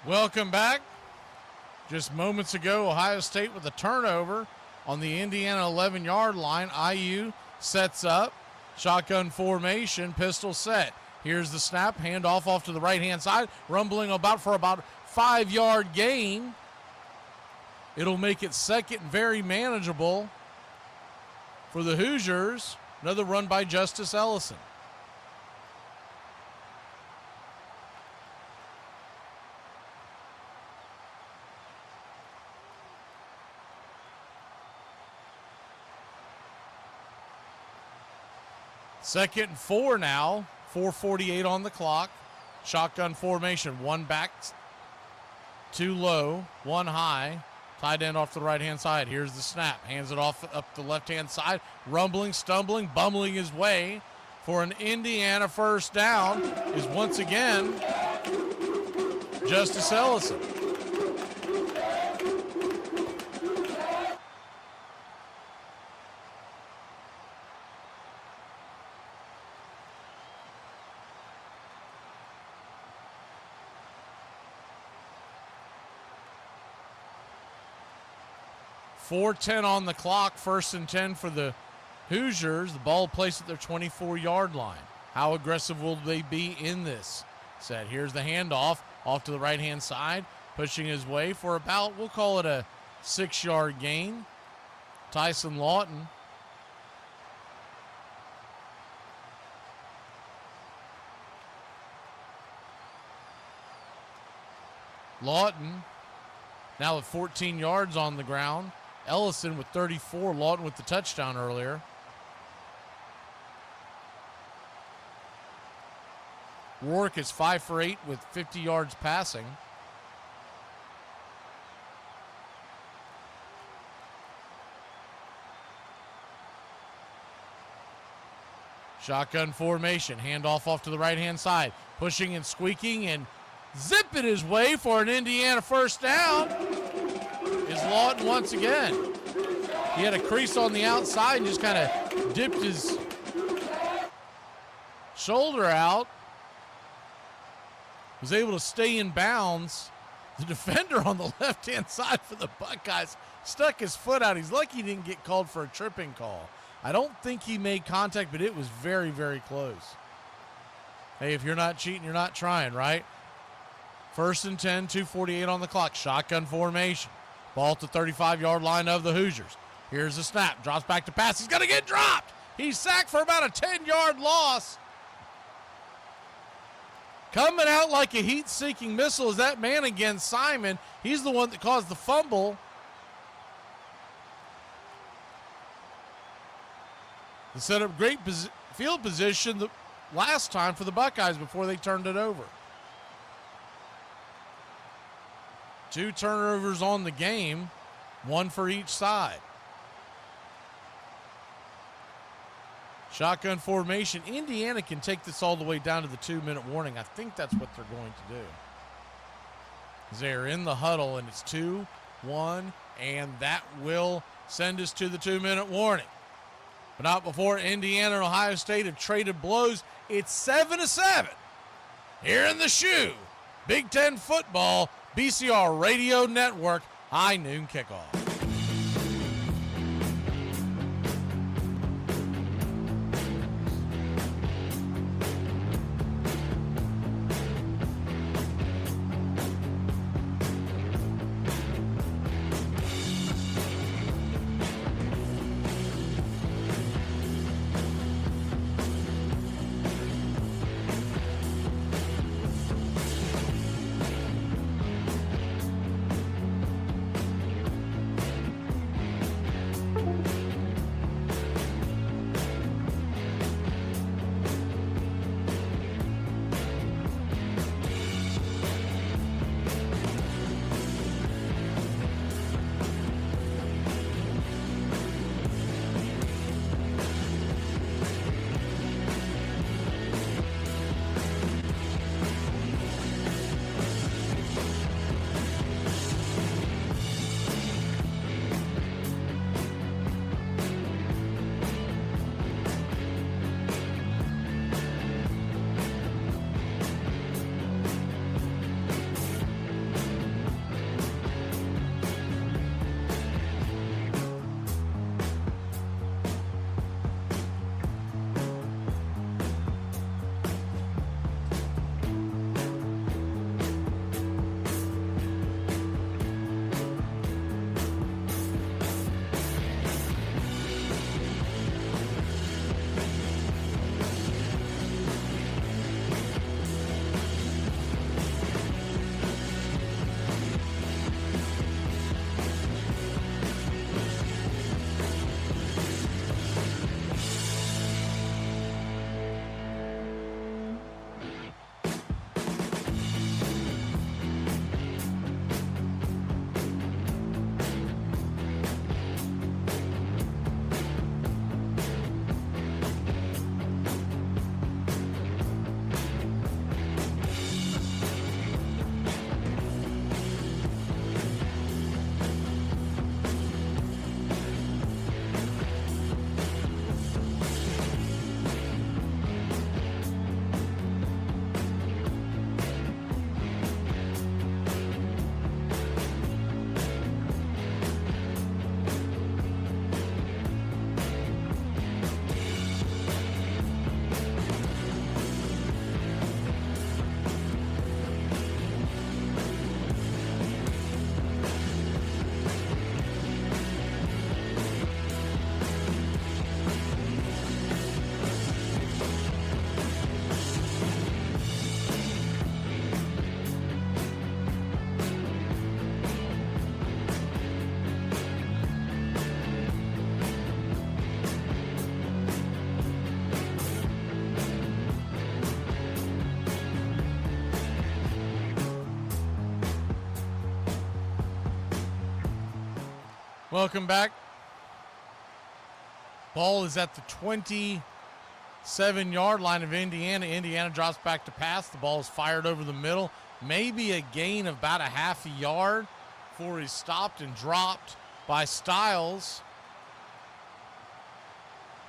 Welcome back. Just moments ago, Ohio State with a turnover on the Indiana 11-yard line. IU sets up, shotgun formation, pistol set. Here's the snap, handoff off to the right-hand side, rumbling about 5-yard gain. It'll make it second and very manageable for the Hoosiers. Another run by Justice Ellison. Second and 4 now, 4:48 on the clock. Shotgun formation, one back, two low, one high. Tight end off to the right-hand side. Here's the snap. Hands it off up the left-hand side. Rumbling, stumbling, bumbling his way for an Indiana first down is once again Justice Ellison. .410 on the clock, 1st and 10 for the Hoosiers. The ball placed at their 24-yard line. How aggressive will they be in this set? Here's the handoff off to the right-hand side, pushing his way for about, we'll call it a 6-yard gain. Tyson Lawton. Lawton now with 14 yards on the ground. Ellison with 34, Lawton with the touchdown earlier. Rourke is 5 for 8 with 50 yards passing. Shotgun formation, handoff off to the right-hand side, pushing and squeaking and zipping his way for an Indiana first down is Lawton once again. He had a crease on the outside and just kind of dipped his shoulder out. Was able to stay in bounds. The defender on the left-hand side for the Buckeyes stuck his foot out. He's lucky he didn't get called for a tripping call. I don't think he made contact, but it was very, very close. Hey, if you're not cheating, you're not trying, right? 1st and 10, 2:48 on the clock. Shotgun formation. Ball at the 35-yard line of the Hoosiers. Here's the snap. Drops back to pass. He's going to get dropped. He's sacked for about a 10-yard loss. Coming out like a heat-seeking missile is that man again, Simon. He's the one that caused the fumble. They set up great field position the last time for the Buckeyes before they turned it over. 2 turnovers on the game, 1 for each side. Shotgun formation. Indiana can take this all the way down to the 2-minute warning. I think that's what they're going to do. They're in the huddle, and it's 2-1, and that will send us to the 2-minute warning. But not before Indiana and Ohio State have traded blows. It's 7-7 here in the shoe. Big Ten football, BCR Radio Network, High Noon Kickoff. Welcome back. Ball is at the 27-yard line of Indiana. Indiana drops back to pass. The ball is fired over the middle. Maybe a gain of about a half a yard before he's stopped and dropped by Styles.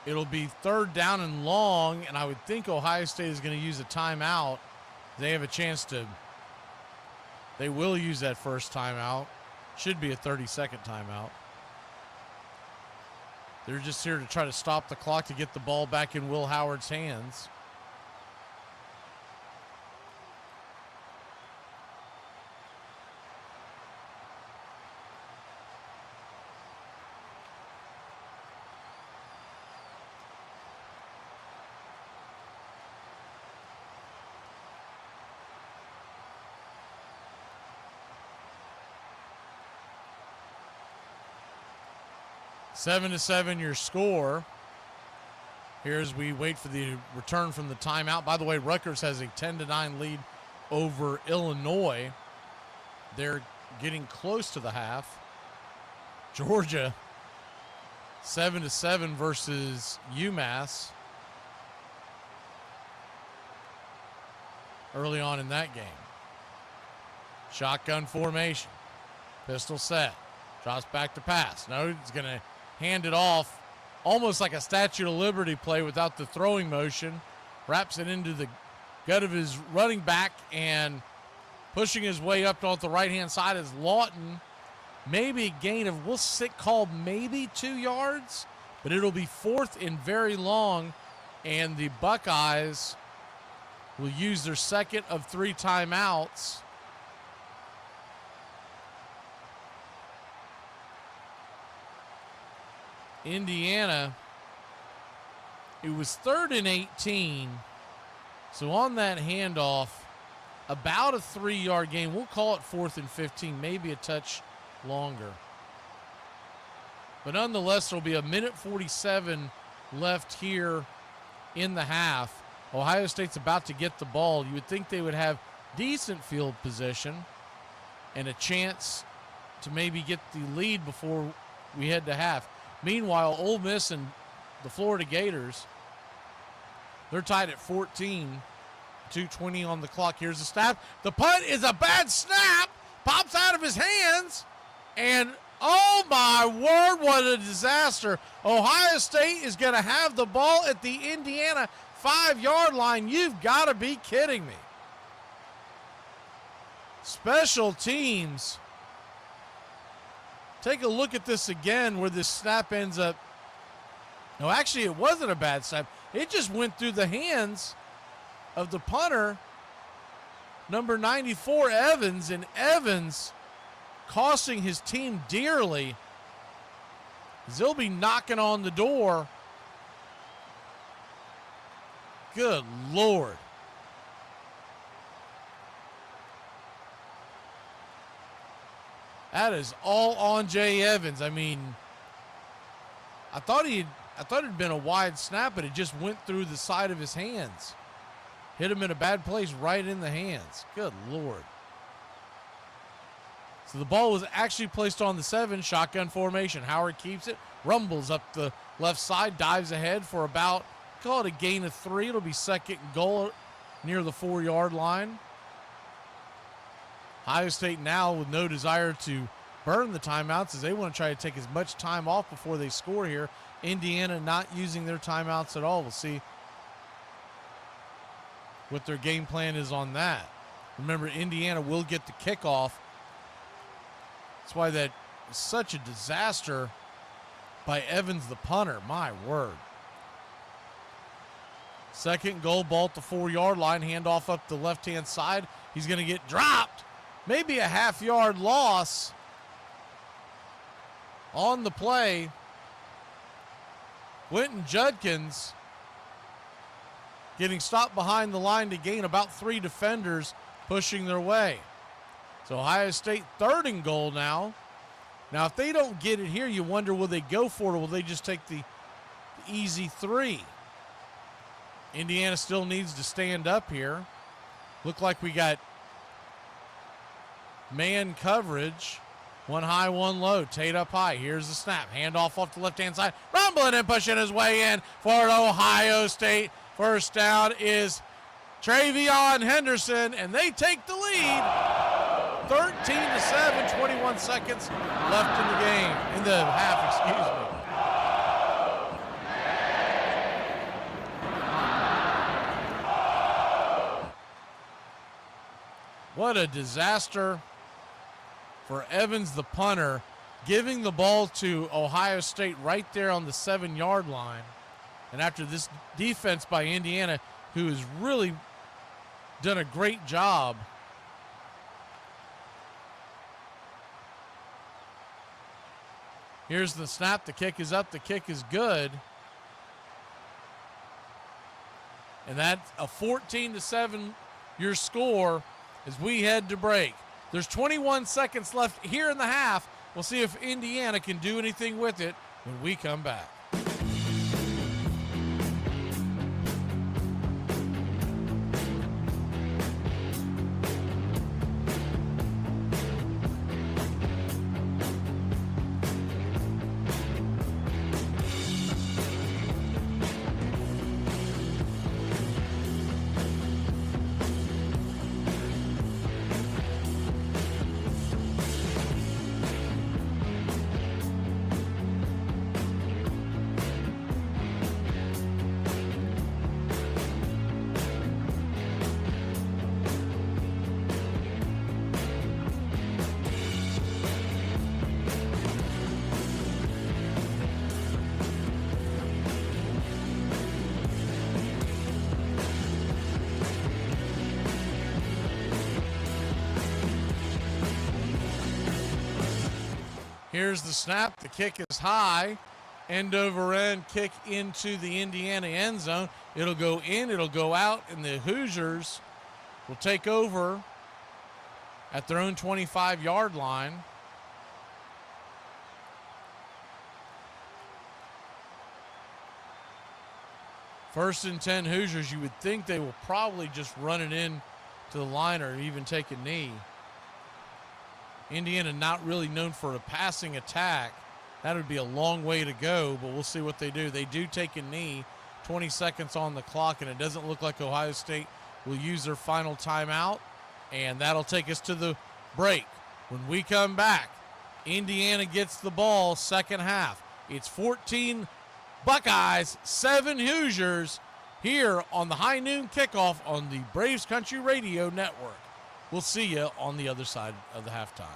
It'll be 3rd down and long, and I would think Ohio State is going to use a timeout. They have a chance to. They will use that first timeout. Should be a 30-second timeout. They're just here to try to stop the clock to get the ball back in Will Howard's hands. Seven to 7 your score. Here's we wait for the return from the timeout. By the way, Rutgers has a 10-9 lead over Illinois. They're getting close to the half. Georgia 7-7 versus UMass early on in that game. Shotgun formation. Pistol set. Drops back to pass. No, he's going to hand it off almost like a Statue of Liberty play without the throwing motion. Wraps it into the gut of his running back and pushing his way up off the right-hand side is Lawton. Maybe a gain of, we'll call maybe 2 yards, but it'll be 4th and very long, and the Buckeyes will use their second of 3 timeouts. Indiana, it was 3rd and 18. So on that handoff, about a 3-yard gain. We'll call it 4th and 15, maybe a touch longer. But nonetheless, there'll be a 1:47 left here in the half. Ohio State's about to get the ball. You would think they would have decent field position and a chance to maybe get the lead before we head to half. Meanwhile, Ole Miss and the Florida Gators, they're tied at 14. 2:20 on the clock. Here's the snap. The punt is a bad snap. Pops out of his hands. And, oh my word, what a disaster. Ohio State is going to have the ball at the Indiana 5-yard line. You've got to be kidding me. Special teams. Take a look at this again where this snap ends up. No, actually, it wasn't a bad snap. It just went through the hands of the punter, number 94, Evans, and Evans costing his team dearly. They'll be knocking on the door. Good Lord. That is all on Jay Evans. I mean, I thought it'd been a wide snap, but it just went through the side of his hands. Hit him in a bad place right in the hands. Good Lord. So the ball was actually placed on the 7, shotgun formation. Howard keeps it, rumbles up the left side, dives ahead for about, call it a gain of 3. It'll be 2nd and goal near the 4-yard line. Ohio State now with no desire to burn the timeouts as they want to try to take as much time off before they score here. Indiana not using their timeouts at all. We'll see what their game plan is on that. Remember, Indiana will get the kickoff. That's why that is such a disaster by Evans, the punter. My word. 2nd goal, ball at the 4-yard line. Handoff up the left-hand side. He's going to get dropped. Maybe a half-yard loss on the play. Quentin Judkins getting stopped behind the line to gain about 3 defenders pushing their way. So Ohio State 3rd and goal now. Now, if they don't get it here, you wonder, will they go for it or will they just take the easy 3? Indiana still needs to stand up here. Look like we got man coverage. One high, one low. Tate up high. Here's the snap. Handoff off the left-hand side. Rumbling and pushing his way in for Ohio State. First down is Travion Henderson, and they take the lead. 13-7, 21 seconds left in the game. In the half, excuse me. What a disaster for Evans, the punter, giving the ball to Ohio State right there on the 7-yard line. And after this defense by Indiana, who has really done a great job. Here's the snap. The kick is up. The kick is good. And that's a 14-7 your score as we head to break. There's 21 seconds left here in the half. We'll see if Indiana can do anything with it when we come back. Here's the snap. The kick is high. End over end kick into the Indiana end zone. It'll go in, it'll go out, and the Hoosiers will take over at their own 25-yard line. First and 10 Hoosiers. You would think they will probably just run it in to the line or even take a knee. Indiana not really known for a passing attack. That would be a long way to go, but we'll see what they do. They do take a knee, 20 seconds on the clock, and it doesn't look like Ohio State will use their final timeout, and that'll take us to the break. When we come back, Indiana gets the ball second half. It's 14 Buckeyes, 7 Hoosiers here on the High Noon Kickoff on the Braves Country Radio Network. We'll see you on the other side of the halftime.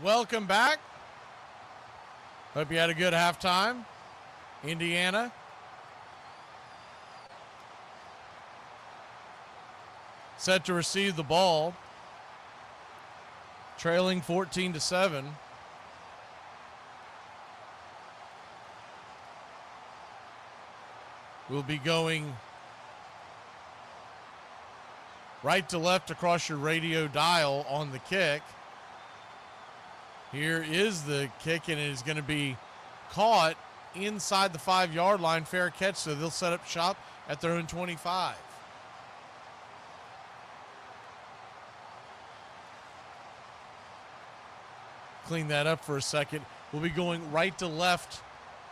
Welcome back. Hope you had a good halftime. Indiana set to receive the ball, trailing 14-7. We'll be going right to left across your radio dial on the kick. Here is the kick, and it is going to be caught inside the 5-yard line. Fair catch, so they'll set up shop at their own 25. Clean that up for a second. We'll be going right to left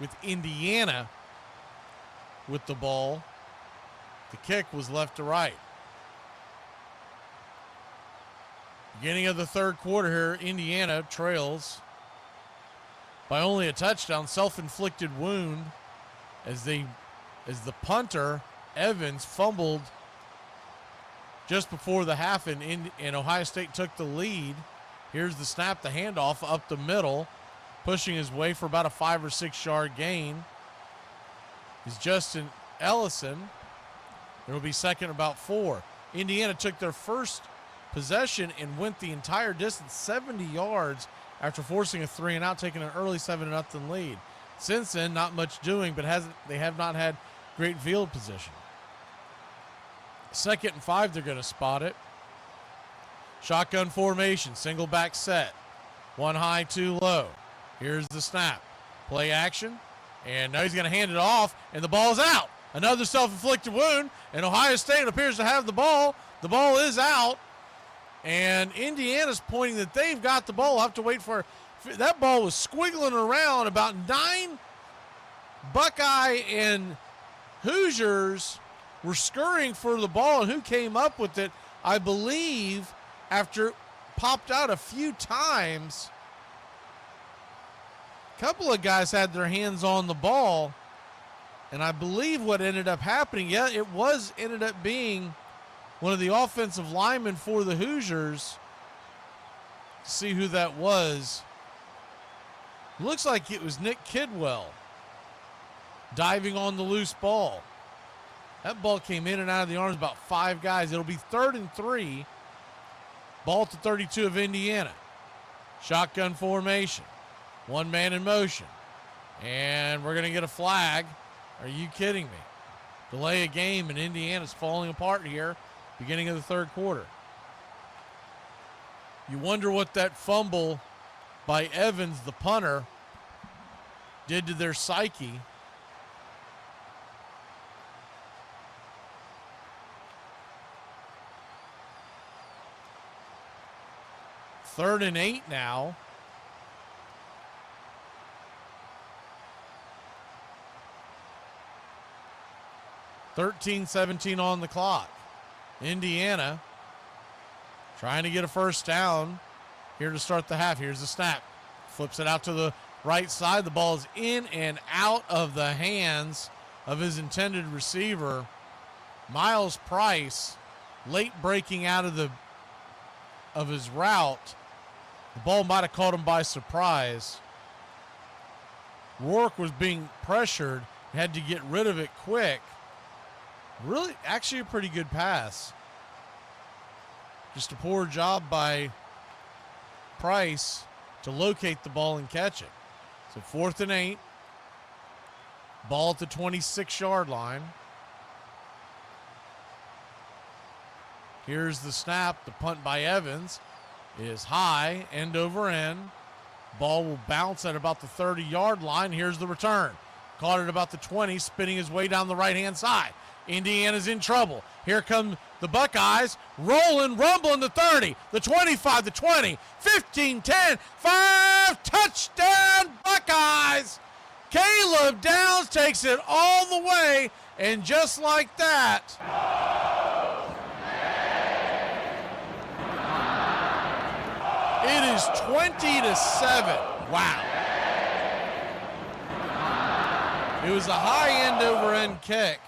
with Indiana with the ball. The kick was left to right. Beginning of the third quarter here, Indiana trails by only a touchdown. Self-inflicted wound as the punter, Evans, fumbled just before the half, and Ohio State took the lead. Here's the snap, the handoff up the middle, pushing his way for about a 5 or 6 yard gain is Justin Ellison. There will be second about 4. Indiana took their first possession and went the entire distance, 70 yards, after forcing a 3-and-out, taking an early 7-0 lead. Since then, not much doing, but they have not had great field position. 2nd and 5, they're going to spot it. Shotgun formation, single back set. 1 high, 2 low. Here's the snap. Play action. And now he's going to hand it off, and the ball's out. Another self-inflicted wound, and Ohio State appears to have the ball. The ball is out, and Indiana's pointing that they've got the ball. I'll have to wait for that ball was squiggling around. About 9 Buckeye and Hoosiers were scurrying for the ball, and who came up with it, I believe, after it popped out a few times. A couple of guys had their hands on the ball, and I believe what ended up happening, ended up being one of the offensive linemen for the Hoosiers. See who that was. Looks like it was Nick Kidwell diving on the loose ball. That ball came in and out of the arms of about 5 guys. It'll be 3rd and 3. Ball to 32 of Indiana. Shotgun formation. 1 man in motion. And we're going to get a flag. Are you kidding me? Delay a game, and Indiana's falling apart here. Beginning of the 3rd quarter. You wonder what that fumble by Evans, the punter, did to their psyche. Third and 8 now. (13-17) on the clock. Indiana trying to get a first down here to start the half. Here's the snap. Flips it out to the right side. The ball is in and out of the hands of his intended receiver, Miles Price, late breaking out of his route. The ball might have caught him by surprise. Rourke was being pressured, had to get rid of it quick. Really, actually a pretty good pass. Just a poor job by Price to locate the ball and catch it. So 4th and 8. Ball at the 26-yard line. Here's the snap. The punt by Evans is high, end over end. Ball will bounce at about the 30-yard line. Here's the return. Caught at about the 20, spinning his way down the right-hand side. Indiana's in trouble. Here come the Buckeyes, rolling, rumbling the 30, the 25, the 20, 15, 10, 5, touchdown Buckeyes! Caleb Downs takes it all the way, and just like that, it is 20-7. Wow. It was a high end-over-end kick.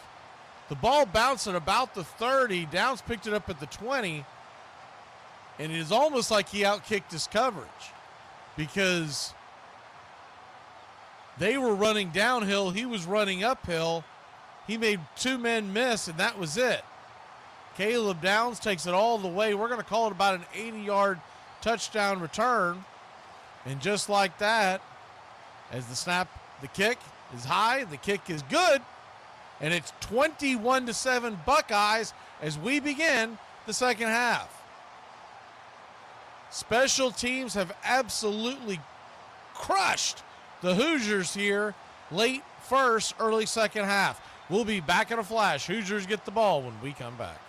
The ball bounced at about the 30. Downs picked it up at the 20. And it is almost like he outkicked his coverage. because they were running downhill. He was running uphill. He made 2 men miss, and that was it. Caleb Downs takes it all the way. We're going to call it about an 80-yard touchdown return. And just like that, as the kick is high, the kick is good, and it's 21-7 Buckeyes as we begin the second half. Special teams have absolutely crushed the Hoosiers here late first, early second half. We'll be back in a flash. Hoosiers get the ball when we come back.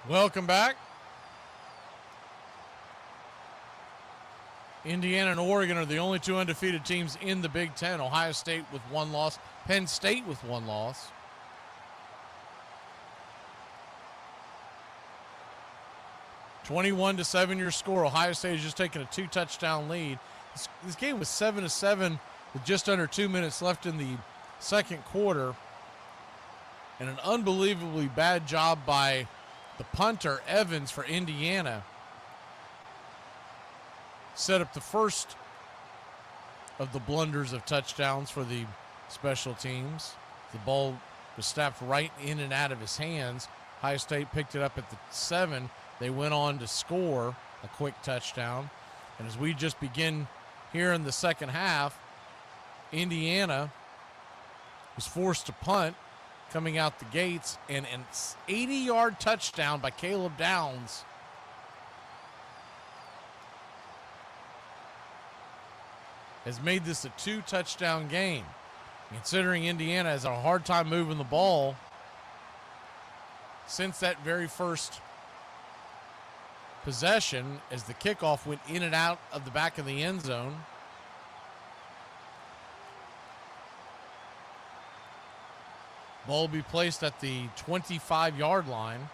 Welcome back. Indiana and Oregon are the only 2 undefeated teams in the Big Ten. Ohio State with 1 loss. Penn State with 1 loss. (21-7) your score. Ohio State has just taken a 2-touchdown lead. This game was 7-7 with just under 2 minutes left in the second quarter. And an unbelievably bad job by the punter, Evans, for Indiana. Set up the first of the blunders of touchdowns for the special teams. The ball was snapped right in and out of his hands. Ohio State picked it up at the 7. They went on to score a quick touchdown. And as we just begin here in the second half, Indiana was forced to punt coming out the gates, and an 80-yard touchdown by Caleb Downs has made this a 2-touchdown game. Considering Indiana has a hard time moving the ball since that very first possession, as the kickoff went in and out of the back of the end zone. Ball will be placed at the 25-yard line.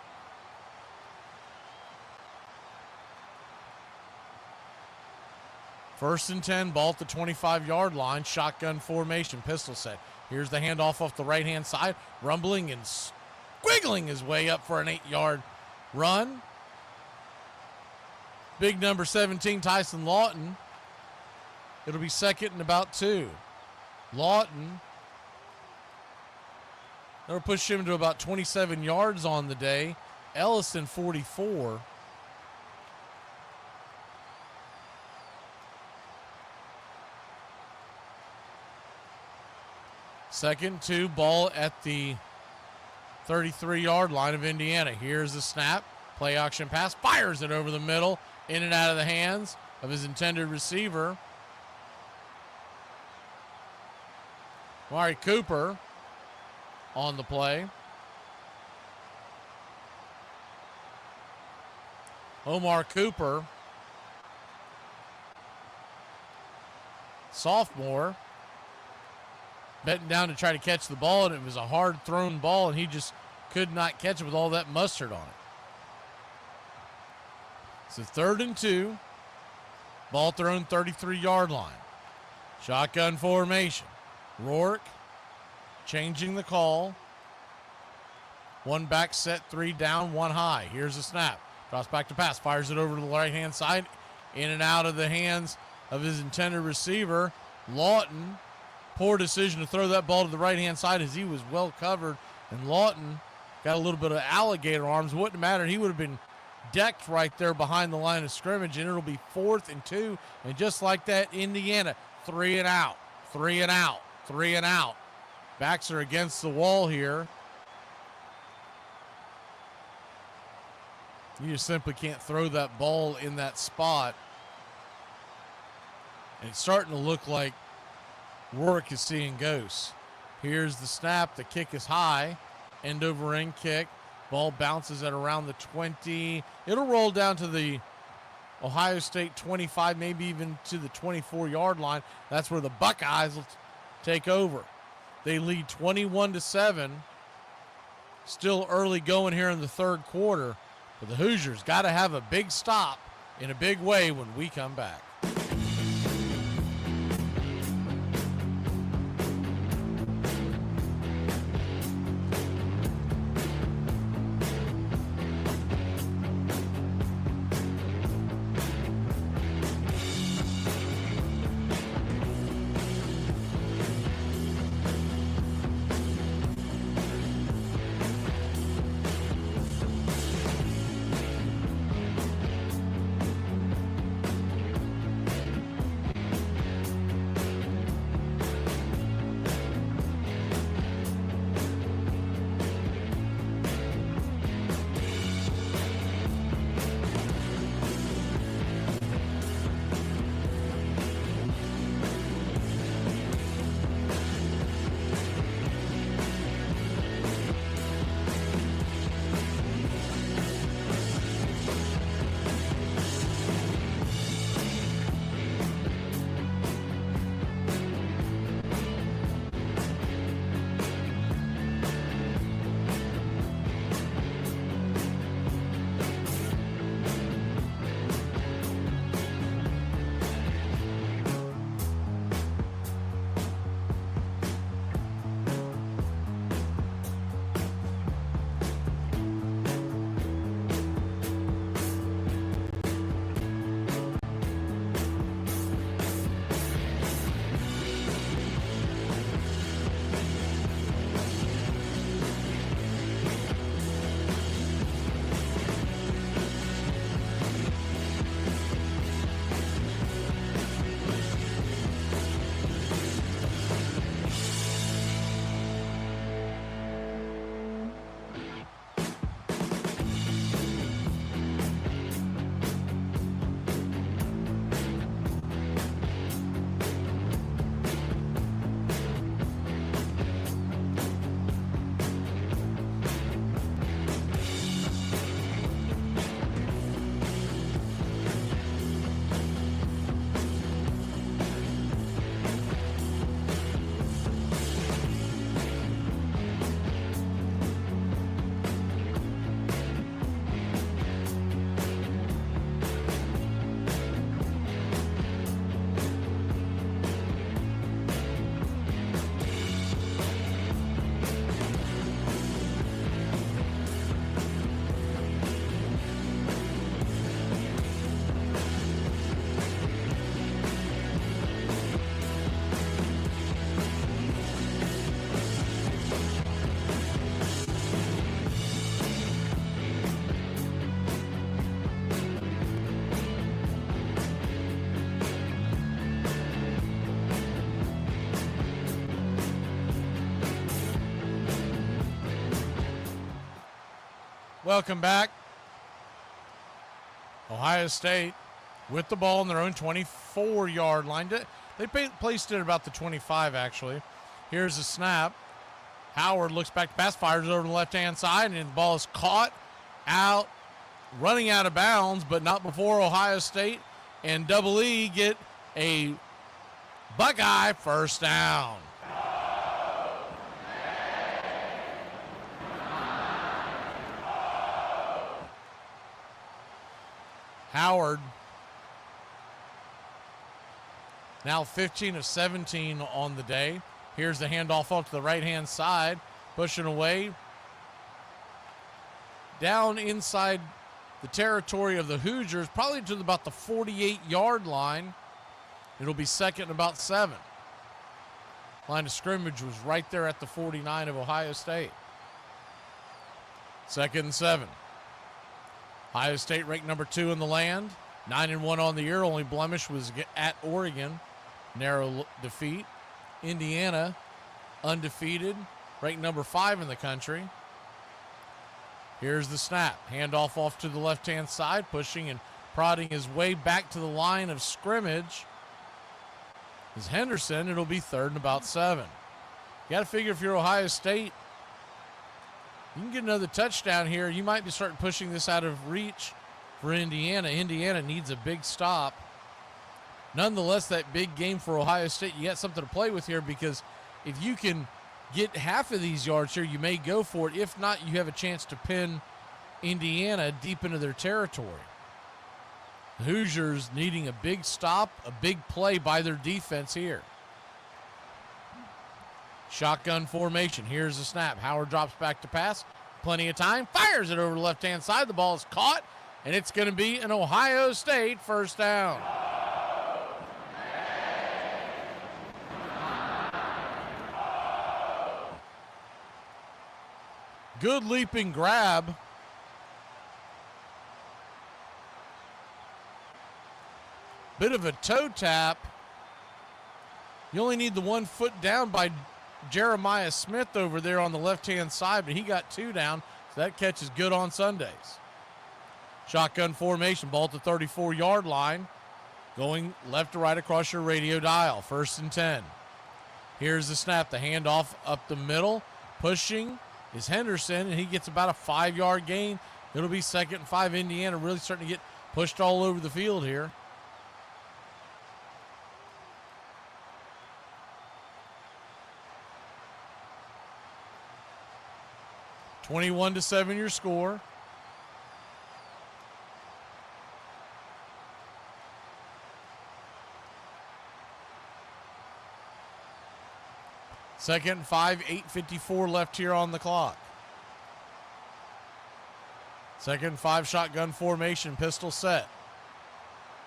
First and 10, ball at the 25-yard line. Shotgun formation, pistol set. Here's the handoff off the right-hand side. Rumbling and squiggling his way up for an 8-yard run. Big number 17, Tyson Lawton. It'll be second and about 2. Lawton. That'll push him to about 27 yards on the day. Ellison, 44. Second, 2, ball at the 33-yard line of Indiana. Here's the snap. Play action pass. Fires it over the middle. In and out of the hands of his intended receiver. Amari Cooper on the play. Omar Cooper, sophomore, betting down to try to catch the ball, and it was a hard thrown ball, and he just could not catch it with all that mustard on it. So 3rd and 2, ball thrown 33-yard line. Shotgun formation. Rourke changing the call. 1 back set, 3 down, 1 high. Here's the snap. Drops back to pass. Fires it over to the right-hand side. In and out of the hands of his intended receiver. Lawton. Poor decision to throw that ball to the right-hand side as he was well covered. And Lawton got a little bit of alligator arms. Wouldn't matter. He would have been decked right there behind the line of scrimmage, and it'll be 4th and 2. And just like that, Indiana, 3 and out, 3 and out, 3 and out. Backs are against the wall here. You just simply can't throw that ball in that spot. And it's starting to look like Rourke is seeing ghosts. Here's the snap. The kick is high. End over end kick. Ball bounces at around the 20. It'll roll down to the Ohio State 25, maybe even to the 24-yard line. That's where the Buckeyes will take over. They lead 21-7. Still early going here in the 3rd quarter. But the Hoosiers got to have a big stop in a big way when we come back. Welcome back. Ohio State with the ball on their own 24-yard line. They placed it about the 25, actually. Here's the snap. Howard looks back to pass, fires over the left-hand side, and the ball is caught out, running out of bounds, but not before Ohio State and Double E get a Buckeye first down. Howard now 15 of 17 on the day. Here's the handoff off to the right-hand side, pushing away down inside the territory of the Hoosiers, probably to about the 48-yard line. It'll be second and about 7. Line of scrimmage was right there at the 49 of Ohio State. Second and 7. Ohio State ranked number 2 in the land, 9-1 on the year. Only blemish was at Oregon, narrow defeat. Indiana, undefeated, ranked number 5 in the country. Here's the snap. Handoff off to the left-hand side, pushing and prodding his way back to the line of scrimmage is Henderson. It'll be third and about 7. You got to figure if you're Ohio State, you can get another touchdown here. You might be starting pushing this out of reach for Indiana. Indiana needs a big stop. Nonetheless, that big game for Ohio State, you got something to play with here, because if you can get half of these yards here, you may go for it. If not, you have a chance to pin Indiana deep into their territory. The Hoosiers needing a big stop, a big play by their defense here. Shotgun formation. Here's the snap. Howard drops back to pass. Plenty of time. Fires it over the left-hand side. The ball is caught, and it's going to be an Ohio State first down. Good leaping grab. Bit of a toe tap. You only need the 1 foot down by Jeremiah Smith over there on the left-hand side, but he got 2 down, so that catch is good on Sundays. Shotgun formation, ball at the 34-yard line, going left to right across your radio dial. First and 10. Here's the snap, the handoff up the middle, pushing is Henderson, and he gets about a 5-yard gain. It'll be second and 5. Indiana really starting to get pushed all over the field here. (21-7) your score. Second and 5, 8:54 left here on the clock. Second and 5, shotgun formation, pistol set.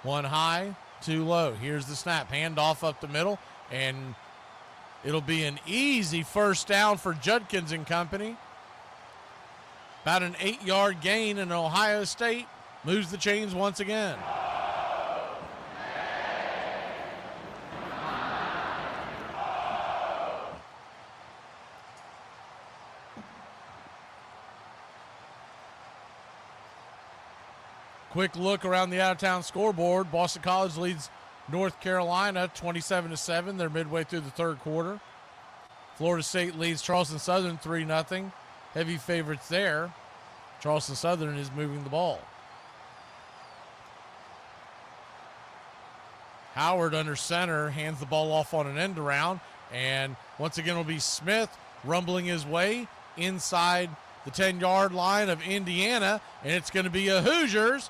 1 high, 2 low. Here's the snap, handoff up the middle, and it'll be an easy first down for Judkins and company. About an 8-yard gain, and Ohio State moves the chains once again. Quick look around the out-of-town scoreboard. Boston College leads North Carolina 27-7. They're midway through the third quarter. Florida State leads Charleston Southern 3-0. Heavy favorites there. Charleston Southern is moving the ball. Howard under center hands the ball off on an end around, and once again will be Smith rumbling his way inside the 10-yard line of Indiana, and it's going to be a Hoosiers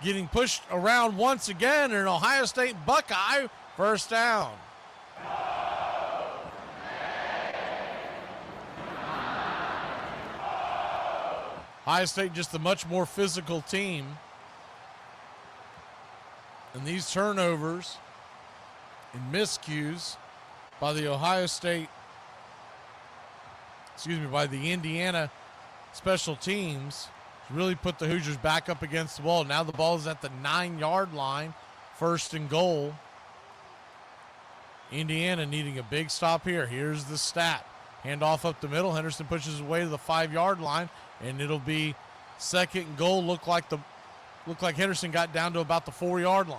getting pushed around once again, and an Ohio State Buckeye first down. Ohio State just a much more physical team. And these turnovers and miscues by the by the Indiana special teams really put the Hoosiers back up against the wall. Now the ball is at the 9-yard line, first and goal. Indiana needing a big stop here. Here's the stat. Handoff up the middle. Henderson pushes his way to the 5-yard line, and it'll be second and goal. Look like Henderson got down to about the 4-yard line.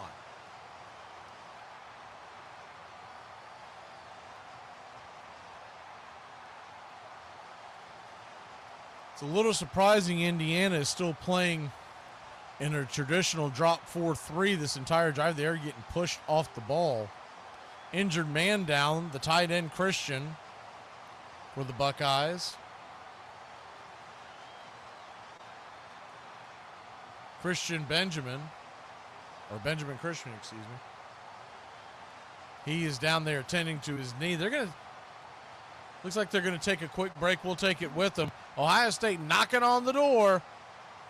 It's a little surprising Indiana is still playing in a traditional drop 4-3 this entire drive. They're getting pushed off the ball. Injured man down, the tight end Christian for the Buckeyes. Benjamin Christian, excuse me. He is down there attending to his knee. Looks like they're going to take a quick break. We'll take it with them. Ohio State knocking on the door,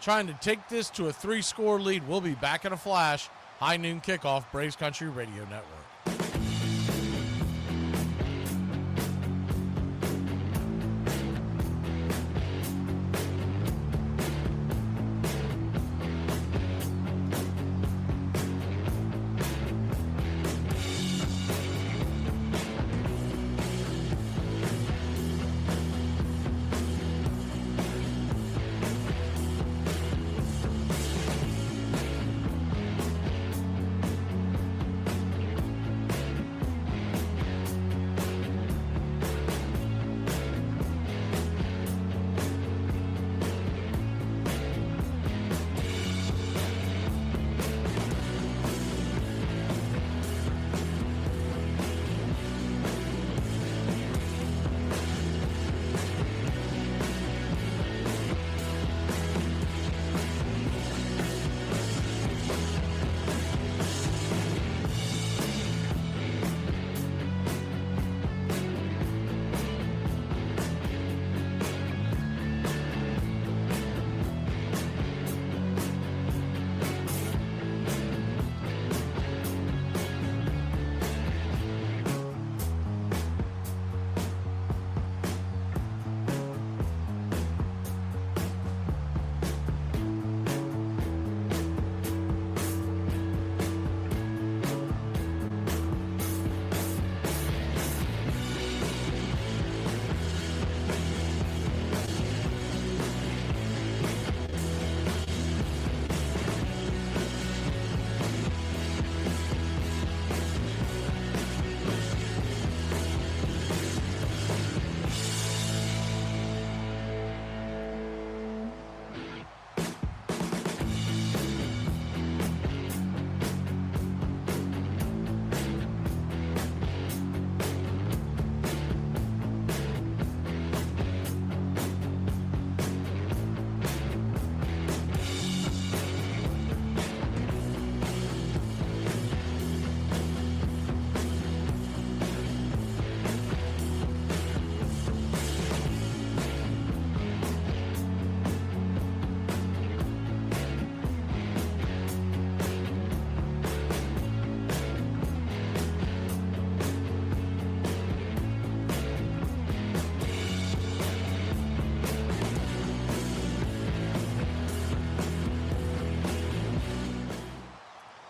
trying to take this to a 3-score lead. We'll be back in a flash. High Noon Kickoff, Braves Country Radio Network.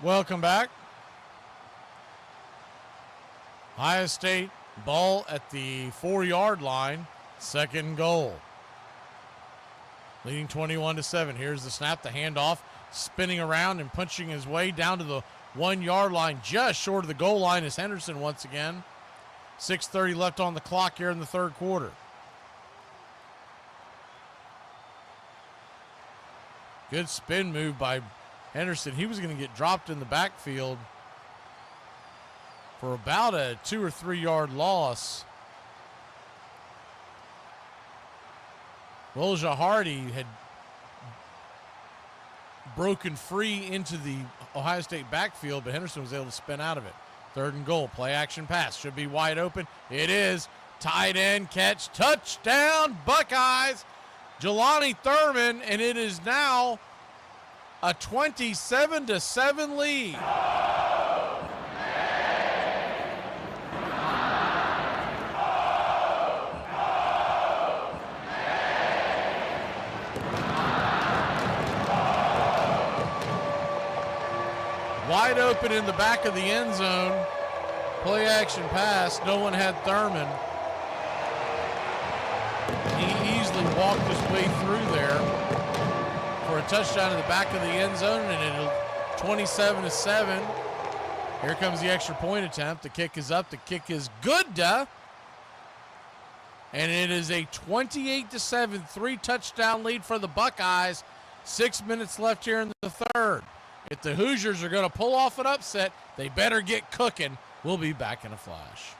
Welcome back. Ohio State ball at the 4-yard line, second and goal. Leading 21-7. Here's the snap, the handoff, spinning around and punching his way down to the 1-yard line, just short of the goal line is Henderson once again. 6:30 left on the clock here in the third quarter. Good spin move by Henderson. He was going to get dropped in the backfield for about a 2 or 3 yard loss. Rolja Hardy had broken free into the Ohio State backfield, but Henderson was able to spin out of it. Third and goal, play action pass. Should be wide open. It is. Tight end catch. Touchdown, Buckeyes. Jelani Thurman, and it is now a 27-7 lead. Wide open in the back of the end zone. Play action pass. No one had Thurman. a touchdown in the back of the end zone, and it'll 27-7. Here comes the extra point attempt. The kick is up. The kick is good. And it is a 28-7 3-touchdown lead for the Buckeyes. 6 minutes left here in the third. If the Hoosiers are going to pull off an upset, they better get cooking. We'll be back in a flash.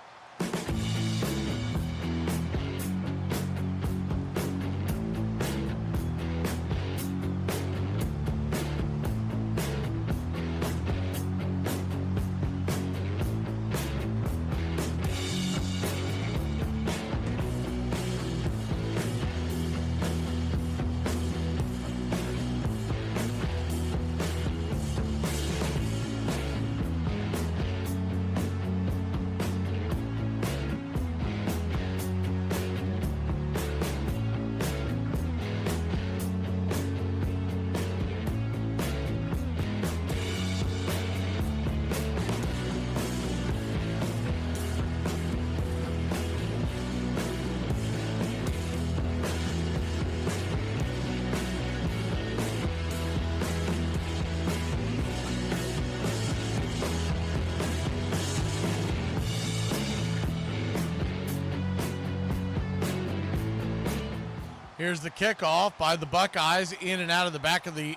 Here's the kickoff by the Buckeyes in and out of the back of the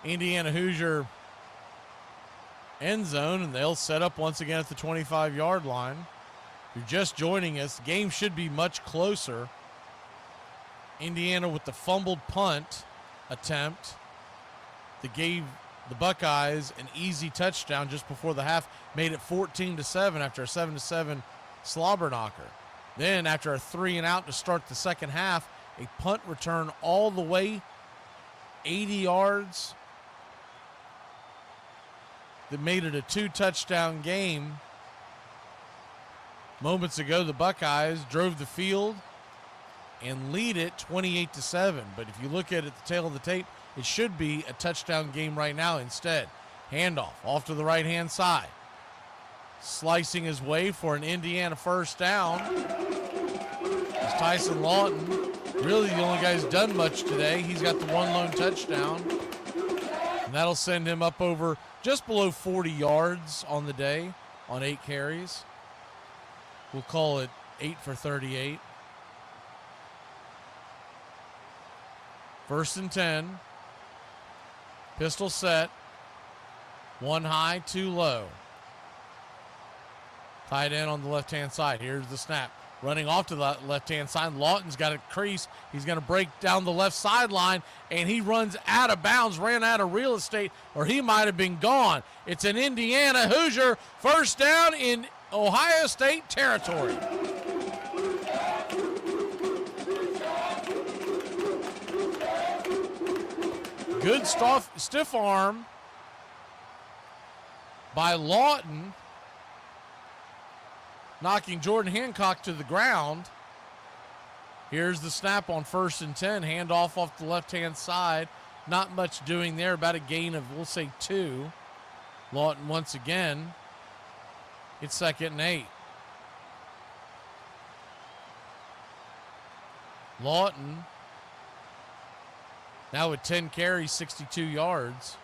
Indiana Hoosier end zone, and they'll set up once again at the 25-yard line. If you're just joining us, the game should be much closer. Indiana with the fumbled punt attempt that gave the Buckeyes an easy touchdown just before the half, made it 14-7 after a 7-7 slobber knocker. Then after a 3-and-out to start the second half, a punt return all the way 80 yards that made it a 2-touchdown game. Moments ago, the Buckeyes drove the field and lead it 28-7. But if you look at it at the tail of the tape, it should be a touchdown game right now instead. Handoff off to the right-hand side. Slicing his way for an Indiana first down is Tyson Lawton. Really the only guy who's done much today. He's got the one lone touchdown. And that'll send him up over just below 40 yards on the day on 8 carries. We'll call it 8 for 38. First and 10. Pistol set. 1 high, 2 low. Tight end on the left-hand side. Here's the snap. Running off to the left-hand side. Lawton's got a crease. He's going to break down the left sideline, and he runs out of bounds, ran out of real estate, or he might have been gone. It's an Indiana Hoosier first down in Ohio State territory. Good stiff arm by Lawton, knocking Jordan Hancock to the ground. Here's the snap on first and 10. Handoff off the left-hand side. Not much doing there. About a gain of, we'll say, 2. Lawton once again. It's 2nd and 8. Lawton now with 10 carries, 62 yards.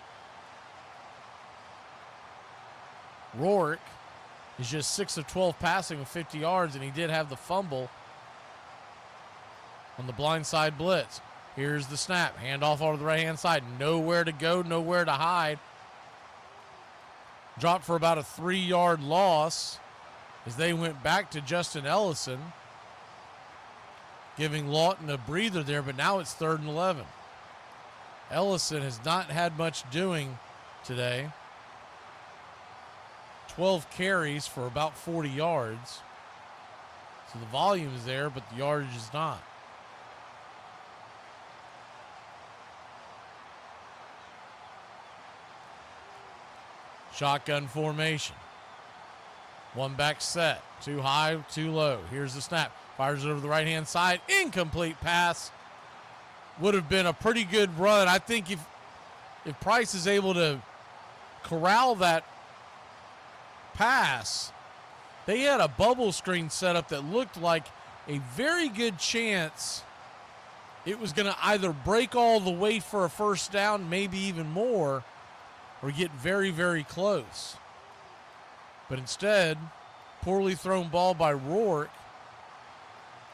Rourke is just 6 of 12 passing with 50 yards, and he did have the fumble on the blindside blitz. Here's the snap. Handoff over the right-hand side. Nowhere to go, nowhere to hide. Dropped for about a 3-yard loss as they went back to Justin Ellison, giving Lawton a breather there, but now it's 3rd and 11. Ellison has not had much doing today. 12 carries for about 40 yards. So the volume is there, but the yardage is not. Shotgun formation. 1 back set. 2 high, 2 low. Here's the snap. Fires it over the right-hand side. Incomplete pass. Would have been a pretty good run. I think if Price is able to corral that pass, they had a bubble screen set up that looked like a very good chance it was going to either break all the way for a first down, maybe even more, or get very, very close. But instead, poorly thrown ball by Rourke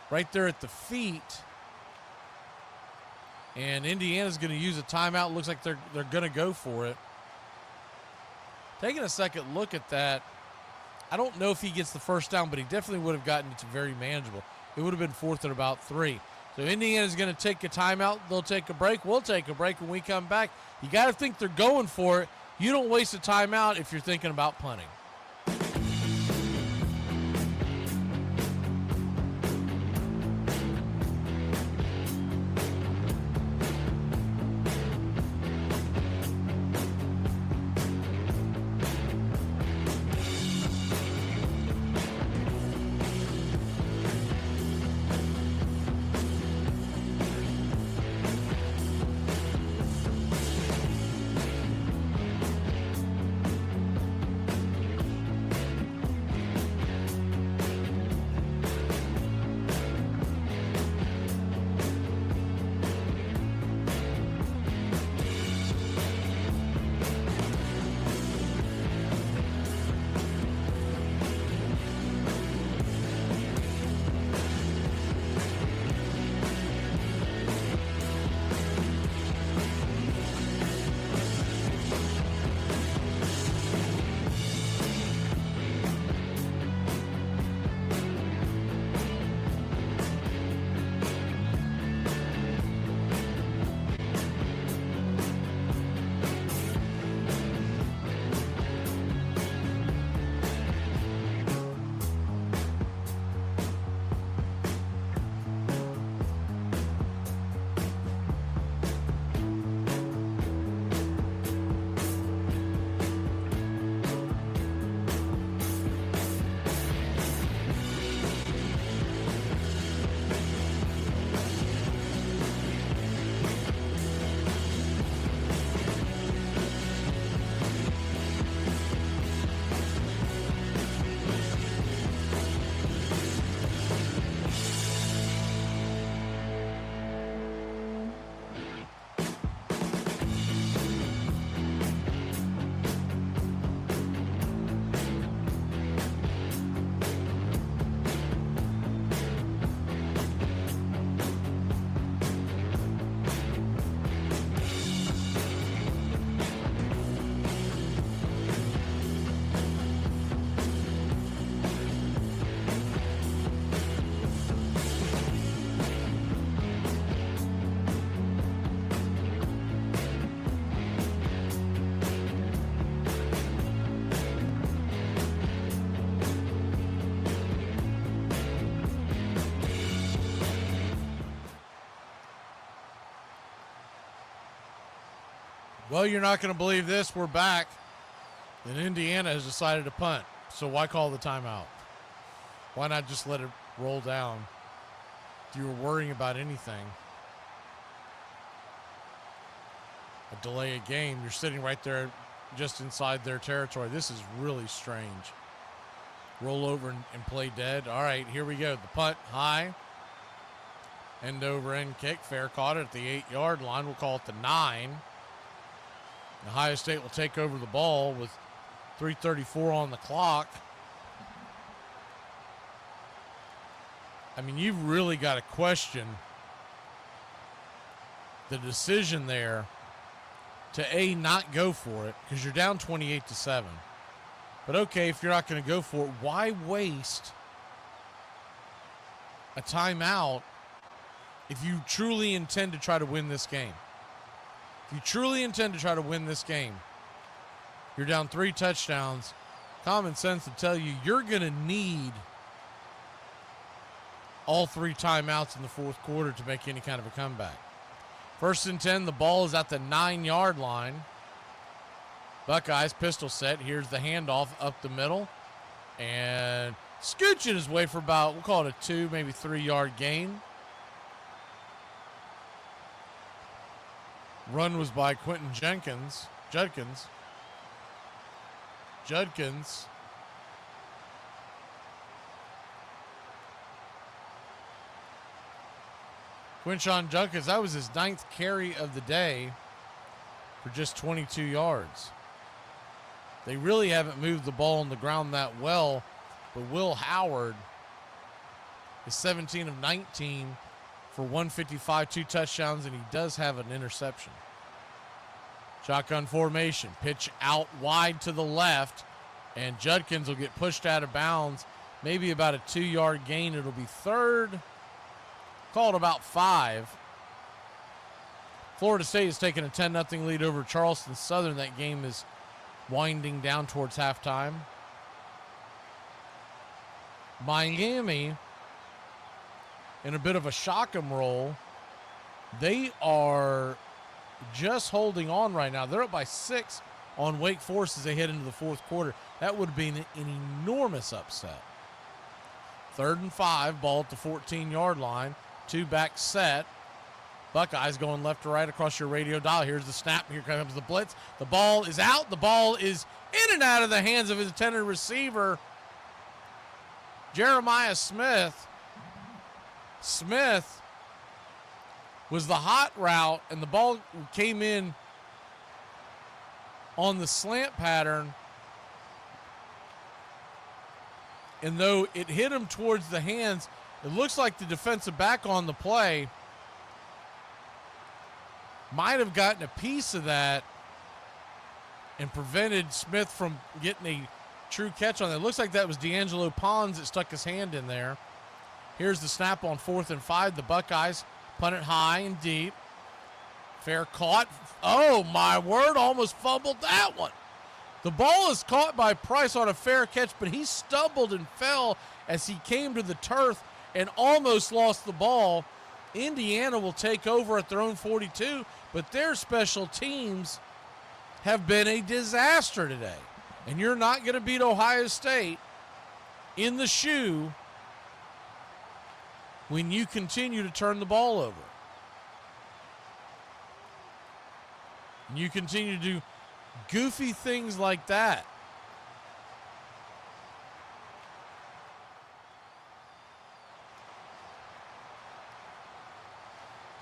right there at the feet. And Indiana's going to use a timeout. Looks like they're going to go for it. Taking a second look at that, I don't know if he gets the first down, but he definitely would have gotten it to very manageable. It would have been 4th and about 3. So Indiana's going to take a timeout. They'll take a break. We'll take a break when we come back. You got to think they're going for it. You don't waste a timeout if you're thinking about punting. Well, you're not going to believe this. We're back. And Indiana has decided to punt. So why call the timeout? Why not just let it roll down? If you were worrying about anything, a delay a game, you're sitting right there just inside their territory. This is really strange. Roll over and play dead. All right, here we go. The punt high. End over end kick. Fair caught it at the 8-yard line. We'll call it the 9. Ohio State will take over the ball with 3:34 on the clock. I mean, you've really got to question the decision there to not go for it because you're down 28-7. But okay, if you're not going to go for it, why waste a timeout if you truly intend to try to win this game? If you truly intend to try to win this game, you're down 3 touchdowns. Common sense would tell you you're going to need all 3 timeouts in the fourth quarter to make any kind of a comeback. 1st and 10, the ball is at the 9-yard line. Buckeyes pistol set. Here's the handoff up the middle. And scooching his way for about, we'll call it a 2, maybe 3-yard gain. Run was by Quentin Judkins. Quinshon Judkins, that was his 9th carry of the day for just 22 yards. They really haven't moved the ball on the ground that well, but Will Howard is 17 of 19 for 155, 2 touchdowns, and he does have an interception. Shotgun formation, pitch out wide to the left, and Judkins will get pushed out of bounds, maybe about a 2-yard gain. It'll be third, called about 5. Florida State has taken a 10-0 lead over Charleston Southern. That game is winding down towards halftime. Miami, in a bit of a shock 'em roll, they are just holding on right now. They're up by 6 on Wake Forest as they head into the fourth quarter. That would be an enormous upset. 3rd and 5, ball at the 14-yard line. 2-back set. Buckeyes going left to right across your radio dial. Here's the snap. Here comes the blitz. The ball is out. The ball is in and out of the hands of his intended receiver, Jeremiah Smith. Smith was the hot route, and the ball came in on the slant pattern. And though it hit him towards the hands, it looks like the defensive back on the play might have gotten a piece of that and prevented Smith from getting a true catch on that. It looks like that was D'Angelo Pons that stuck his hand in there. Here's the snap on 4th and 5. The Buckeyes punt it high and deep. Fair caught. Oh, my word, almost fumbled that one. The ball is caught by Price on a fair catch, but he stumbled and fell as he came to the turf and almost lost the ball. Indiana will take over at their own 42, but their special teams have been a disaster today. And you're not going to beat Ohio State in the shoe when you continue to turn the ball over. And you continue to do goofy things like that.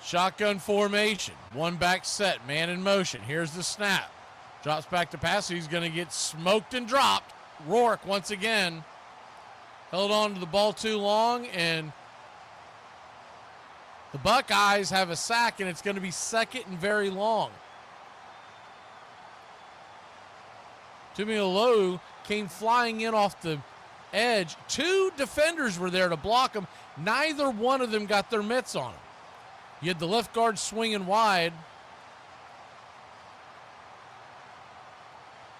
Shotgun formation, 1-back set, man in motion. Here's the snap. Drops back to pass. He's going to get smoked and dropped. Rourke once again held on to the ball too long, and the Buckeyes have a sack, and it's going to be 2nd and very long. Tumioloau came flying in off the edge. 2 defenders were there to block him. Neither one of them got their mitts on him. You had the left guard swinging wide,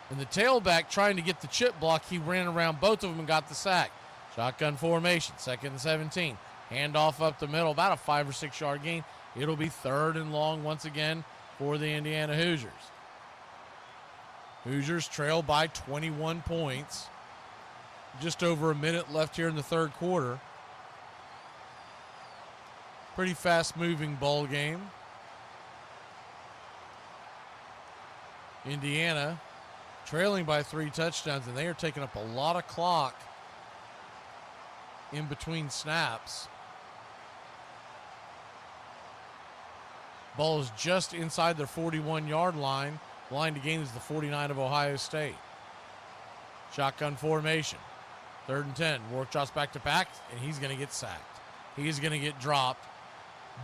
and the tailback trying to get the chip block. He ran around both of them and got the sack. Shotgun formation, 2nd and 17. Handoff up the middle, about a 5 or 6 yard gain. It'll be 3rd and long once again for the Indiana Hoosiers. Hoosiers trail by 21 points. Just over a minute left here in the third quarter. Pretty fast-moving ball game. Indiana trailing by 3 touchdowns, and they are taking up a lot of clock in between snaps. Ball is just inside their 41-yard line. Line to gain is the 49 of Ohio State. Shotgun formation. 3rd and 10. Rourke drops back to back, and he's going to get sacked. He's going to get dropped.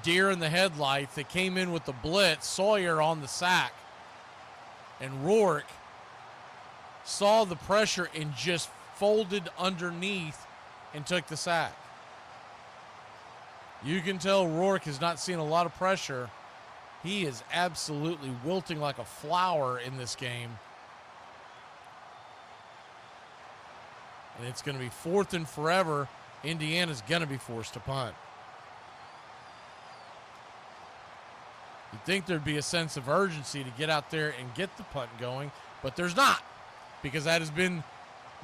Deer in the headlights. They came in with the blitz. Sawyer on the sack. And Rourke saw the pressure and just folded underneath and took the sack. You can tell Rourke has not seen a lot of pressure. He is absolutely wilting like a flower in this game. And it's going to be 4th and forever. Indiana's going to be forced to punt. You'd think there'd be a sense of urgency to get out there and get the punt going, but there's not, because that has been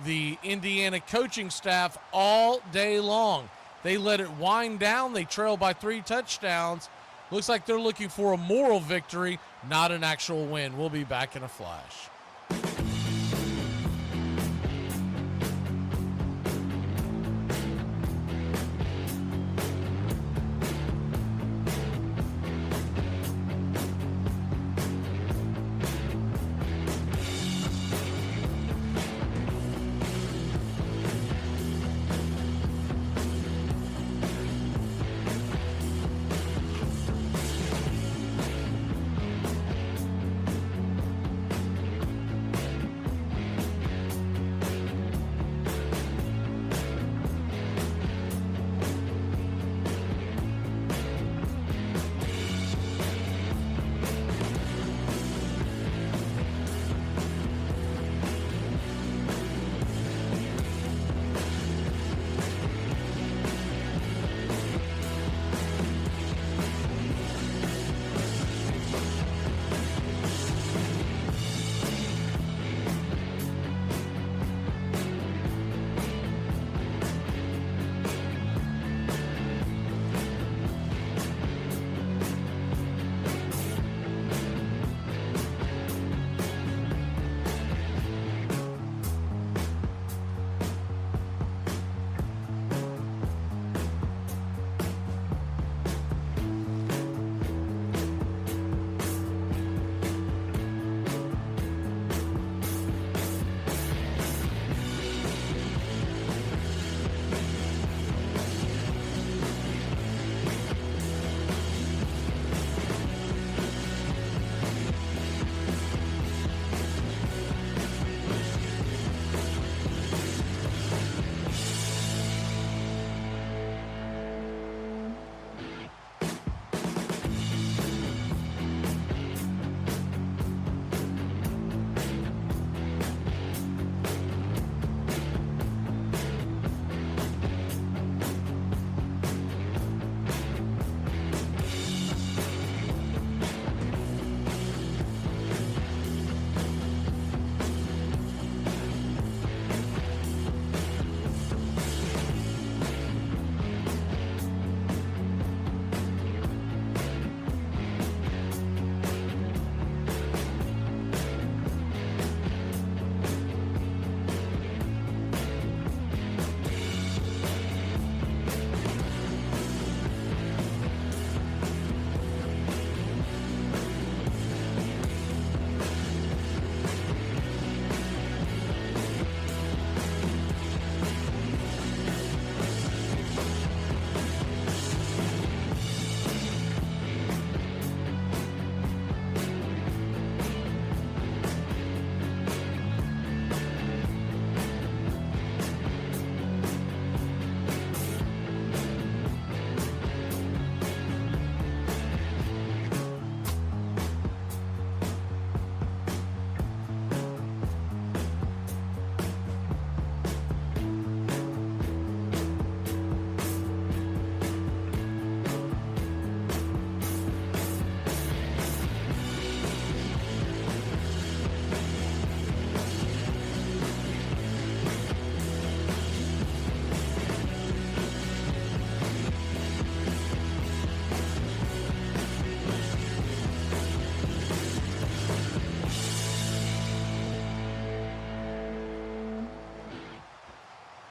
the Indiana coaching staff all day long. They let it wind down. They trail by 3 touchdowns. Looks like they're looking for a moral victory, not an actual win. We'll be back in a flash.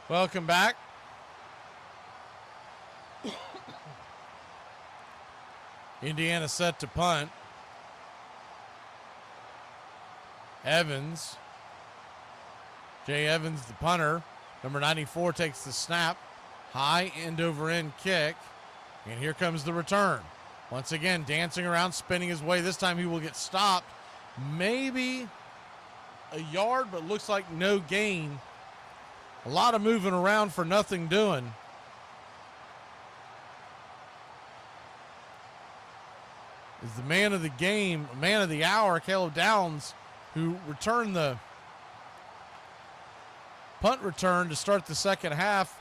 Welcome back. Indiana set to punt. Evans. Jay Evans, the punter. Number 94 takes the snap. High end-over-end kick. And here comes the return. Once again, dancing around, spinning his way. This time he will get stopped. Maybe a yard, but looks like no gain. A lot of moving around for nothing doing. Is the man of the game, man of the hour, Caleb Downs, who returned the punt return to start the second half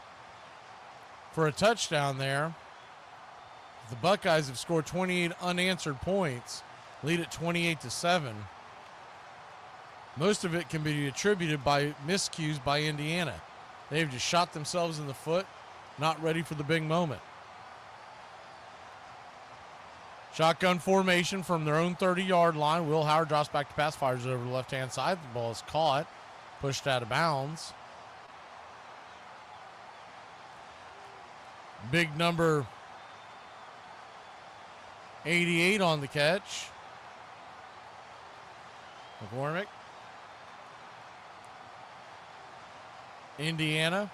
for a touchdown there. The Buckeyes have scored 28 unanswered points, lead at 28-7. Most of it can be attributed by miscues by Indiana. They've just shot themselves in the foot, not ready for the big moment. Shotgun formation from their own 30-yard line. Will Howard drops back to pass, fires it over the left-hand side. The ball is caught, pushed out of bounds. Big number 88 on the catch. McCormick. Indiana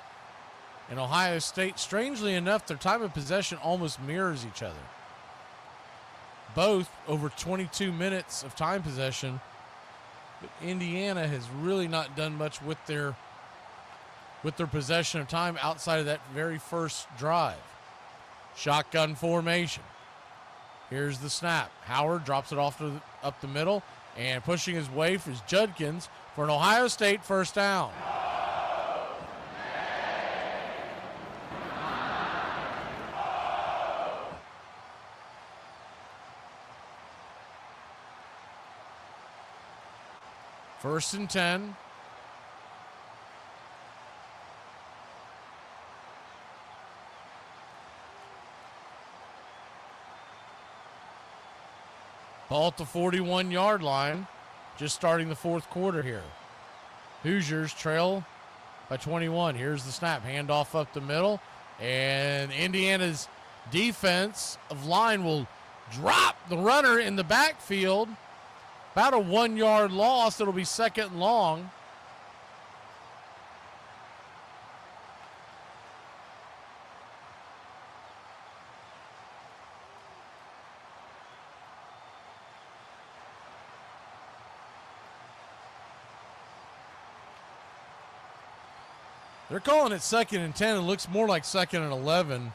and Ohio State, strangely enough, their time of possession almost mirrors each other. Both over 22 minutes of time possession, but Indiana has really not done much with their possession of time outside of that very first drive. Shotgun formation. Here's the snap. Howard drops it off up the middle, and pushing his way is Judkins for an Ohio State first down. First and 10. Ball at the 41-yard line, just starting the fourth quarter here. Hoosiers trail by 21. Here's the snap, handoff up the middle, and Indiana's defense of line will drop the runner in the backfield. About a 1-yard loss. It'll be second and long. They're calling it second and 10. It looks more like second and 11.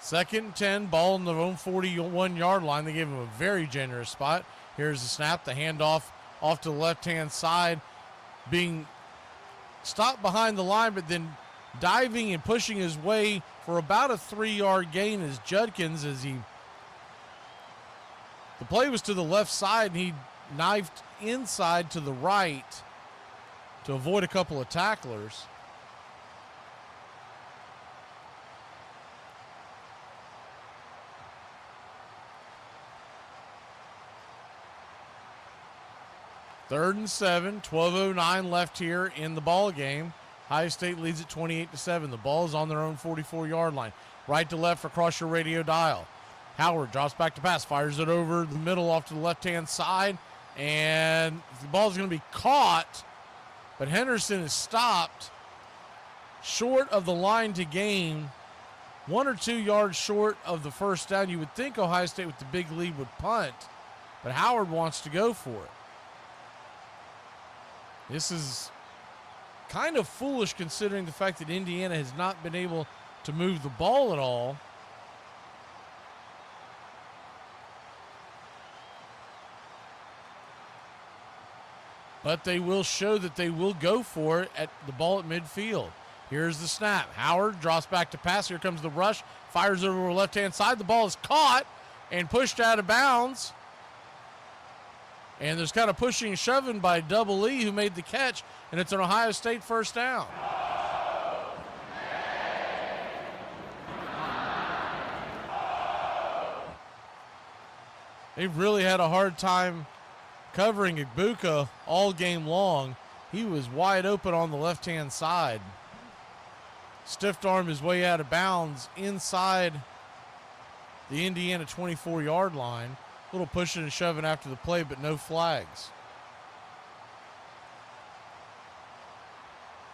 Second and 10, ball in their own 41-yard line. They gave him a very generous spot. Here's the snap, the handoff off to the left-hand side, being stopped behind the line, but then diving and pushing his way for about a 3-yard gain is Judkins as he... The play was to the left side, and he knifed inside to the right to avoid a couple of tacklers. Third and 7, 12:09 left here in the ball game. Ohio State leads at 28-7. The ball is on their own 44-yard line. Right to left across your radio dial. Howard drops back to pass, fires it over the middle off to the left-hand side, and the ball is going to be caught, but Henderson is stopped short of the line to gain, 1 or 2 yards short of the first down. You would think Ohio State with the big lead would punt, but Howard wants to go for it. This is kind of foolish considering the fact that Indiana has not been able to move the ball at all. But they will show that they will go for it at the ball at midfield. Here's the snap. Howard drops back to pass. Here comes the rush. Fires it over the left-hand side. The ball is caught and pushed out of bounds. And there's kind of pushing and shoving by Double E, who made the catch, and it's an Ohio State first down. They really had a hard time covering Ibuka all game long. He was wide open on the left-hand side. Stiff-armed his way out of bounds inside the Indiana 24-yard line. A little pushing and shoving after the play, but no flags.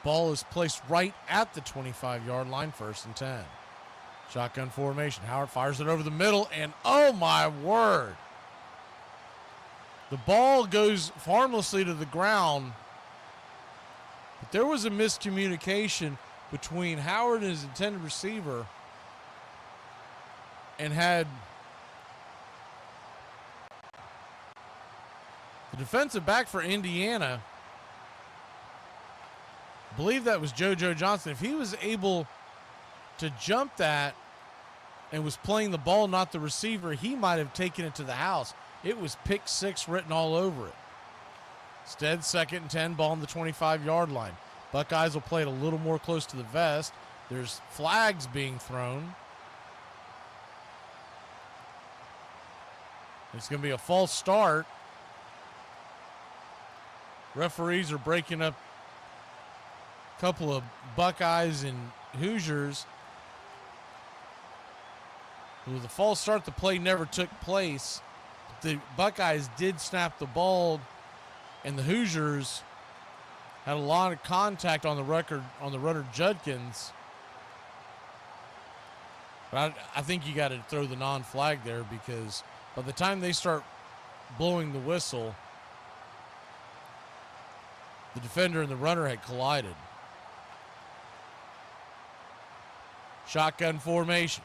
Ball is placed right at the 25-yard line, 1st and 10. Shotgun formation. Howard fires it over the middle, and oh my word. The ball goes harmlessly to the ground, but there was a miscommunication between Howard and his intended receiver, and had the defensive back for Indiana, I believe that was JoJo Johnson. If he was able to jump that and was playing the ball, not the receiver, he might have taken it to the house. It was pick 6 written all over it. Instead, 2nd and 10, ball on the 25-yard line. Buckeyes will play it a little more close to the vest. There's flags being thrown. It's going to be a false start. Referees are breaking up a couple of Buckeyes and Hoosiers. With a false start, the play never took place. The Buckeyes did snap the ball, and the Hoosiers had a lot of contact on the record on the runner Judkins. But I think you got to throw the non-flag there, because by the time they start blowing the whistle, the defender and the runner had collided. Shotgun formation.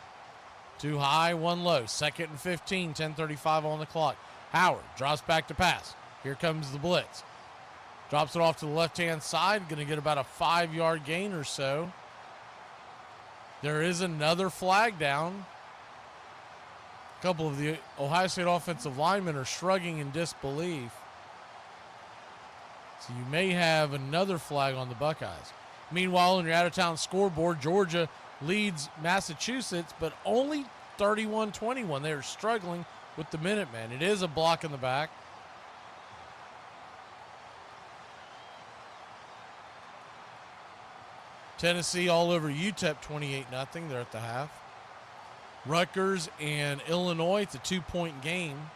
2 high, 1 low. 2nd and 15, 10:35 on the clock. Howard drops back to pass. Here comes the blitz. Drops it off to the left-hand side. Going to get about a 5-yard gain or so. There is another flag down. A couple of the Ohio State offensive linemen are shrugging in disbelief. So you may have another flag on the Buckeyes. Meanwhile, on your out-of-town scoreboard, Georgia leads Massachusetts, but only 31-21. They are struggling with the Minutemen. It is a block in the back. Tennessee all over UTEP 28-0. They're at the half. Rutgers and Illinois, it's a 2-point game.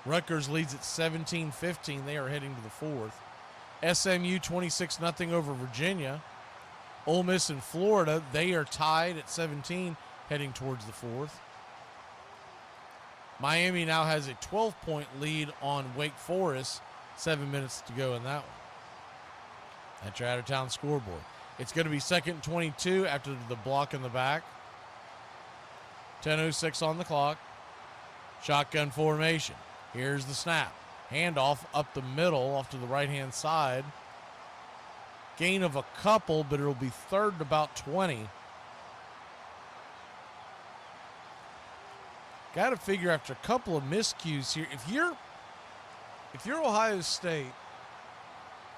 Rutgers leads at 17-15. They are heading to the 4th. SMU 26-0 over Virginia. Ole Miss and Florida, they are tied at 17, heading towards the 4th. Miami now has a 12-point lead on Wake Forest. 7 minutes to go in that one. That's your out-of-town scoreboard. It's going to be 2nd and 22 after the block in the back. 10:06 on the clock. Shotgun formation. Here's the snap. Handoff up the middle, off to the right-hand side. Gain of a couple, but it'll be 3rd and about 20. Got to figure after a couple of miscues here. If you're Ohio State,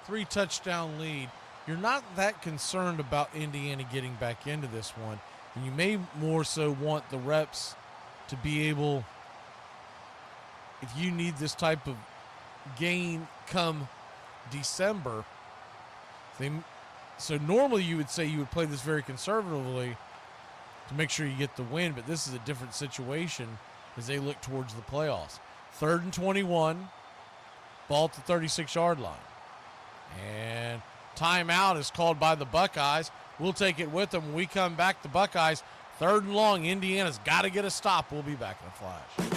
3-touchdown lead, you're not that concerned about Indiana getting back into this one. And you may more so want the reps to be able, if you need this type of gain come December. So normally you would say you would play this very conservatively to make sure you get the win, but this is a different situation as they look towards the playoffs. 3rd and 21, ball at the 36-yard line. And timeout is called by the Buckeyes. We'll take it with them when we come back. The Buckeyes, 3rd and long. Indiana's got to get a stop. We'll be back in a flash.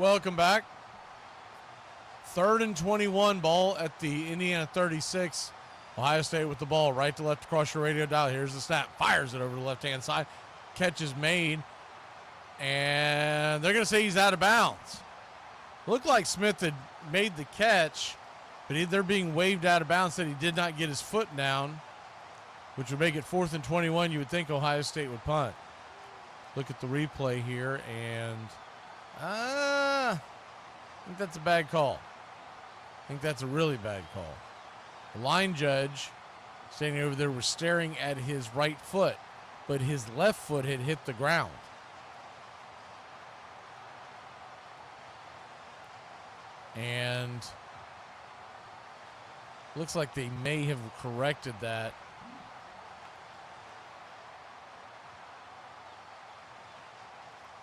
welcome back. 3rd and 21, ball at the Indiana 36. Ohio State with the ball, right to left across your radio dial. Here's the snap, fires it over the left-hand side. Catch is made, and they're going to say he's out of bounds. Looked like Smith had made the catch, but they're being waved out of bounds, that he did not get his foot down, which would make it 4th and 21. You would think Ohio State would punt. Look at the replay here, and I think that's a bad call. I think that's a really bad call. The line judge standing over there was staring at his right foot, but his left foot had hit the ground. And looks like they may have corrected that.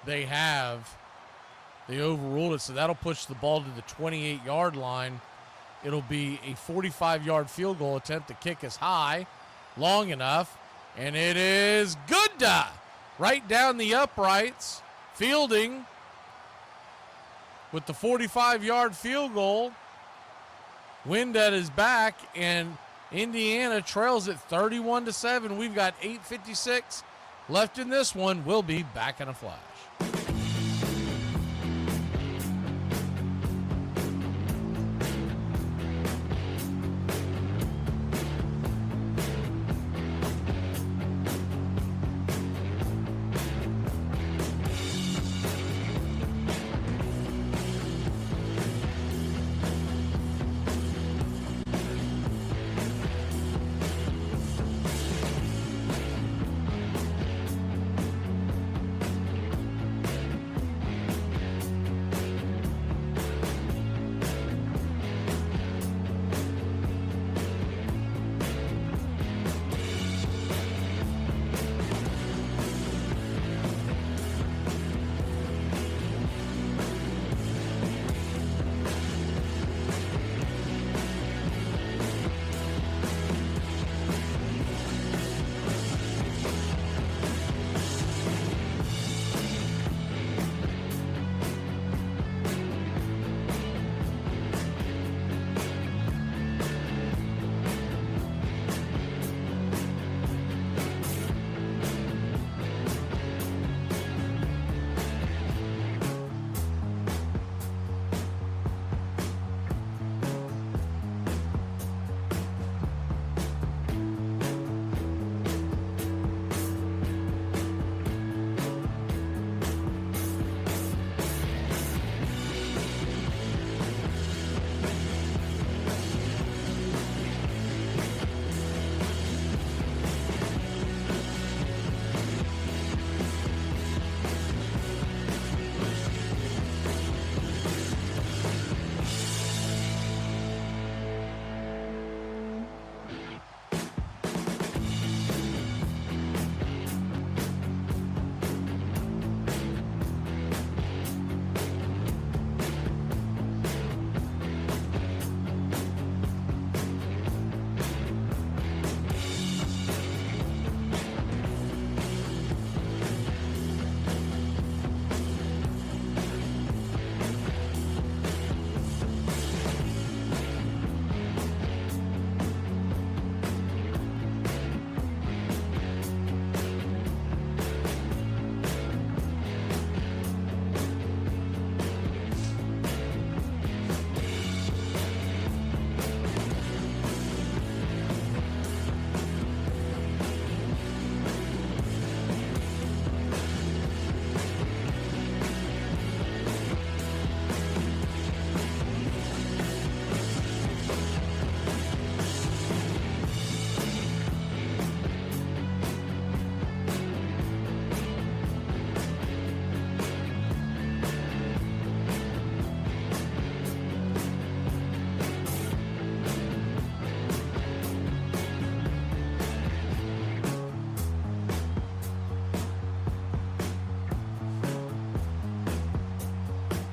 They have. They overruled it, so that'll push the ball to the 28-yard line. It'll be a 45-yard field goal attempt. The kick is high, long enough, and it is good. Right down the uprights. Fielding with the 45-yard field goal. Wind at his back, and Indiana trails it 31-7. We've got 8:56 left in this one. We'll be back in a flash.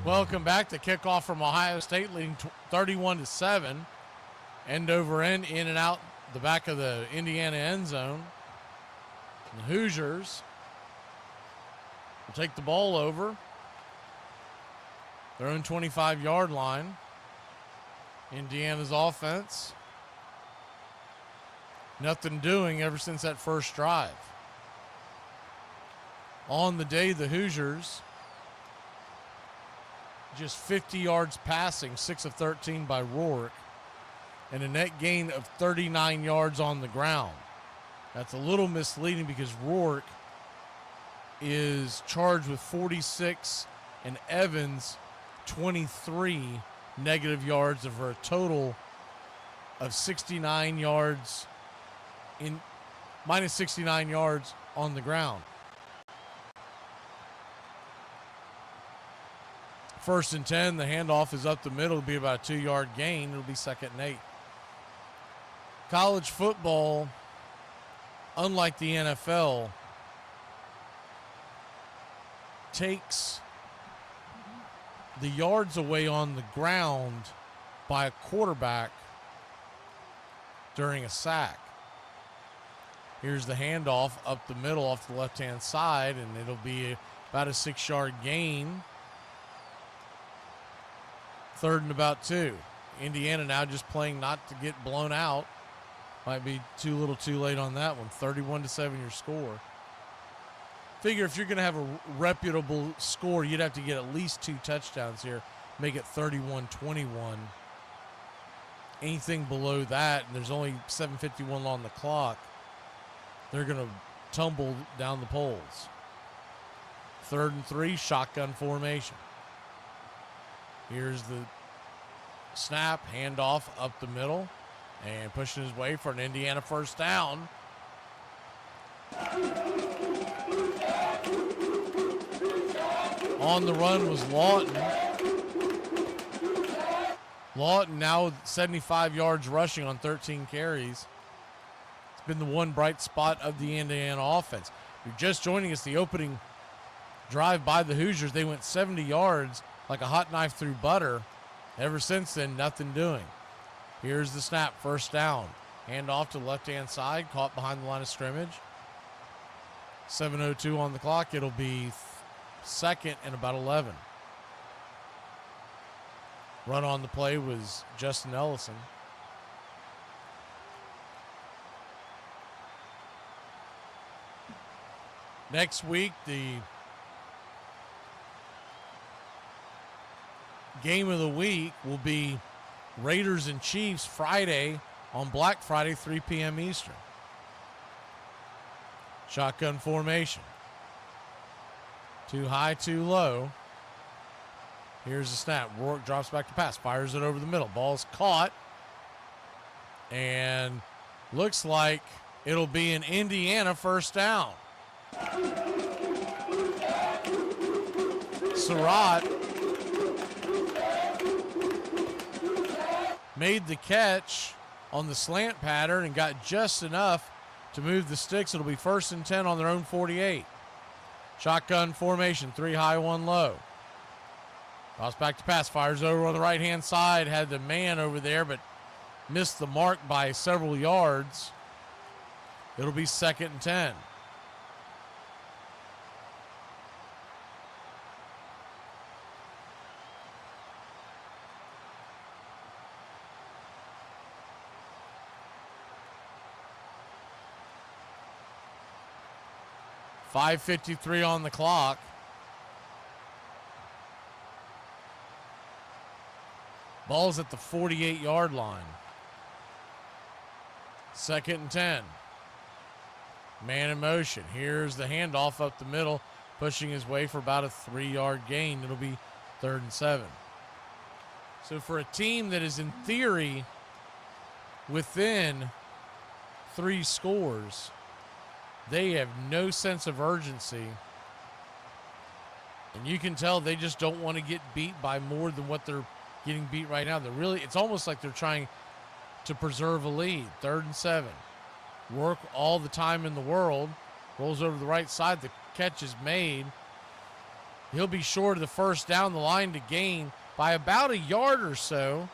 Welcome back to kickoff from Ohio State, leading 31-7. End over end, in and out the back of the Indiana end zone. And the Hoosiers will take the ball over. Their own 25-yard line. Indiana's offense. Nothing doing ever since that first drive. On the day, the Hoosiers just 50 yards passing, 6 of 13 by Rourke, and a net gain of 39 yards on the ground. That's a little misleading because Rourke is charged with 46 and Evans 23 negative yards for a total of 69 yards in minus 69 yards on the ground. First and 10, the handoff is up the middle. It'll be about a 2-yard gain. It'll be 2nd and 8. College football, unlike the NFL, takes the yards away on the ground by a quarterback during a sack. Here's the handoff up the middle off the left-hand side, and it'll be about a 6-yard gain. 3rd and about 2. Indiana now just playing not to get blown out. Might be too little too late on that one. 31-7 your score. Figure if you're going to have a reputable score, you'd have to get at least 2 touchdowns here. Make it 31-21. Anything below that, and there's only 7:51 on the clock, they're going to tumble down the poles. 3rd and 3, shotgun formation. Here's the snap, handoff up the middle, and pushing his way for an Indiana first down. On the run was Lawton. Lawton now with 75 yards rushing on 13 carries. It's been the one bright spot of the Indiana offense. If you're just joining us, the opening drive by the Hoosiers, they went 70 yards like a hot knife through butter. Ever since then, nothing doing. Here's the snap, first down. Hand off to the left-hand side, caught behind the line of scrimmage. 7:02 on the clock. It'll be 2nd and about 11. Run on the play was Justin Ellison. Next week, the game of the week will be Raiders and Chiefs Friday on Black Friday, 3 p.m. Eastern. Shotgun formation. Too high, too low. Here's the snap. Rourke drops back to pass. Fires it over the middle. Ball's caught. And looks like it'll be an Indiana first down. Surratt made the catch on the slant pattern and got just enough to move the sticks. It'll be 1st and 10 on their own 48. Shotgun formation, 3 high, 1 low. Toss back to pass, fires over on the right-hand side. Had the man over there, but missed the mark by several yards. It'll be 2nd and 10. .553 on the clock. Ball's at the 48-yard line. 2nd and 10. Man in motion. Here's the handoff up the middle, pushing his way for about a 3-yard gain. It'll be 3rd and 7. So for a team that is in theory within 3 scores, they have no sense of urgency. And you can tell they just don't want to get beat by more than what they're getting beat right now. It's almost like they're trying to preserve a lead. 3rd and 7. Work all the time in the world. Rolls over the right side. The catch is made. He'll be short of the first down. The line to gain by about a yard or so.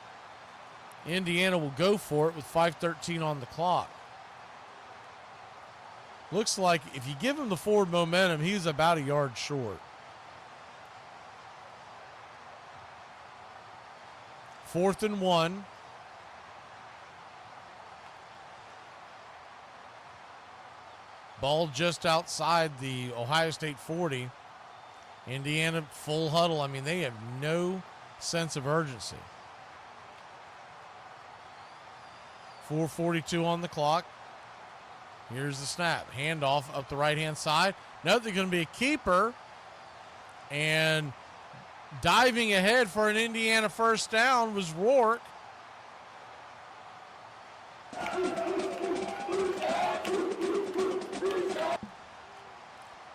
Indiana will go for it with 5:13 on the clock. Looks like if you give him the forward momentum, he's about a yard short. 4th and 1. Ball just outside the Ohio State 40. Indiana full huddle. I mean, they have no sense of urgency. 4:42 on the clock. Here's the snap. Handoff up the right-hand side. Nothing going to be a keeper. And diving ahead for an Indiana first down was Rourke.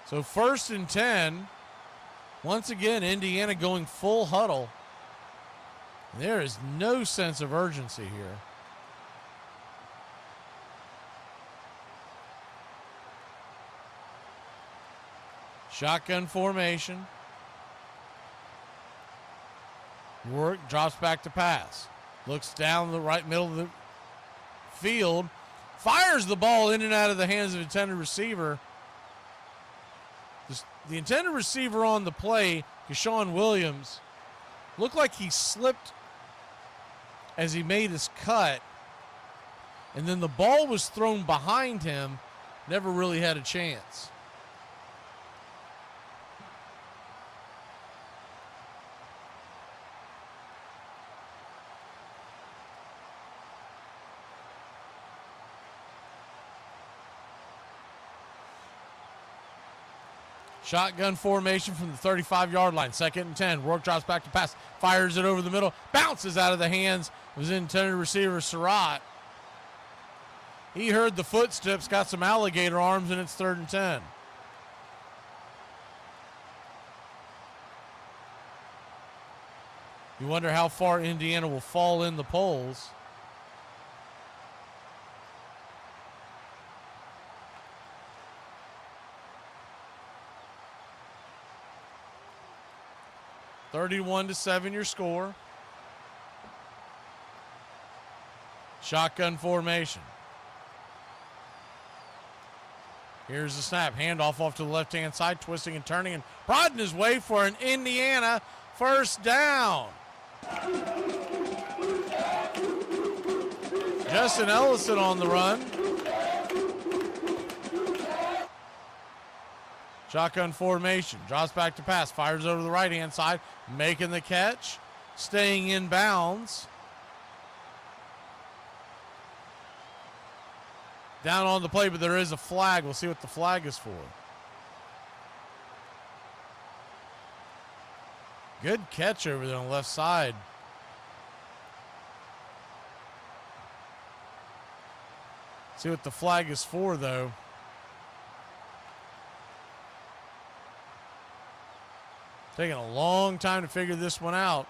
So 1st and 10. Once again, Indiana going full huddle. There is no sense of urgency here. Shotgun formation. Rourke drops back to pass. Looks down the right middle of the field. Fires the ball in and out of the hands of the intended receiver. The intended receiver on the play, Keshawn Williams, looked like he slipped as he made his cut. And then the ball was thrown behind him. Never really had a chance. Shotgun formation from the 35-yard line. 2nd and 10. Rourke drops back to pass. Fires it over the middle. Bounces out of the hands of his intended receiver, Surratt. He heard the footsteps, got some alligator arms, and it's 3rd and 10. You wonder how far Indiana will fall in the polls. (31-7) your score. Shotgun formation. Here's the snap. Handoff off to the left-hand side, twisting and turning and prodding his way for an Indiana first down. Justin Ellison on the run. Shotgun formation. Drops back to pass. Fires over the right-hand side. Making the catch. Staying in bounds. Down on the play, but there is a flag. We'll see what the flag is for. Good catch over there on the left side. See what the flag is for, though. Taking a long time to figure this one out.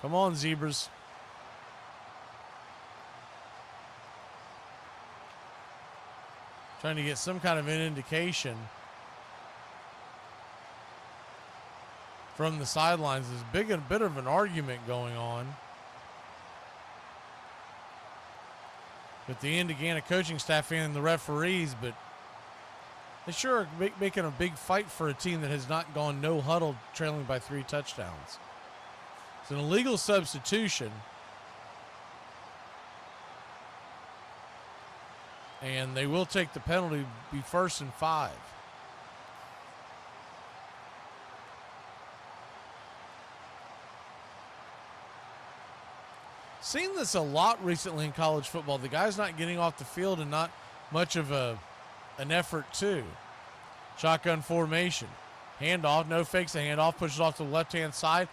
Come on, Zebras. Trying to get some kind of an indication from the sidelines. There's a bit of an argument going on with the Indiana coaching staff and the referees, but they sure are making a big fight for a team that has not gone no huddle, trailing by 3 touchdowns. It's an illegal substitution. And they will take the penalty, be 1st and 5. Seen this a lot recently in college football. The guy's not getting off the field and not much of an effort too. Shotgun formation. Handoff, no fakes the handoff, pushes off to the left-hand side.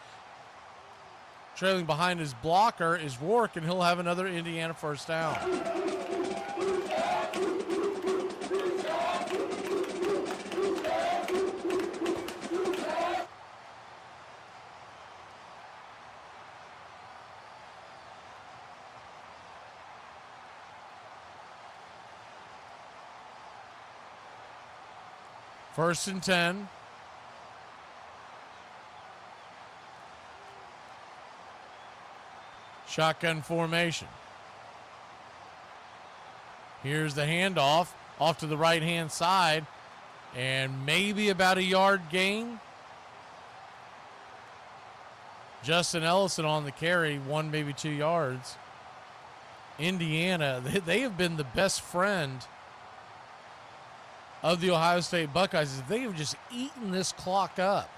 Trailing behind his blocker is Rourke, and he'll have another Indiana first down. First and 10. Shotgun formation. Here's the handoff off to the right-hand side, and maybe about a yard gain. Justin Ellison on the carry, 1 maybe 2 yards. Indiana, they have been the best friend of the Ohio State Buckeyes. They have just eaten this clock up.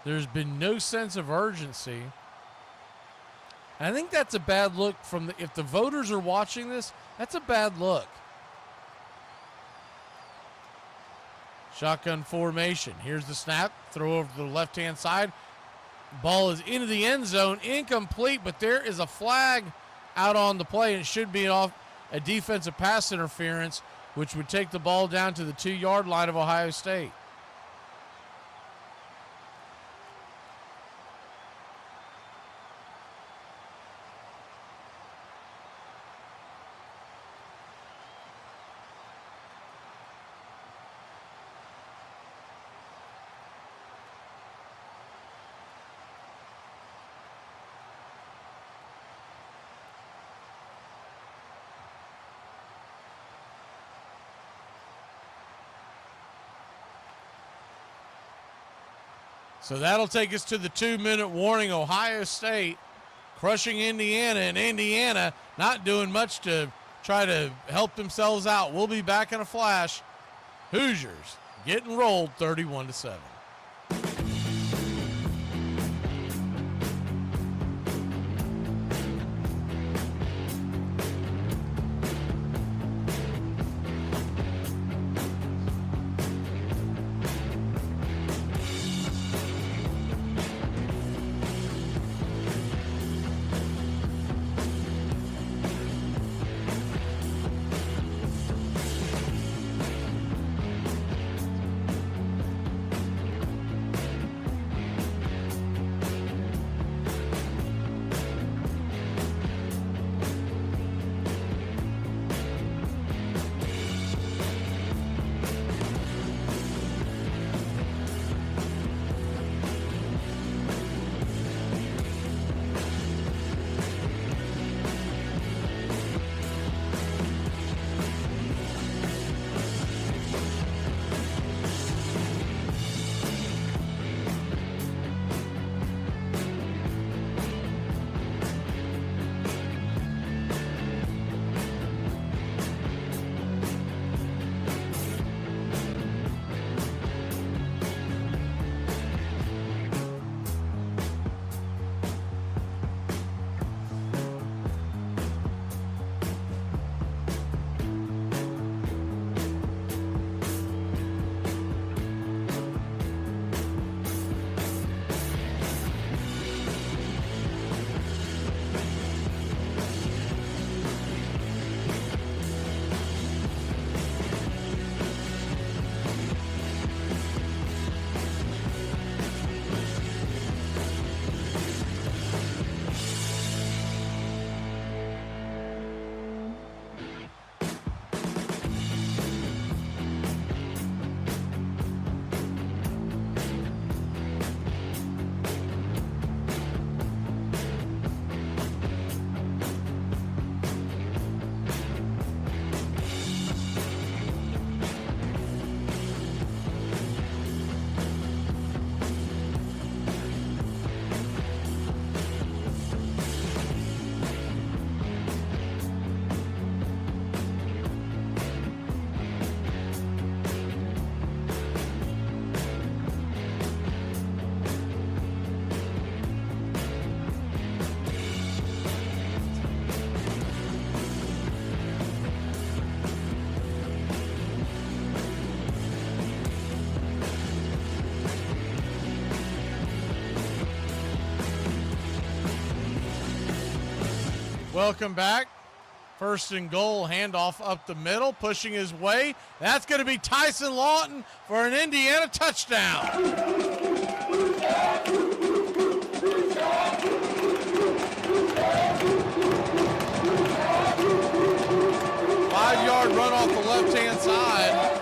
There's been no sense of urgency. I think that's a bad look if the voters are watching this, that's a bad look. Shotgun formation. Here's the snap. Throw over to the left-hand side. Ball is into the end zone. Incomplete, but there is a flag out on the play, and it should be off a defensive pass interference, which would take the ball down to the 2-yard line of Ohio State. So that'll take us to the 2-minute warning. Ohio State crushing Indiana, and Indiana not doing much to try to help themselves out. We'll be back in a flash. Hoosiers getting rolled 31-7. Welcome back. First and goal, handoff up the middle, pushing his way. That's going to be Tyson Lawton for an Indiana touchdown. 5-yard run off the left-hand side.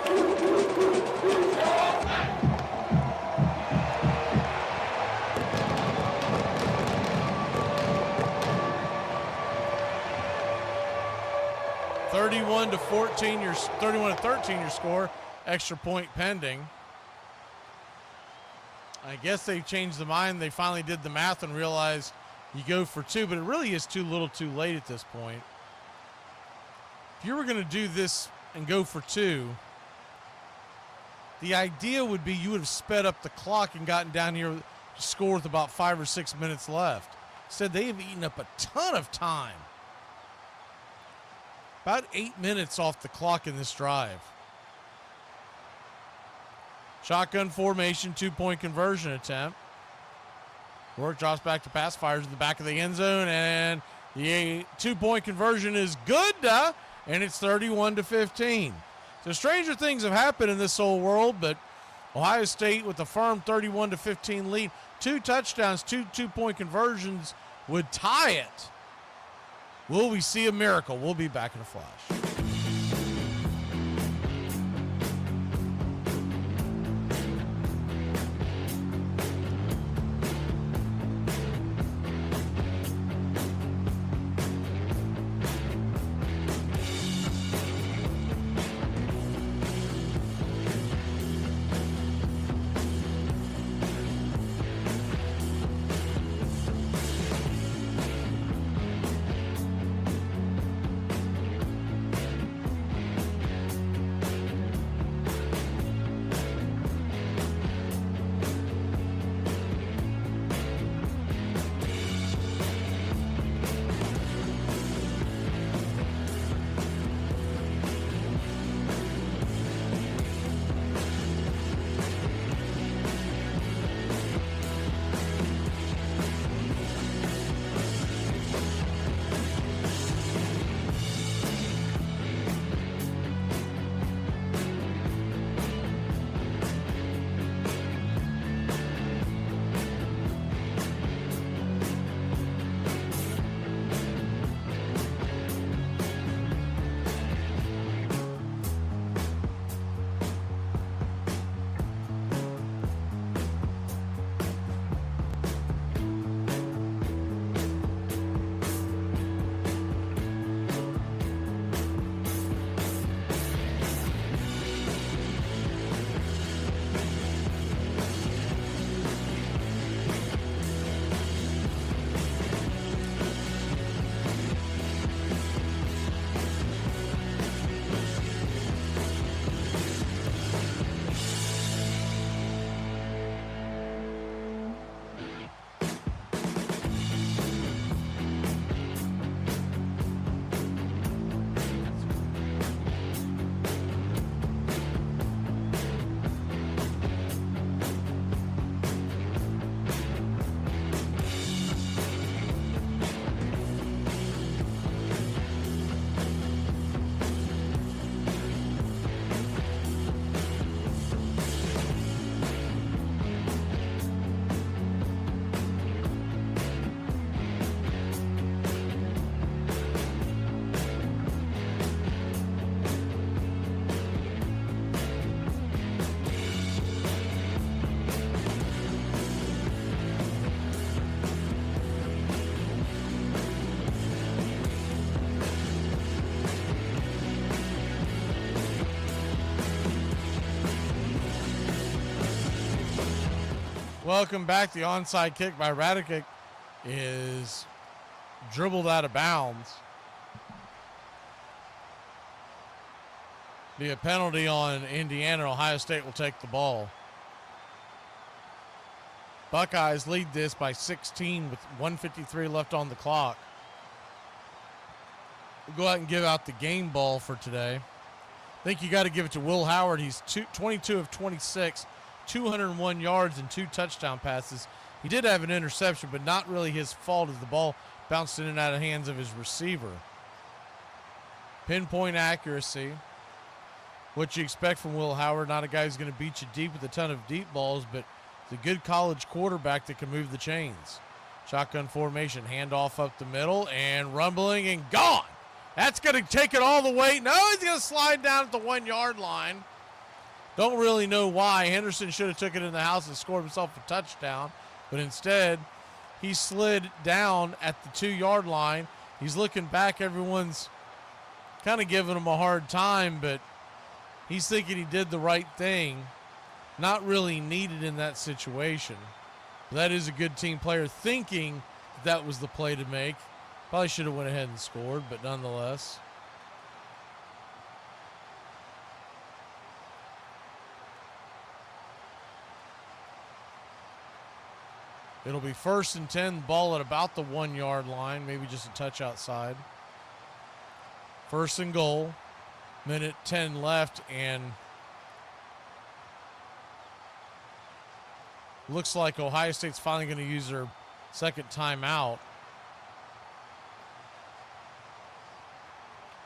(31 to 13) your score. Extra point pending. I guess they've changed the mind. They finally did the math and realized you go for 2, but it really is too little too late at this point. If you were going to do this and go for 2, the idea would be you would have sped up the clock and gotten down here to score with about 5 or 6 minutes left. Instead, they have eaten up a ton of time. About 8 minutes off the clock in this drive. Shotgun formation, 2-point conversion attempt. Rourke drops back to pass, fires in the back of the end zone, and the 2-point conversion is good, and it's 31-15. So stranger things have happened in this whole world, but Ohio State with a firm 31-15 lead, 2 touchdowns, 2 2-point conversions would tie it. Will we see a miracle? We'll be back in a flash. Welcome back. The onside kick by Radikic is dribbled out of bounds. Be a penalty on Indiana. Ohio State will take the ball. Buckeyes lead this by 16 with 1:53 left on the clock. We'll go out and give out the game ball for today. I think you got to give it to Will Howard. He's 22 of 26. 201 yards and 2 touchdown passes. He did have an interception, but not really his fault as the ball bounced in and out of the hands of his receiver. Pinpoint accuracy. What you expect from Will Howard, not a guy who's going to beat you deep with a ton of deep balls, but he's a good college quarterback that can move the chains. Shotgun formation, handoff up the middle, and rumbling and gone. That's going to take it all the way. No, he's going to slide down at the 1-yard line. Don't really know why. Henderson should have took it in the house and scored himself a touchdown, but instead he slid down at the 2-yard line. He's looking back. Everyone's kind of giving him a hard time, but he's thinking he did the right thing. not really needed in that situation. That is a good team player thinking that was the play to make. Probably should have went ahead and scored, but nonetheless. It'll be 1st and 10, ball at about the 1 yard line, maybe just a touch outside. 1st and goal, minute 10 left, and looks like Ohio State's finally going to use their second timeout.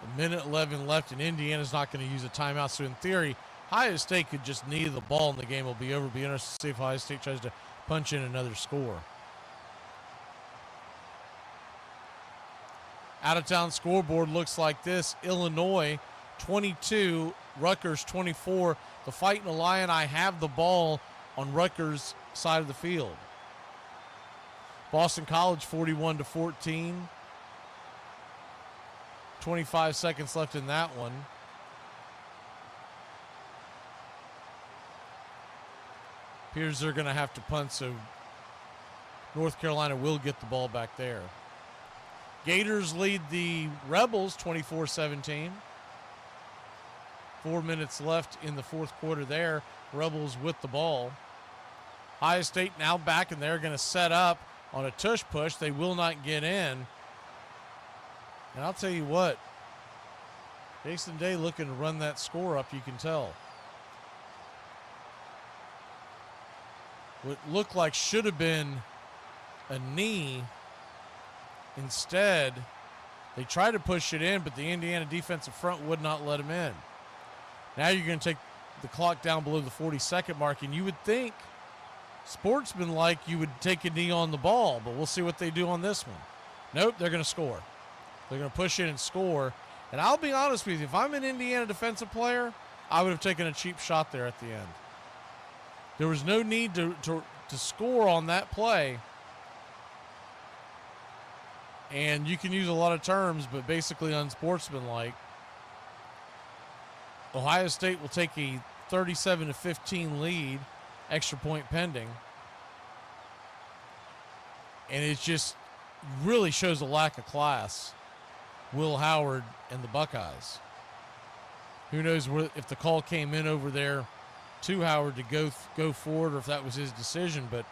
A minute 11 left, and Indiana's not going to use a timeout. So in theory, Ohio State could just knee the ball and the game will be over. Be interested to see if Ohio State tries to punch in another score. Out-of-town scoreboard looks like this. Illinois 22, Rutgers 24. The Fighting Illini have the ball on Rutgers' side of the field. Boston College 41-14. 25 seconds left in that one. Appears they're going to have to punt, so North Carolina will get the ball back there. Gators lead the Rebels 24-17. 4 minutes left in the fourth quarter there. Rebels with the ball. Ohio State now back, and they're going to set up on a tush push. They will not get in. And I'll tell you what, Jason Day looking to run that score up, you can tell. What looked like should have been a knee. Instead, they tried to push it in, but the Indiana defensive front would not let him in. Now you're going to take the clock down below the 40-second mark, and you would think, sportsman-like, you would take a knee on the ball, but we'll see what they do on this one. Nope, they're going to score. They're going to push in and score. And I'll be honest with you, if I'm an Indiana defensive player, I would have taken a cheap shot there at the end. There was no need to score on that play. And you can use a lot of terms, but basically unsportsmanlike. Ohio State will take a 37-15 lead, extra point pending. And it just really shows a lack of class. Will Howard and the Buckeyes. Who knows if the call came in over there to Howard to go forward, or if that was his decision, but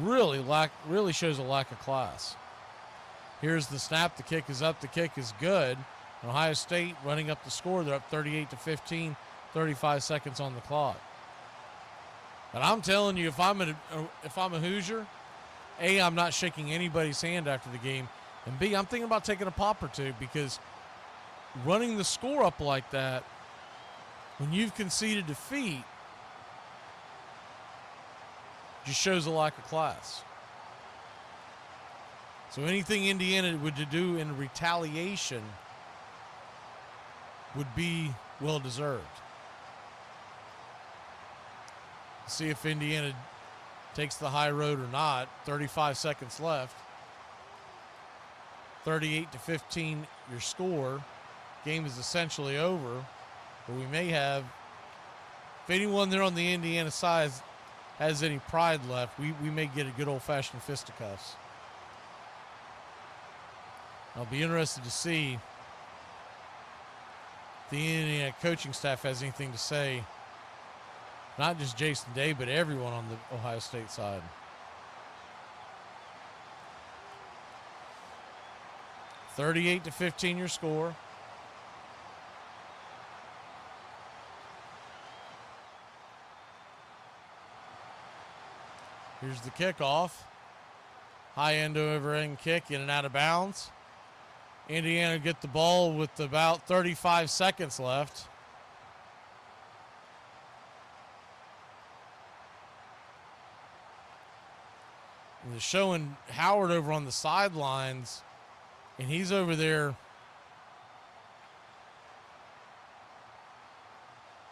really shows a lack of class. Here's the snap. The kick is up. The kick is good. And Ohio State running up the score. They're up 38-15. 35 seconds on the clock. But I'm telling you, if I'm a Hoosier, A, I'm not shaking anybody's hand after the game, and B, I'm thinking about taking a pop or two, because running the score up like that, when you've conceded defeat, just shows a lack of class. So anything Indiana would do in retaliation would be well-deserved. See if Indiana takes the high road or not. 35 seconds left. 38-15 your score. Game is essentially over. But we may have, if anyone there on the Indiana side has any pride left, we may get a good old-fashioned fisticuffs. I'll be interested to see if the Indiana coaching staff has anything to say. Not just Jason Day, but everyone on the Ohio State side. $38-15 your score. Here's the kickoff. High end over end kick, in and out of bounds. Indiana get the ball with about 35 seconds left. And they're showing Howard over on the sidelines, and he's over there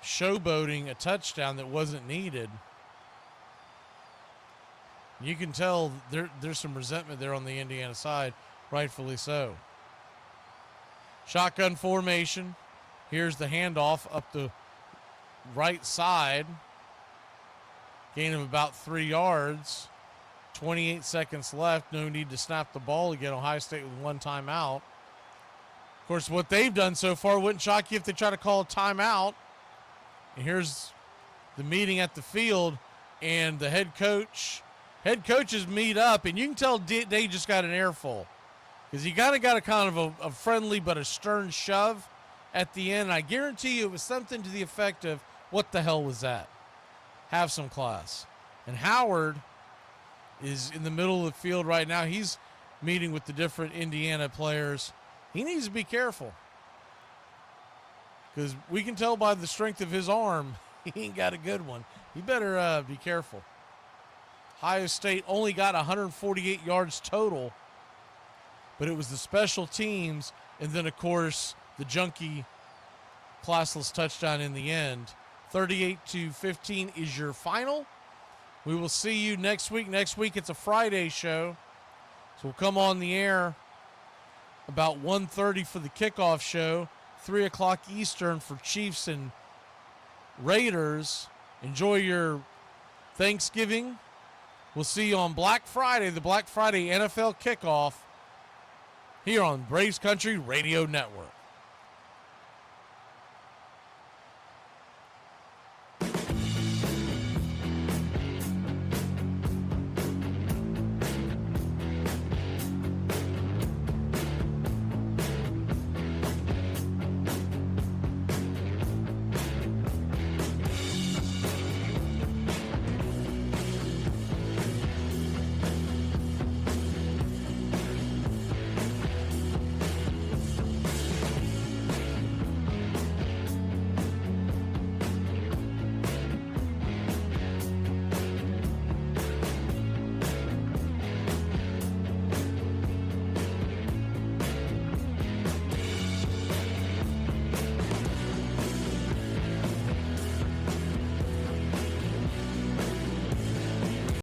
showboating a touchdown that wasn't needed. You can tell there's some resentment there on the Indiana side, rightfully so. Shotgun formation. Here's the handoff up the right side. gain of about 3 yards. 28 seconds left. No need to snap the ball again. Ohio State with 1 timeout. Of course, what they've done so far wouldn't shock you if they try to call a timeout. And here's the meeting at the field, and the head coaches meet up, and you can tell they just got an airful because he got a kind of a friendly but a stern shove at the end. And I guarantee you it was something to the effect of, what the hell was that? Have some class. And Howard is in the middle of the field right now. He's meeting with the different Indiana players. He needs to be careful because we can tell by the strength of his arm he ain't got a good one. He better be careful. Ohio State only got 148 yards total, but it was the special teams and then, of course, the junky classless touchdown in the end. 38-15 is your final. We will see you next week. Next week it's a Friday show, so we'll come on the air about 1:30 for the kickoff show, 3 o'clock Eastern for Chiefs and Raiders. Enjoy your Thanksgiving. We'll see you on Black Friday, the Black Friday NFL kickoff here on Braves Country Radio Network.